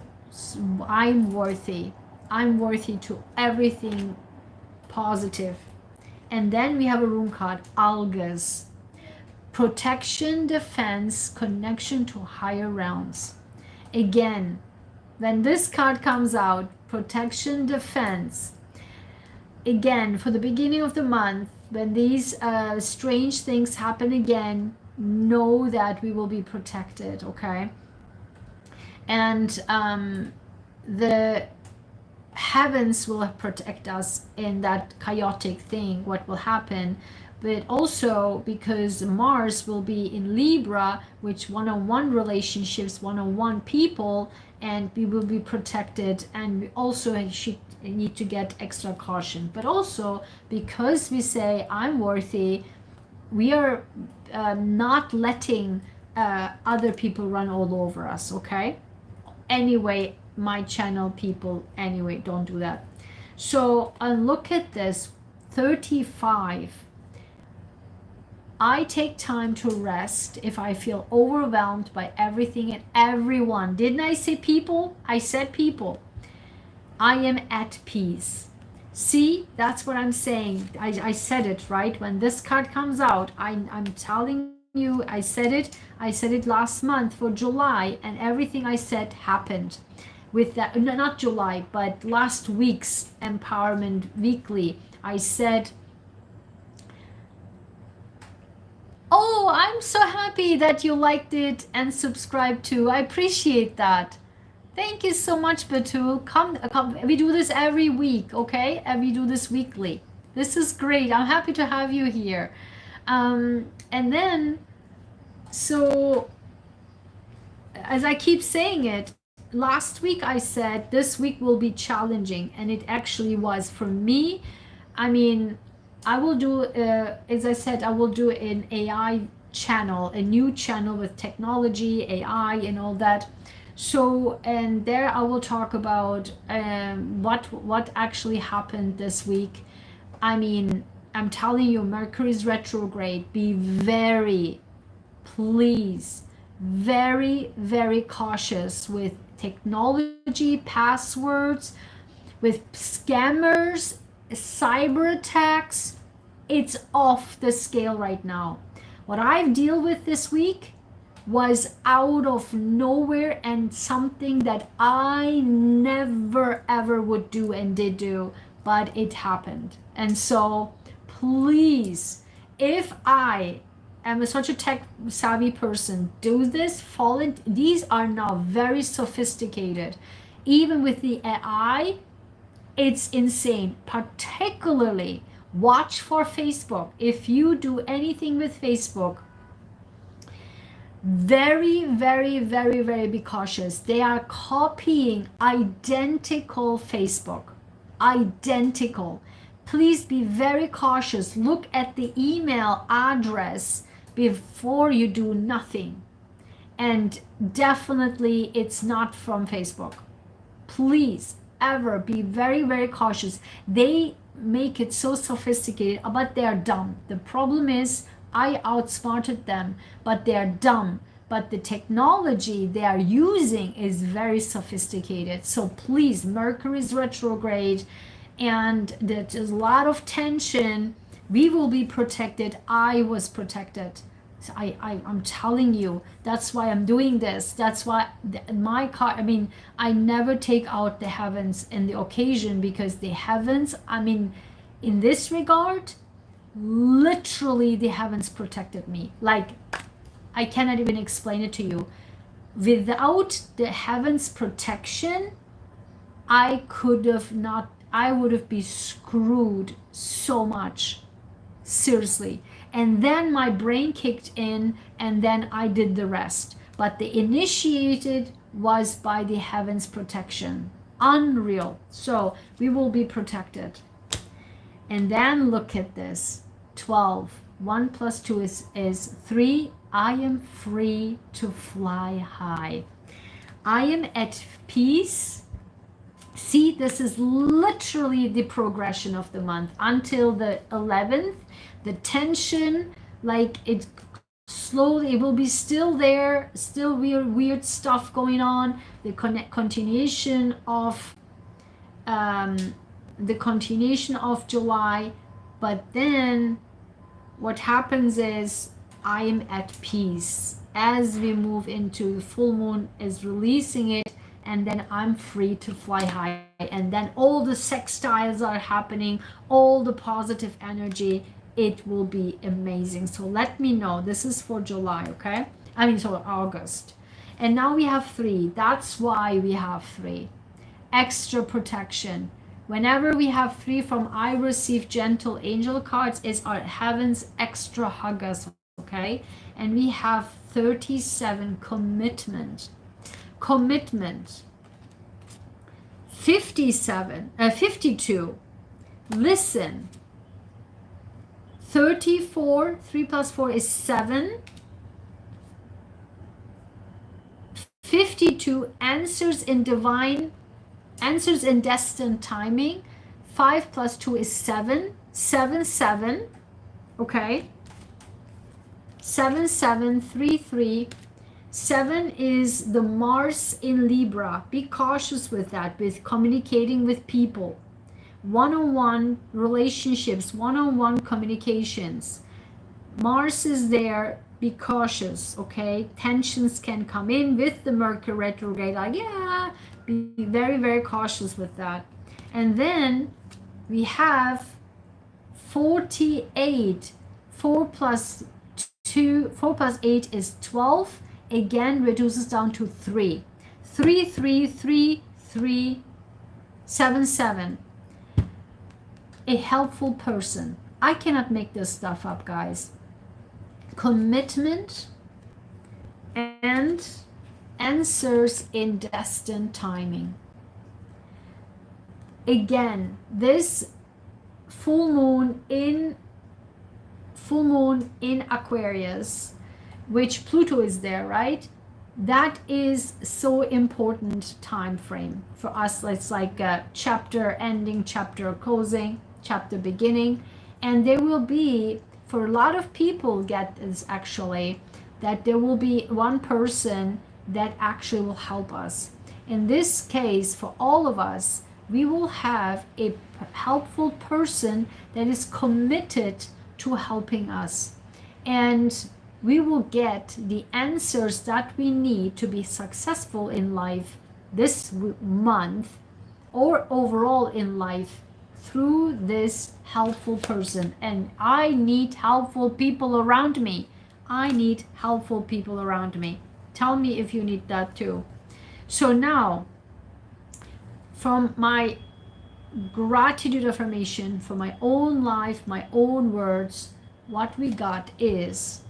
Speaker 1: I'm worthy. I'm worthy to everything positive. And then we have a rune card, Algas. Protection, defense, connection to higher realms. Again, when this card comes out, protection, defense, again, for the beginning of the month, when these strange things happen again, know that we will be protected, okay? And the heavens will protect us in that chaotic thing, what will happen. But also because Mars will be in Libra, which one-on-one relationships, one-on-one people, and we will be protected. And we also should need to get extra caution. But also because we say I'm worthy, we are not letting other people run all over us, okay? Anyway, my channel people, anyway, don't do that. So look at this, 35. I take time to rest if I feel overwhelmed by everything and everyone. Didn't I say people? I said people. I am at peace. See, that's what I'm saying. I said it, right? When this card comes out, I'm telling you, I said it last month for July, and everything I said happened. With that, no, not July, but last week's Empowerment Weekly, I said, oh, I'm so happy that you liked it and subscribed to. I appreciate that. Thank you so much, Batul. Come. We do this every week, okay? And we do this weekly. This is great. I'm happy to have you here. And then, so, as I keep saying it, last week I said this week will be challenging, and it actually was for me. I mean, I will do, as I said, I will do an AI channel, a new channel with technology, AI, and all that. So, and there I will talk about what actually happened this week. I mean, I'm telling you, Mercury's retrograde. Be very, please, very, very cautious with technology, passwords, with scammers, cyber attacks. It's off the scale right now. What I've dealt with this week was out of nowhere and something that I never ever would do and did do, but it happened. And so please, if I am such a tech savvy person, do this, follow. These are now very sophisticated. Even with the AI, It's insane. Particularly watch for Facebook. If you do anything with Facebook, very, very, very, very be cautious. They are copying identical Facebook. Identical. Please be very cautious. Look at the email address before you do nothing. And definitely it's not from Facebook. Please ever be very, very cautious. They make it so sophisticated, but they are dumb. The problem is I outsmarted them, but they are dumb. But the technology they are using is very sophisticated. So please, Mercury is retrograde and there's a lot of tension. We will be protected. I was protected. So I'm telling you, that's why I'm doing this. That's why my card, I mean, I never take out the heavens in the occasion, because the heavens, I mean, in this regard, literally the heavens protected me. Like, I cannot even explain it to you. Without the heavens protection, I would have been screwed so much. Seriously. And then my brain kicked in, and then I did the rest. But the initiated was by the heavens protection. Unreal. So we will be protected. And then look at this. 12. 1 plus 2 is 3. I am free to fly high. I am at peace. See, this is literally the progression of the month until the 11th. The tension, like, it slowly, it will be still there, still weird stuff going on. The continuation of July, but then what happens is I am at peace as we move into full moon is releasing it, and then I'm free to fly high, and then all the sextiles are happening, all the positive energy. It will be amazing. So let me know. This is for July, okay? I mean, so August. And now we have 3. That's why we have 3. Extra protection. Whenever we have 3 from I receive gentle angel cards, is our heavens extra hug us, okay? And we have 37, commitment. Commitment. 52. Listen. 34, 3 plus 4 is 7. 52, answers in destined timing. 5 plus 2 is 7. 7, okay? 7, 3, 3. 7 is the Mars in Libra. Be cautious with that, with communicating with people. One-on-one relationships, one-on-one communications. Mars is there. Be cautious, okay? Tensions can come in with the Mercury retrograde. Like, yeah, be very, very cautious with that. And then we have 48. 4 plus 8 is 12. Again, reduces down to 3. 3, 3, 3, 3, 7. A helpful person. I cannot make this stuff up, guys. Commitment and answers in destined timing. Again, this full moon in Aquarius, which Pluto is there, right? That is so important time frame for us. It's like a chapter ending, chapter closing, chapter beginning. And there will be, for a lot of people get this actually, that there will be one person that actually will help us. In this case, for all of us, we will have a helpful person that is committed to helping us. And we will get the answers that we need to be successful in life this month or overall in life through this helpful person. And I need helpful people around me. I need helpful people around me. Tell me if you need that too. So now, from my gratitude affirmation for my own life, my own words. What we got is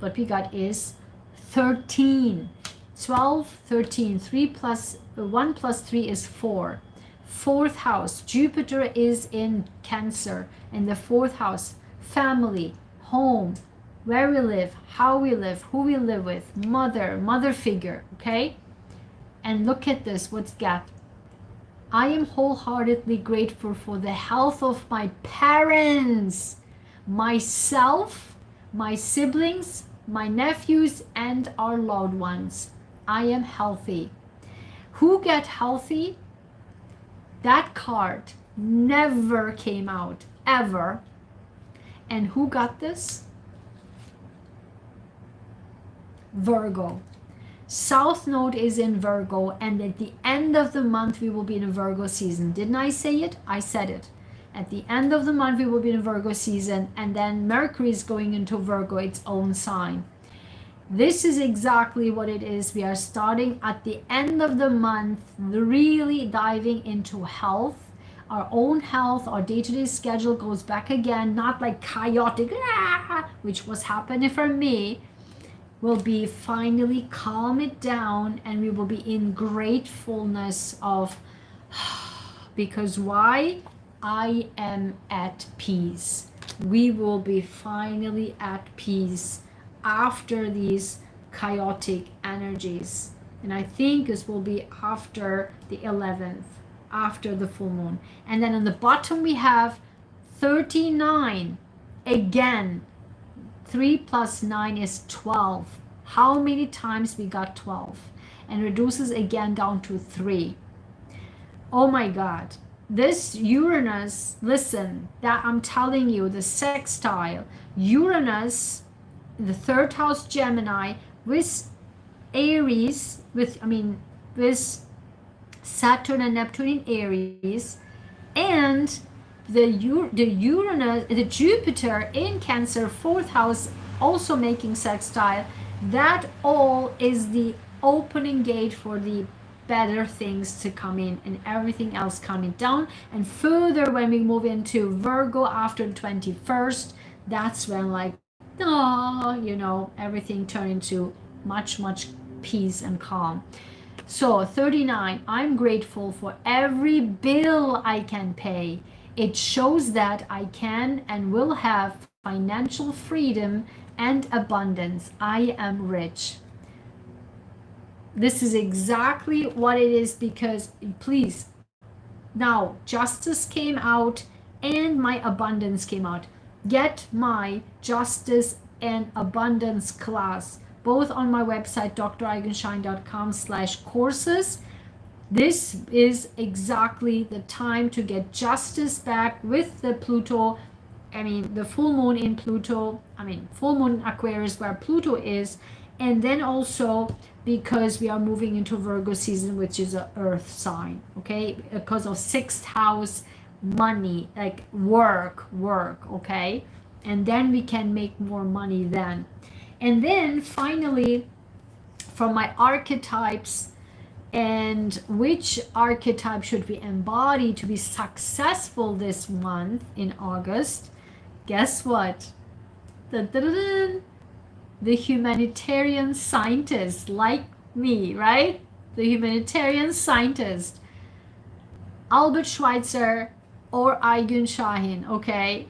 Speaker 1: 13. 12, 13. 3 plus 1 plus 3 is 4. Fourth house, Jupiter is in Cancer, in the fourth house. Family, home, where we live, how we live, who we live with, mother figure, okay? And look at this, what's got? I am wholeheartedly grateful for the health of my parents, myself, my siblings, my nephews, and our loved ones. I am healthy. Who get healthy? That card never came out, ever. And who got this? Virgo. South Node is in Virgo, and at the end of the month we will be in a Virgo season. Didn't I say it? I said it. At the end of the month we will be in a Virgo season, and then Mercury is going into Virgo, its own sign. This is exactly what it is. We are starting at the end of the month, really diving into health, our own health. Our day-to-day schedule goes back again, not like chaotic, which was happening for me. Will be finally calm it down, and we will be in gratefulness of, because why? I am at peace. We will be finally at peace after these chaotic energies. And I think this will be after the 11th, after the full moon. And then on the bottom we have 39. Again, 3 plus 9 is 12. How many times we got 12? And reduces again down to 3. Oh my God. This Uranus, listen, that I'm telling you, the sextile, Uranus, the third house Gemini, with Aries, with Saturn and Neptune in Aries, and the Uranus, the Jupiter in Cancer, fourth house, also making sextile. That all is the opening gate for the better things to come in, and everything else coming down. And further, when we move into Virgo after the 21st, that's when, like, everything turn into much peace and calm. So 39, I'm grateful for every bill I can pay. It shows that I can and will have financial freedom and abundance. I am rich. This is exactly what it is, because please, now justice came out and my abundance came out. Get my justice and abundance class both on my website draigenshine.com/courses. This is exactly the time to get justice back with the Pluto, the full moon in Pluto, full moon in Aquarius where Pluto is, and then also because we are moving into Virgo season, which is an earth sign, okay, because of sixth house, money, like work, okay, and then we can make more money then. And then finally, from my archetypes, and which archetype should we embody to be successful this month in August? Guess what? The humanitarian scientist, like me, right? The humanitarian scientist, Albert Schweitzer or Aigun Shahin, okay?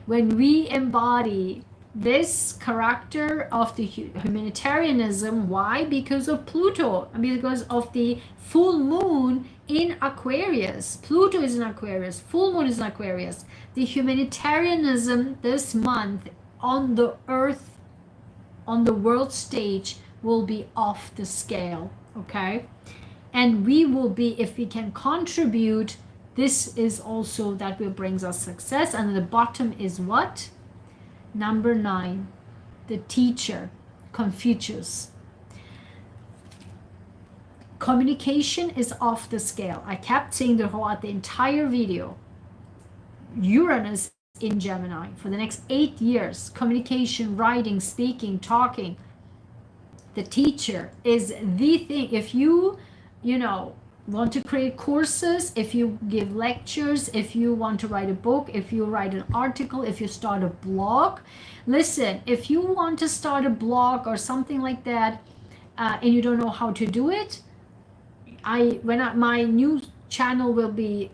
Speaker 1: When we embody this character of the humanitarianism, why? Because of Pluto, because of the full moon in Aquarius. Pluto is in Aquarius, full moon is in Aquarius. The humanitarianism this month on the earth, on the world stage, will be off the scale, okay? And we will be, if we can contribute, this is also that will brings us success. And the bottom is what? Number 9, the teacher, Confucius. Communication is off the scale. I kept saying throughout the entire video. Uranus in Gemini for the next 8 years. Communication, writing, speaking, talking. The teacher is the thing. If you, you know, want to create courses, if you give lectures, if you want to write a book, if you write an article, if you start a blog, listen, if you want to start a blog or something like that, and you don't know how to do it, my new channel will be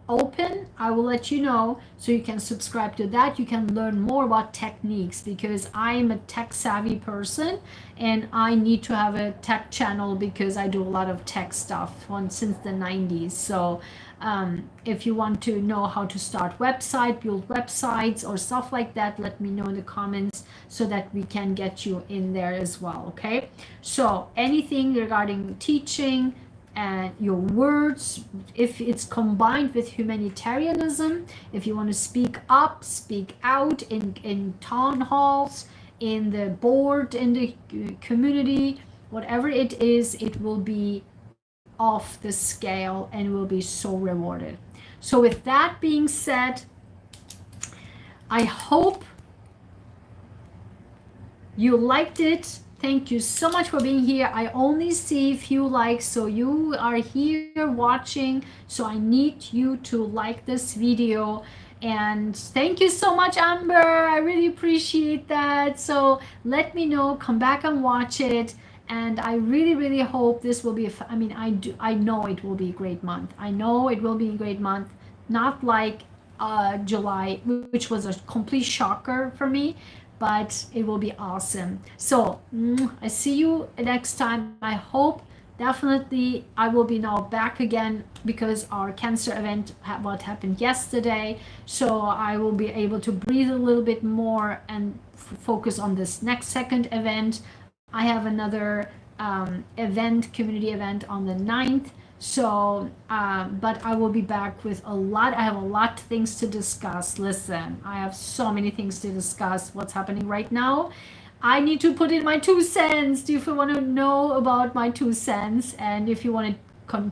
Speaker 1: open, I will let you know, so you can subscribe to that. You can learn more about techniques, because I'm a tech savvy person and I need to have a tech channel because I do a lot of tech stuff since the 90s. So if you want to know how to start build websites or stuff like that, let me know in the comments so that we can get you in there as well. Okay, so anything regarding teaching and your words, if it's combined with humanitarianism, if you want to speak up, speak out in town halls, in the board, in the community, whatever it is, it will be off the scale and will be so rewarded. So with that being said, I hope you liked it. Thank you so much for being here. I only see a few likes, so you are here watching, so I need you to like this video. And thank you so much, Amber. I really appreciate that. So let me know, come back and watch it. And I really hope this will be I know it will be a great month. I know it will be a great month. Not like July, which was a complete shocker for me, but it will be awesome. So I see you next time. I hope definitely I will be now back again, because our Cancer event, what happened yesterday, so I will be able to breathe a little bit more and focus on this second event. I have another community event on the 9th. So but I will be back with I have a lot of things to discuss. Listen, I have so many things to discuss. What's happening right now, I need to put in my 2 cents. If you want to know about my 2 cents, and if you want to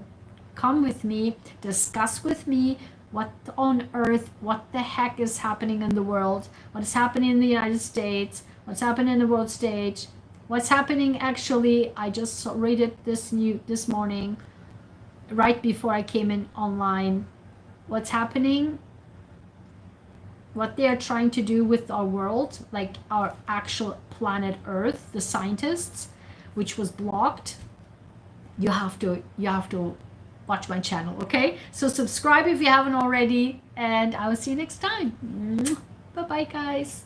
Speaker 1: come with me, discuss with me what on earth, what the heck is happening in the world, what is happening in the United States, what's happening in the world stage, what's happening. Actually, I just read it this morning, right before I came in online. What's happening, what they are trying to do with our world, like our actual planet Earth, the scientists, which was blocked. You have to watch my channel. Okay, so subscribe if you haven't already, and I will see you next time. Bye bye, guys.